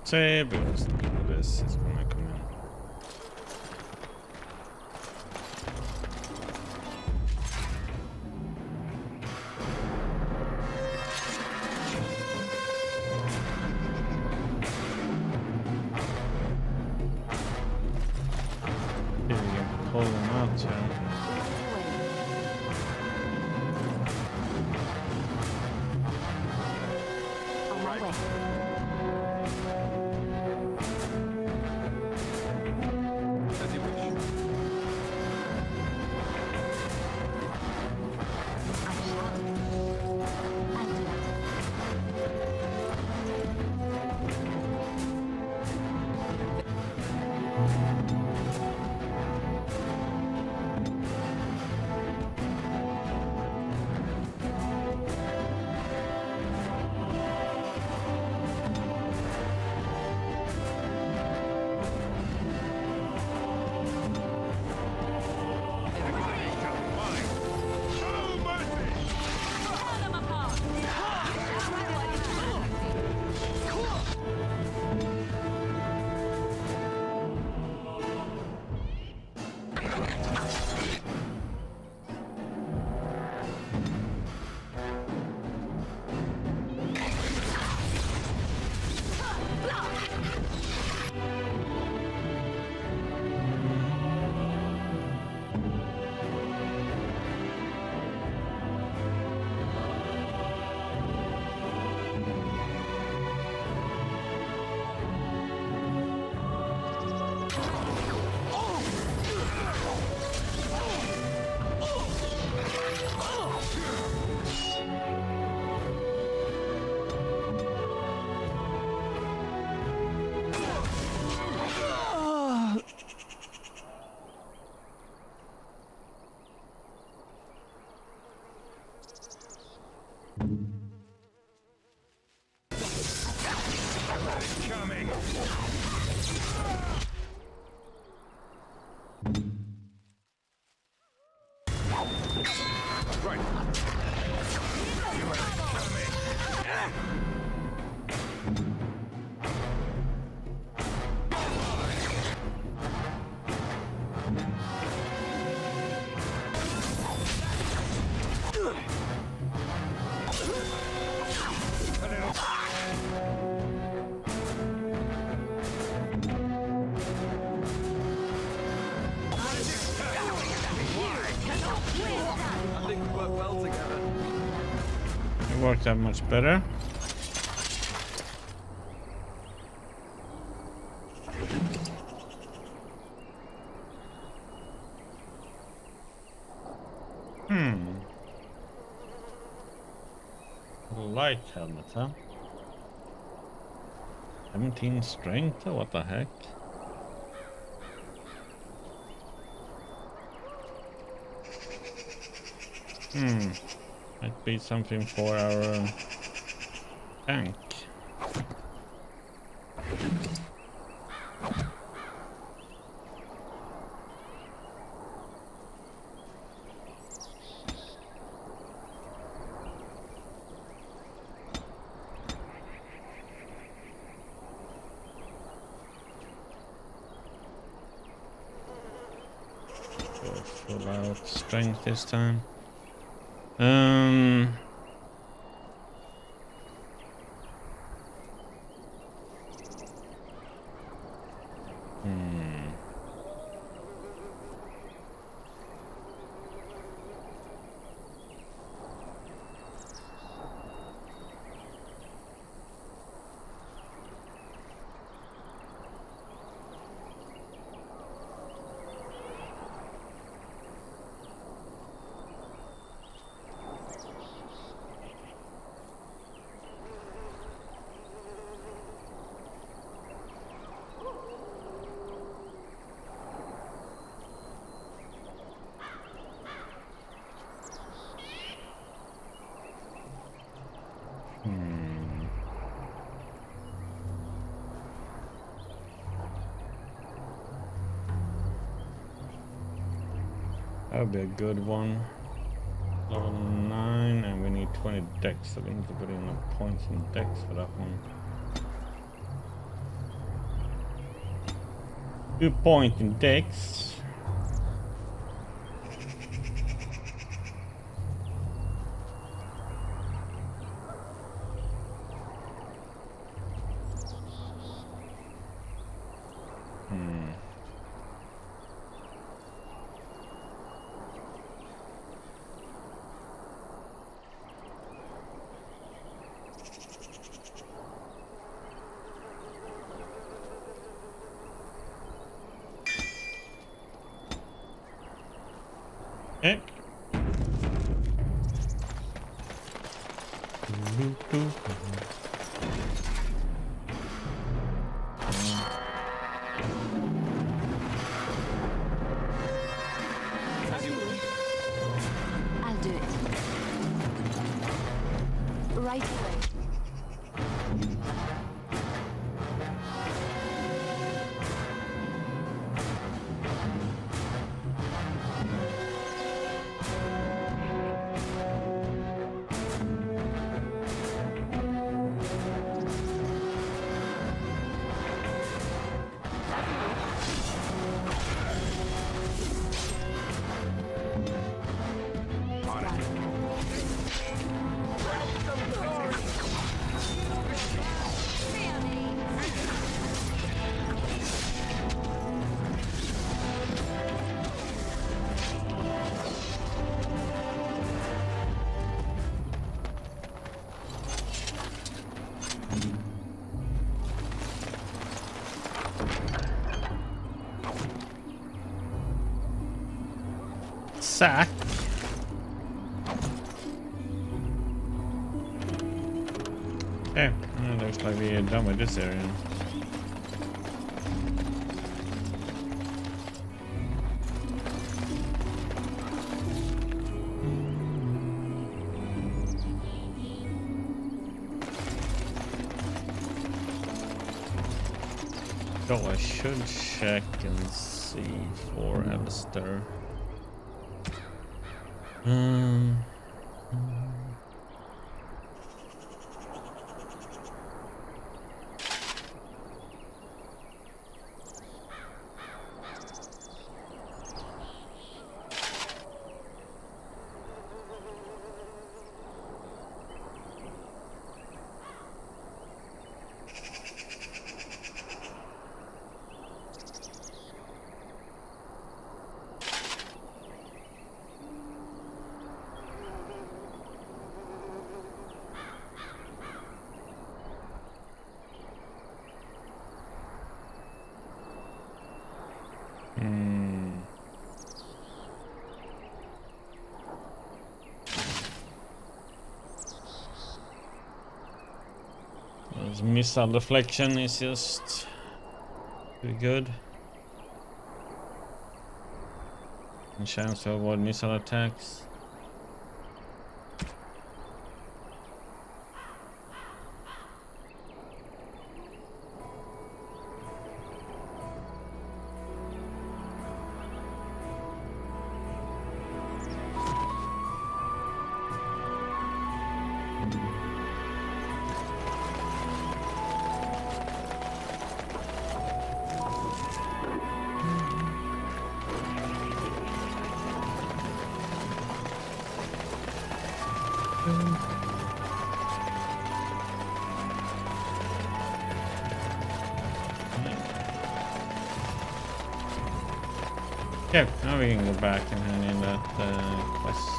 Save because this is gonna come in. Pull them out, On my way. Coming. Right. You ain't coming. I think we work well together. It worked out much better. Light helmet, huh? 17 strength, or what the heck? Might be something for our tank. Full out strength this time. That would be a good one. Level 9, and we need 20 decks, so we need to put in the points in decks for that one. 2 points in decks. Okay. I'll do it. Right away. Sack. Okay, looks like we are done with this area. So I should check and see for Alistair. Missile deflection is just pretty good. And chance to avoid missile attacks. Okay, now we can go back and hand in that quest.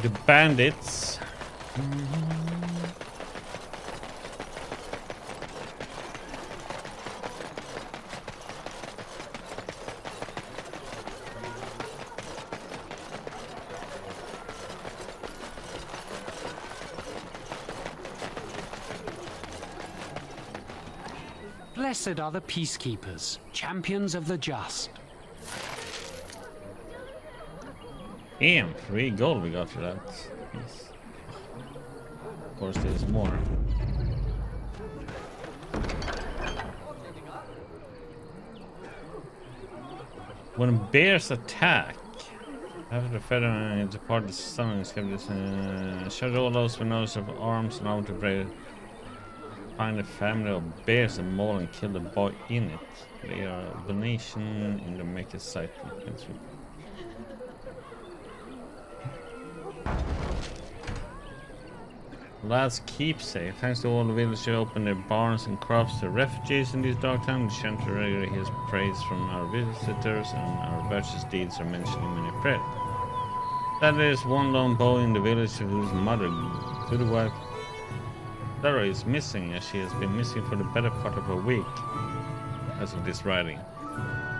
The bandits. Blessed are the peacekeepers, champions of the just. Damn, 3 gold we got for that. Yes. Of course, there's more. When bears attack, after the feather depart the sun, shut all those with nose of arms and out to break. Find a family of bears and maul and kill the boy in it. They are a donation in the maker's site. Last keepsake. Thanks to all the villagers who opened their barns and crops to refugees in these dark times. The chanter regularly hears praise from our visitors, and our virtuous deeds are mentioned in many prayers. That is one lone boy in the village whose mother, to the wife, Sarah is missing, as she has been missing for the better part of a week as of this writing.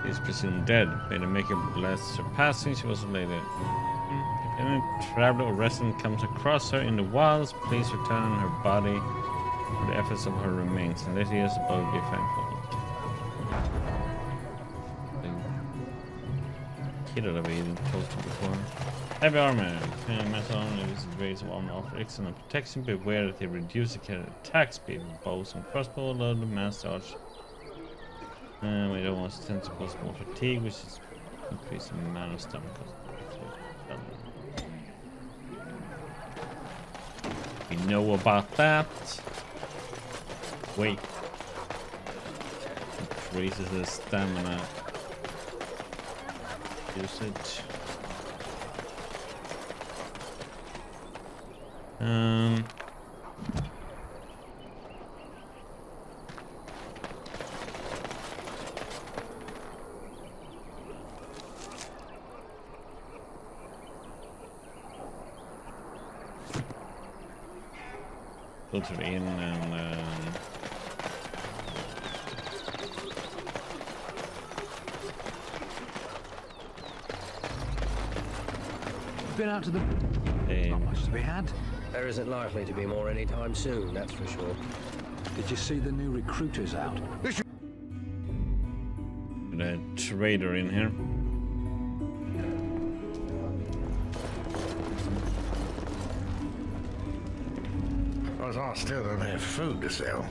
She is presumed dead. May the Maker bless her passing. She was later. If any traveler or resident comes across her in the wilds, please return her body for the efforts of her remains, and let us above be thankful. The kid that we didn't talk to before. Heavy armor. Metal armor is raise of armor offer excellent protection. Beware that they reduce the attack speed with bows and crossbow, load the master arch. We don't want to tend to cause more fatigue, which is increasing mana stamina. We know about that. Wait. Increases the stamina usage. Filter in and been out to the... Not much to be had. There isn't likely to be more anytime soon, that's for sure. Did you see the new recruiters out? The trader in here. Because I still don't have food to sell.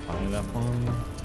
Find that one.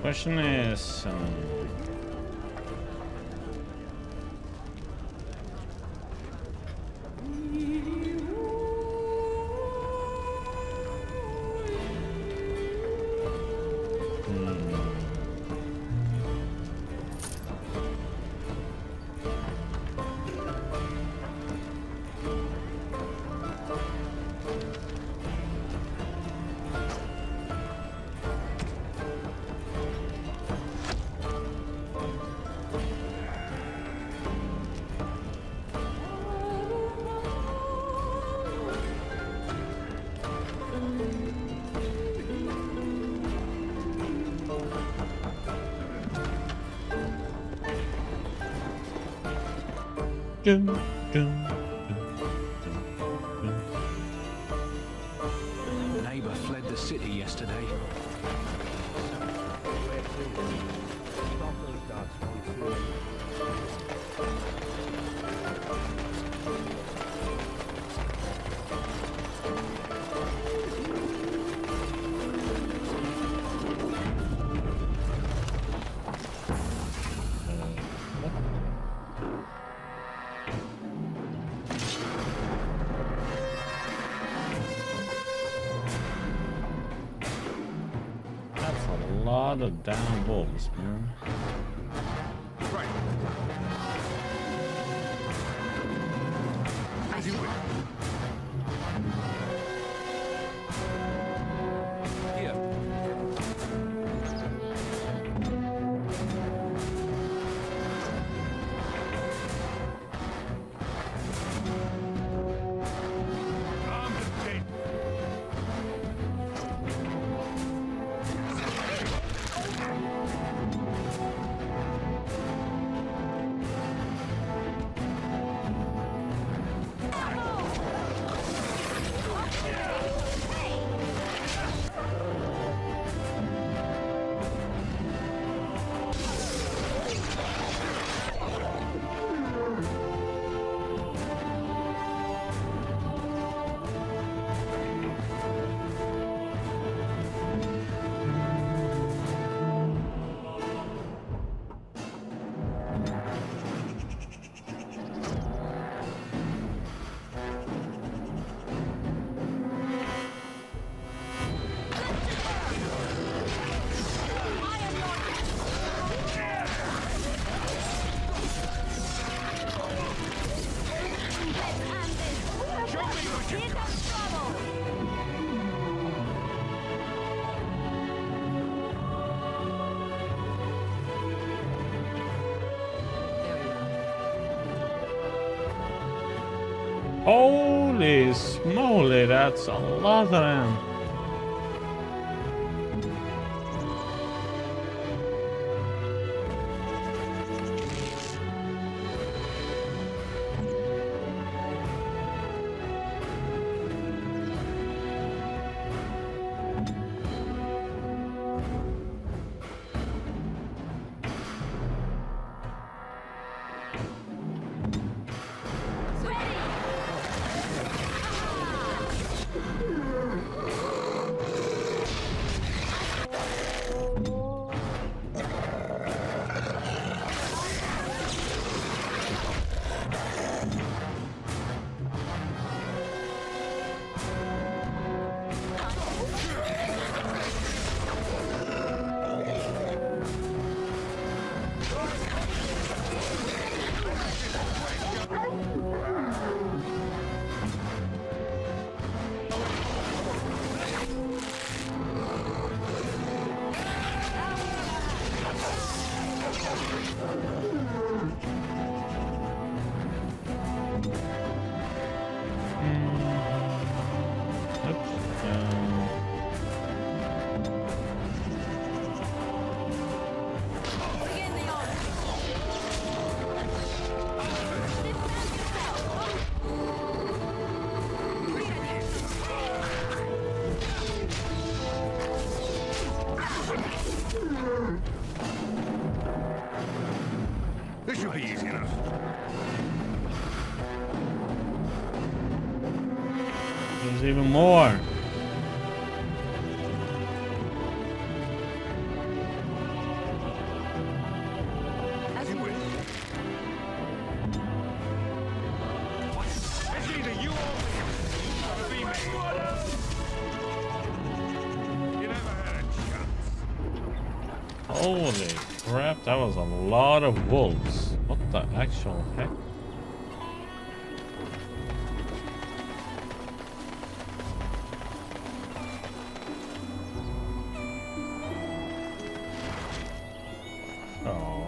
Question is, Neighbor fled the city yesterday. lot of damn wolves, man. Right. As you will. Here. Holy smoly, that's a lot of them. This should be easy enough. There's even more. Holy crap, that was a lot of wolves. What the actual heck? Oh.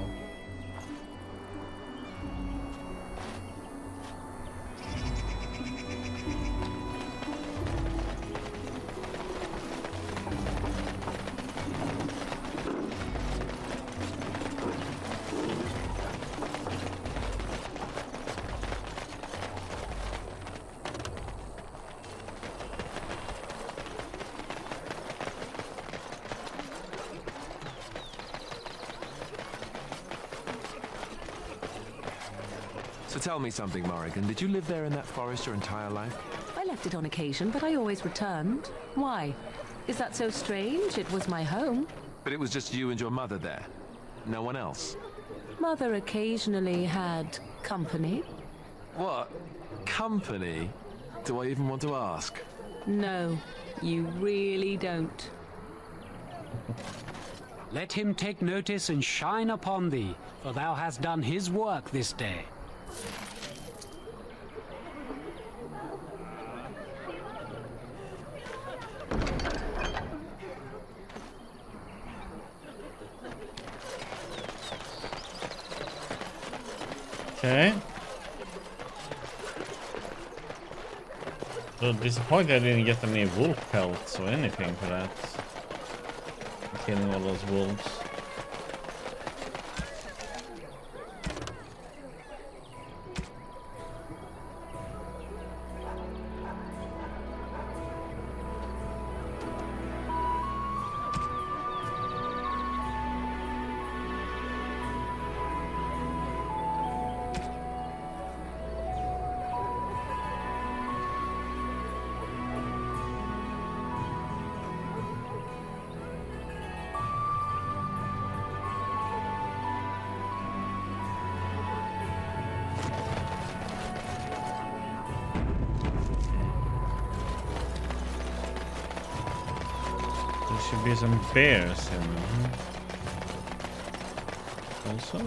So tell me something, Morrigan. Did you live there in that forest your entire life? I left it on occasion, but I always returned. Why? Is that so strange? It was my home. But it was just you and your mother there? No one else? Mother occasionally had company. What? Company? Do I even want to ask? No, you really don't. Let him take notice and shine upon thee, for thou hast done his work this day. Okay. So disappointed I didn't get any wolf pelts or anything for that. Killing all those wolves. There should be some bears in there. Also,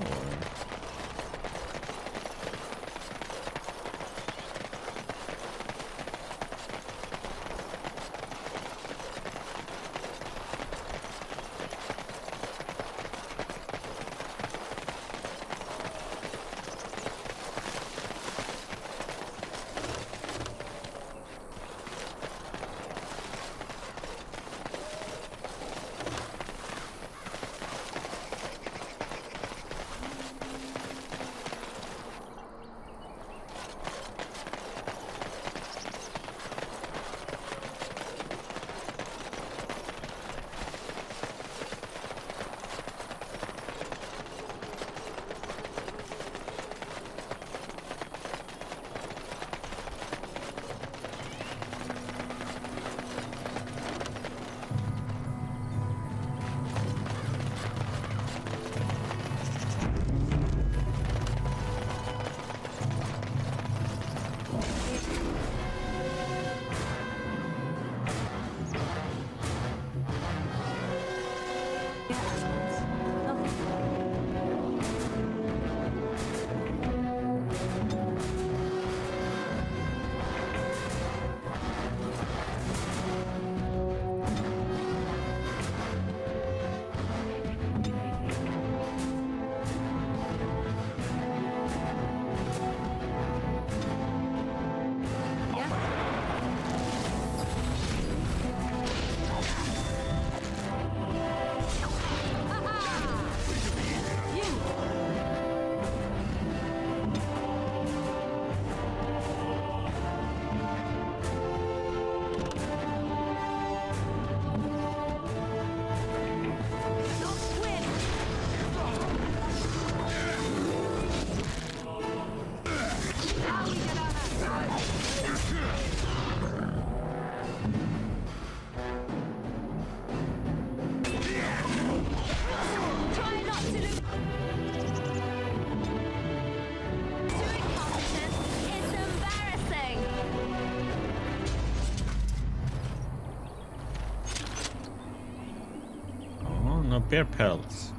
Bear pelts.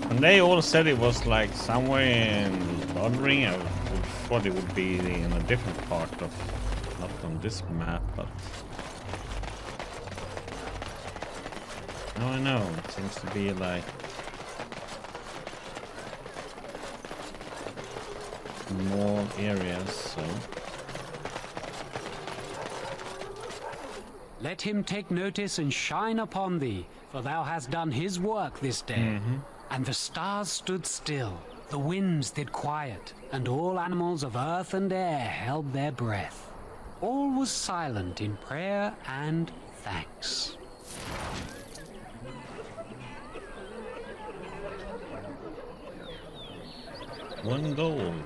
And they all said it was like somewhere in Lothering. I thought it would be in a different part of, not on this map, but now I know. It seems to be like more areas, so. Let him take notice and shine upon thee, for thou hast done his work this day. And the stars stood still, the winds did quiet, and all animals of earth and air held their breath. All was silent in prayer and thanks. One gold.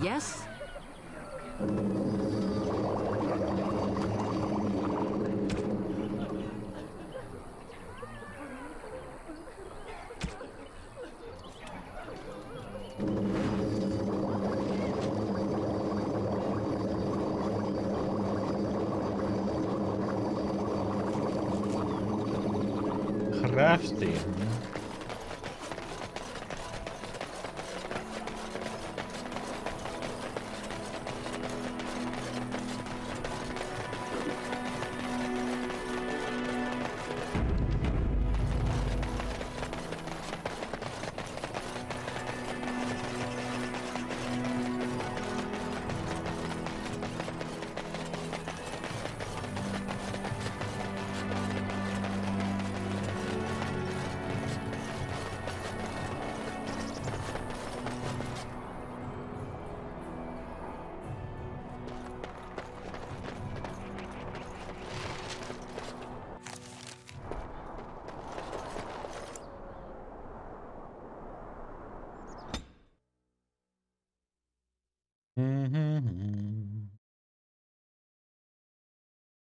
Yes? Crafty.